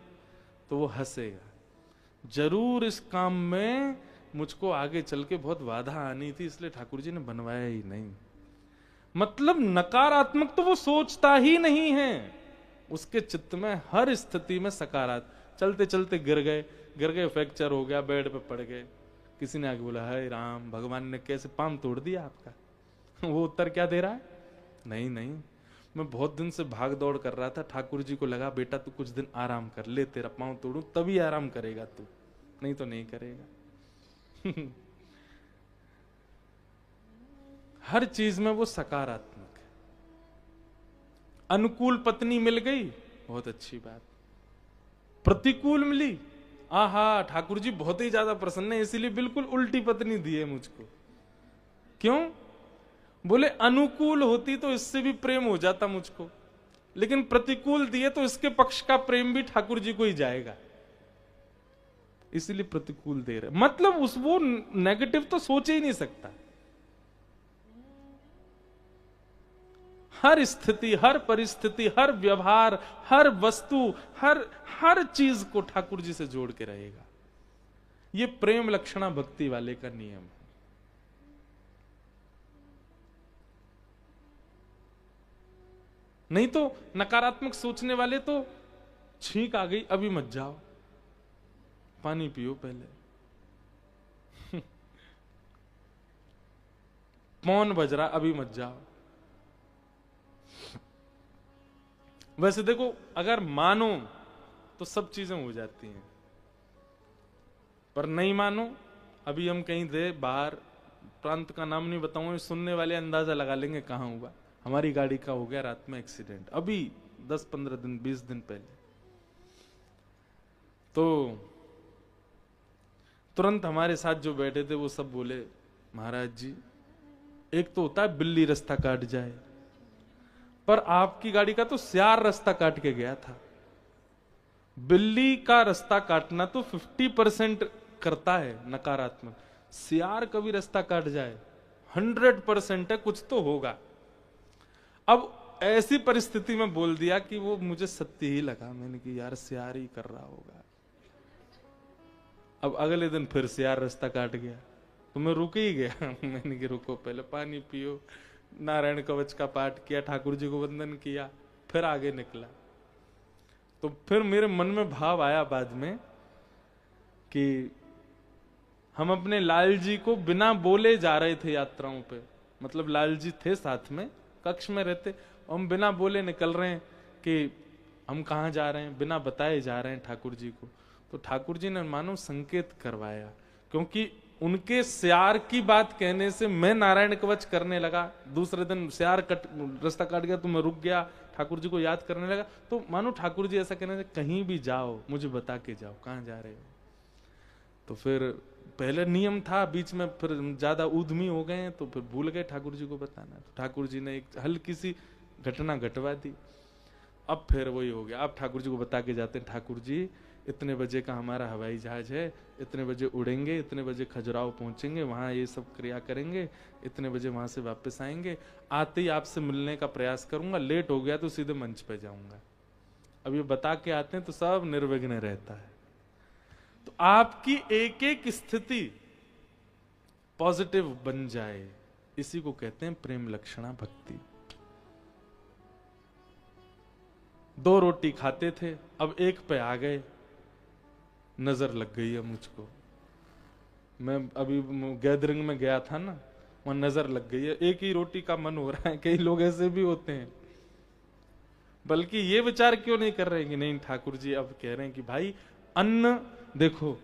तो वो हंसेगा, जरूर इस काम में मुझको आगे चल के बहुत बाधा आनी थी, इसलिए ठाकुर जी ने बनवाया ही नहीं। मतलब नकारात्मक तो वो सोचता ही नहीं है, उसके चित्त में हर स्थिति में सकारात्मक। चलते चलते गिर गए, फ्रैक्चर हो गया, बेड पे पड़ गए, किसी ने आगे बोला हाय राम, भगवान ने कैसे पांव तोड़ दिया आपका। वो उत्तर क्या दे रहा है, नहीं, मैं बहुत दिन से भाग दौड़ कर रहा था, ठाकुर जी को लगा बेटा तू कुछ दिन आराम कर ले, तेरा पांव तोड़ू तभी आराम करेगा तू, नहीं तो नहीं करेगा। हर चीज में वो सकारात्मक है। अनुकूल पत्नी मिल गई, बहुत अच्छी बात। प्रतिकूल मिली, आहा ठाकुर जी बहुत ही ज्यादा प्रसन्न है, इसीलिए बिल्कुल उल्टी पत्नी दी है मुझको। क्यों, बोले अनुकूल होती तो इससे भी प्रेम हो जाता मुझको, लेकिन प्रतिकूल दिए तो इसके पक्ष का प्रेम भी ठाकुर जी को ही जाएगा, इसीलिए प्रतिकूल दे रहे। मतलब वो नेगेटिव तो सोच ही नहीं सकता। हर स्थिति, हर परिस्थिति, हर व्यवहार, हर वस्तु, हर चीज को ठाकुर जी से जोड़ के रहेगा। ये प्रेम लक्षणा भक्ति वाले का नियम है। नहीं तो नकारात्मक सोचने वाले तो छींक आ गई अभी मत जाओ, पानी पियो पहले। मौन बज रहा अभी मत जाओ। वैसे देखो, अगर मानो तो सब चीजें हो जाती हैं, पर नहीं मानो, अभी हम कहीं थे बाहर, प्रांत का नाम नहीं बताऊंगा, सुनने वाले अंदाजा लगा लेंगे कहां हुआ। हमारी गाड़ी का हो गया रात में एक्सीडेंट, अभी 10-15 दिन 20 दिन पहले। तो तुरंत हमारे साथ जो बैठे थे वो सब बोले, महाराज जी, एक तो होता है बिल्ली रास्ता काट जाए, पर आपकी गाड़ी का तो सियार रास्ता काट के गया था। बिल्ली का रास्ता काटना तो 50% करता है नकारात्मक, सियार कभी रास्ता काट जाए 100% है, कुछ तो होगा। अब ऐसी परिस्थिति में बोल दिया कि वो मुझे सत्य ही लगा। मैंने कि यार सियार ही कर रहा होगा। अब अगले दिन फिर सियार रास्ता काट गया तो मैं रुक ही गया। मैंने कि रुको, पहले पानी पियो, नारायण कवच का पाठ किया, ठाकुर जी को वंदन किया, फिर आगे निकला। तो फिर मेरे मन में भाव आया बाद में कि हम अपने लाल जी को बिना बोले जा रहे थे यात्राओं पे, मतलब लाल जी थे साथ में, कक्ष में रहते, हम बिना बोले निकल रहे हैं कि हम कहाँ जा रहे हैं, बिना बताए जा रहे हैं ठाकुर जी को। तो ठाकुर जी ने मानो संकेत करवाया, क्योंकि उनके सियार की बात कहने से मैं नारायण कवच करने लगा। दूसरे दिन सियार रास्ता काट गया तो मैं रुक गया, ठाकुर जी को याद करने लगा। तो मानो ठाकुर जी ऐसा कहने से, कहीं भी जाओ मुझे बता के जाओ कहाँ जा रहे हो। तो फिर पहले नियम था, बीच में फिर ज्यादा उद्यमी हो गए तो फिर भूल गए ठाकुर जी को बताना। तो ठाकुर जी ने एक हल्की सी घटना घटवा दी। अब फिर वही हो गया, अब ठाकुर जी को बता के जाते हैं, ठाकुर जी इतने बजे का हमारा हवाई जहाज है, इतने बजे उड़ेंगे, इतने बजे खजुराहो पहुंचेंगे, वहां ये सब क्रिया करेंगे, इतने बजे वहां से वापस आएंगे, आते ही आपसे मिलने का प्रयास करूंगा, लेट हो गया तो सीधे मंच पे जाऊंगा। अब ये बता के आते हैं तो सब निर्विघ्न रहता है। तो आपकी एक एक स्थिति पॉजिटिव बन जाए, इसी को कहते हैं प्रेम लक्षणा भक्ति। 2 रोटी खाते थे, अब 1 पे आ गए, नजर लग गई है मुझको। मैं अभी गैदरिंग में गया था ना, वहां नजर लग गई है, एक ही रोटी का मन हो रहा है। कई लोग ऐसे भी होते हैं, बल्कि ये विचार क्यों नहीं कर रहे कि नहीं ठाकुर जी अब कह रहे हैं कि भाई अन्न देखो,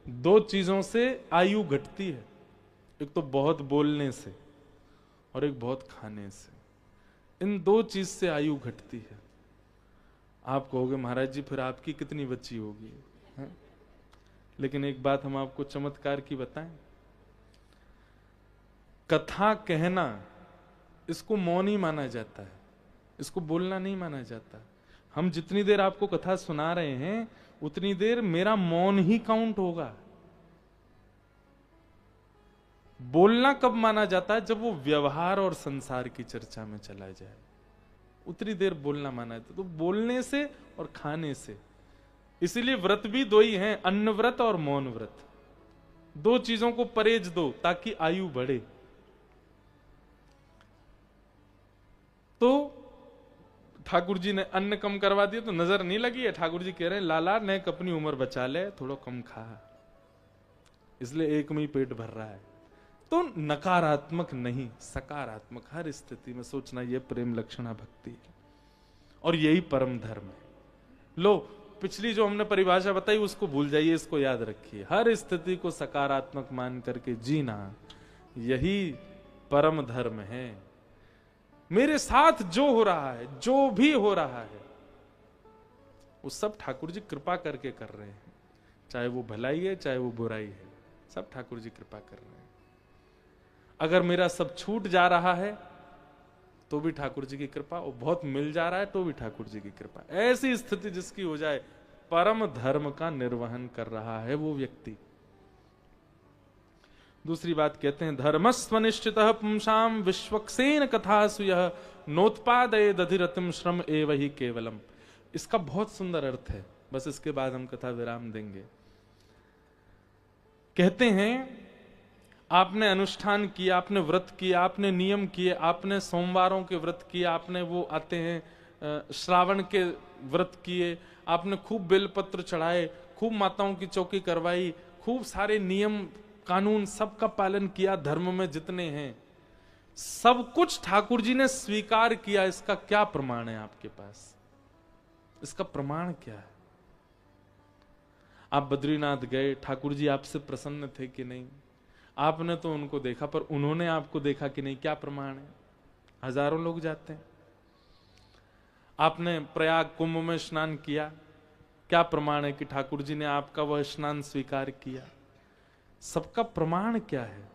2 चीजों से आयु घटती है, एक तो बहुत बोलने से और एक बहुत खाने से। इन 2 चीज से आयु घटती है। आप कहोगे महाराज जी फिर आपकी कितनी बची होगी, है? लेकिन एक बात हम आपको चमत्कार की बताएं, कथा कहना इसको मौन ही माना जाता है, इसको बोलना नहीं माना जाता। हम जितनी देर आपको कथा सुना रहे हैं उतनी देर मेरा मौन ही काउंट होगा। बोलना कब माना जाता है, जब वो व्यवहार और संसार की चर्चा में चला जाए, उतनी देर बोलना माना जाता। तो बोलने से और खाने से, इसीलिए व्रत भी 2 ही हैं, अन्न व्रत और मौन व्रत। 2 चीजों को परहेज दो ताकि आयु बढ़े। तो ठाकुर जी ने अन्न कम करवा दिया तो नजर नहीं लगी है। ठाकुर जी कह रहे हैं लाला ने अपनी उम्र बचा ले, थोड़ा कम खा, इसलिए 1 में ही पेट भर रहा है। तो नकारात्मक नहीं, सकारात्मक हर स्थिति में सोचना, यह प्रेम लक्षणा भक्ति है और यही परम धर्म है। लो, पिछली जो हमने परिभाषा बताई उसको भूल जाइए, इसको याद रखिए। हर स्थिति को सकारात्मक मान करके जीना, यही परम धर्म है। मेरे साथ जो हो रहा है, जो भी हो रहा है, वो सब ठाकुर जी कृपा करके कर रहे हैं। चाहे वो भलाई है चाहे वो बुराई है, सब ठाकुर जी कृपा कर रहे हैं। अगर मेरा सब छूट जा रहा है तो भी ठाकुर जी की कृपा, और बहुत मिल जा रहा है तो भी ठाकुर जी की कृपा। ऐसी स्थिति जिसकी हो जाए, परम धर्म का निर्वहन कर रहा है वो व्यक्ति। दूसरी बात कहते हैं, धर्मस्वनिश्चितः पुंसाम विश्वक्सेन कथासु यः नोत्पादये दधिरतिम श्रम एव हि केवलम। इसका बहुत सुंदर अर्थ है, बस इसके बाद हम कथा विराम देंगे। कहते हैं आपने अनुष्ठान किया, आपने व्रत किया, आपने नियम किए, आपने सोमवारों के व्रत किए, आपने वो आते हैं श्रावण के व्रत किए, आपने खूब बेलपत्र चढ़ाए, खूब माताओं की चौकी करवाई, खूब सारे नियम कानून सबका पालन किया, धर्म में जितने हैं सब कुछ ठाकुर जी ने स्वीकार किया। इसका क्या प्रमाण है आपके पास? इसका प्रमाण क्या है? आप बद्रीनाथ गए, ठाकुर जी आपसे प्रसन्न थे कि नहीं? आपने तो उनको देखा, पर उन्होंने आपको देखा कि नहीं? क्या प्रमाण है? हजारों लोग जाते हैं। आपने प्रयाग कुंभ में स्नान किया, क्या प्रमाण है कि ठाकुर जी ने आपका वह स्नान स्वीकार किया? सबका प्रमाण क्या है?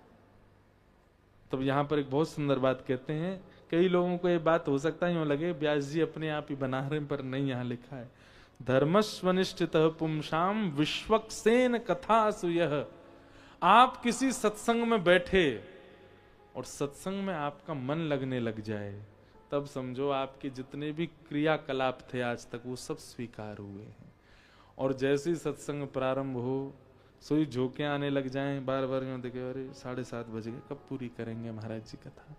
तब यहां पर एक बहुत सुंदर बात कहते हैं। कई लोगों को ये बात हो सकता है यूं लगे व्यास जी अपने आप ही बना रहे, पर नहीं, यहां लिखा है धर्मस्वनिष्ठितः पुंसाम विश्वक्सेन कथासु यः। आप किसी सत्संग में बैठे और सत्संग में आपका मन लगने लग जाए, तब समझो आपके जितने भी क्रियाकलाप थे आज तक वो सब स्वीकार हुए हैं। और जैसे ही सत्संग प्रारंभ हो, सोई झोंके आने लग जाएं, बार बार यूं देखे, अरे 7:30 बज गए, कब पूरी करेंगे महाराज जी कथा,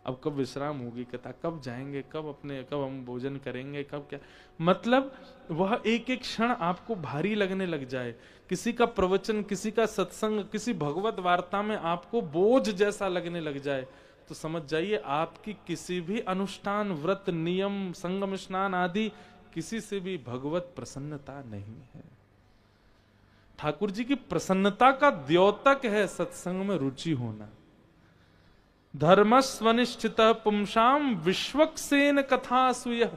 अब कब विश्राम होगी कथा, कब जाएंगे, कब हम भोजन करेंगे, कब क्या, मतलब वह एक एक क्षण आपको भारी लगने लग जाए। किसी का प्रवचन, किसी का सत्संग, किसी भगवत वार्ता में आपको बोझ जैसा लगने लग जाए, तो समझ जाइए आपकी किसी भी अनुष्ठान, व्रत, नियम, संगम स्नान आदि किसी से भी भगवत प्रसन्नता नहीं है। ठाकुर जी की प्रसन्नता का द्योतक है सत्संग में रुचि होना। धर्मस्वनिष्ठितः पुंसाम विश्वक्सेन कथासु यः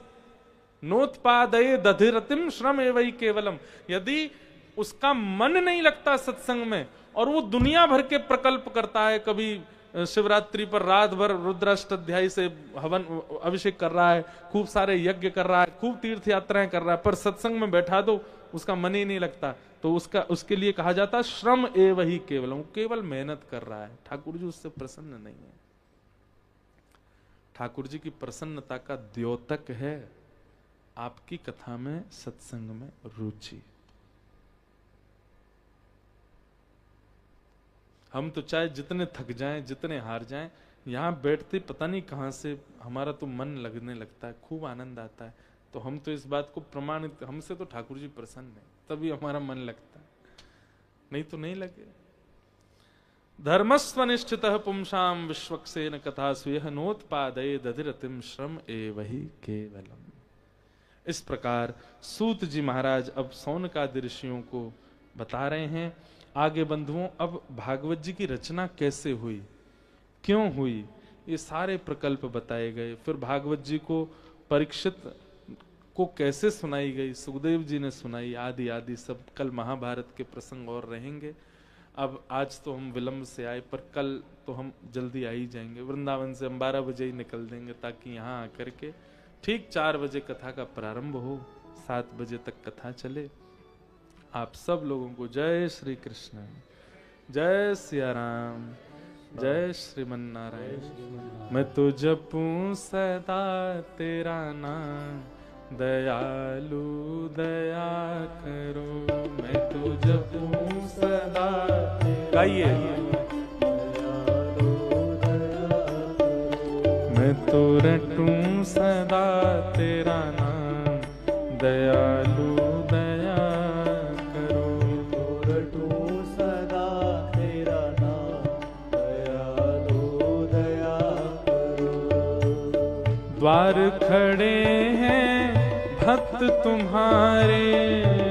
नोत्पादये दधिरतिम श्रम एवं केवलम। यदि उसका मन नहीं लगता सत्संग में और वो दुनिया भर के प्रकल्प करता है, कभी शिवरात्रि पर रात भर रुद्राष्टाध्यायी से हवन अभिषेक कर रहा है, खूब सारे यज्ञ कर रहा है, खूब तीर्थ यात्राएं कर रहा है, पर सत्संग में बैठा दो उसका मन ही नहीं लगता, तो उसके लिए कहा जाता है श्रम एवं ही केवलम, वो केवल मेहनत कर रहा है, ठाकुर जी उससे प्रसन्न नहीं है। ठाकुर जी की प्रसन्नता का द्योतक है आपकी कथा में, सत्संग में रुचि। हम तो चाहे जितने थक जाएं, जितने हार जाएं, यहां बैठते पता नहीं कहां से हमारा तो मन लगने लगता है, खूब आनंद आता है। तो हम तो इस बात को प्रमाणित, हमसे तो ठाकुर जी प्रसन्न है, तभी हमारा मन लगता है, नहीं तो नहीं लगे। धर्मस्वनिष्ठितः पुंसाम विश्वक्सेन कथासु यः नोत्पादये दधिरतिम श्रम एवं ही केवलम। इस प्रकार सूत जी महाराज अब सौनकादि ऋषियों को बता रहे हैं। आगे बंधुओं, अब भागवत जी की रचना कैसे हुई, क्यों हुई, ये सारे प्रकल्प बताए गए। फिर भागवत जी को परीक्षित को कैसे सुनाई गई, सुखदेव जी ने सुनाई, आदि आदि सब कल महाभारत के प्रसंग और रहेंगे। अब आज तो हम विलंब से आए, पर कल तो हम जल्दी आ ही जाएंगे। वृंदावन से हम 12 बजे ही निकल देंगे, ताकि यहाँ आकर के ठीक 4 बजे कथा का प्रारंभ हो, 7 बजे तक कथा चले। आप सब लोगों को जय श्री कृष्ण, जय सिया राम, जय श्रीमन नारायण। मैं तो जपूं सदा तेरा नाम, दयालु दया करो। मैं तो जपूं सदा, गाइए, मैं तो रटूं सदा तेरा नाम, दयालु दया करो। तो रटूं सदा तेरा नाम, दयालु दया करो। द्वार खड़े हैं भक्त तुम्हारे,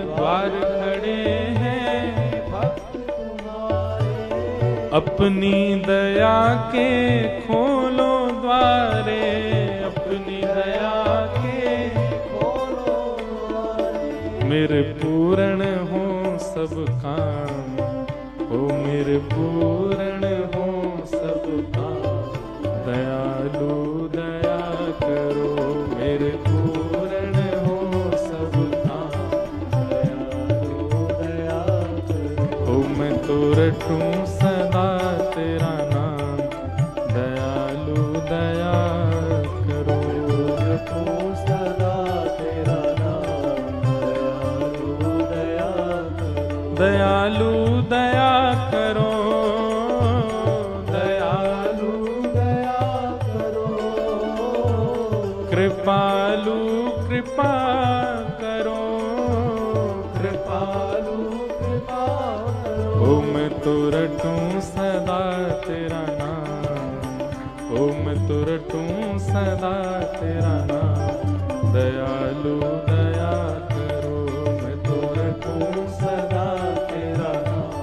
द्वार खड़े हैं भक्त तुम्हारे, अपनी दया के खोलो द्वारे, अपनी दया के खोलो द्वारे। मेरे पूर्ण हो सब काम, ओ मेरे पूर्ण हो सब काम, दयालु दया करो। मेरे पूर्ण हो सब काम, दयालु दया करो। ओ मैं तो रटूं सदा तेरा नाम, दयालु दया करो। रटूं सदा तेरा नाम, दयालु दया करो। दयालु दया करो, दयालु दया करो। कृपालु कृपा करो, कृपालु कृपा करो। ओ मैं तो रटूं सदा तेरा नाम, ओ मैं तो रटूं सदा तेरा नाम, दयालु दया करो। मैं तो रटूं सदा तेरा नाम,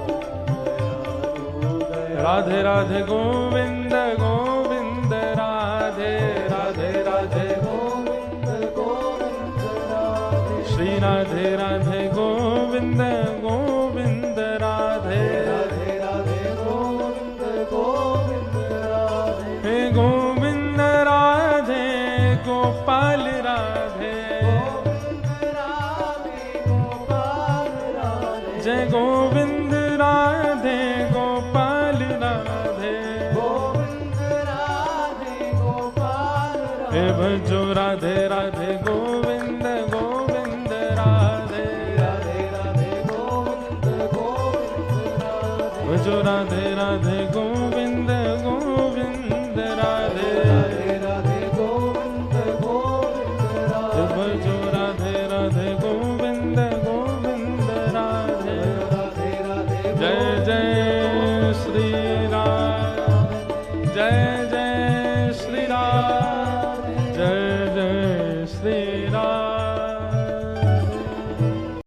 दयालु दया। राधे राधे गोविंद गोविंद राधे, राधे राधे गोविंद गोविंद राधे। श्री राधे राधे जय गोविंद राधे गोपाल राधे गोविंद राधे गोपाल हे राधे भजो राधे राधे गोविंद गोविंद राधे राधे राधे गोविंद गोविंद राधे भजो राधे राधे गोविंद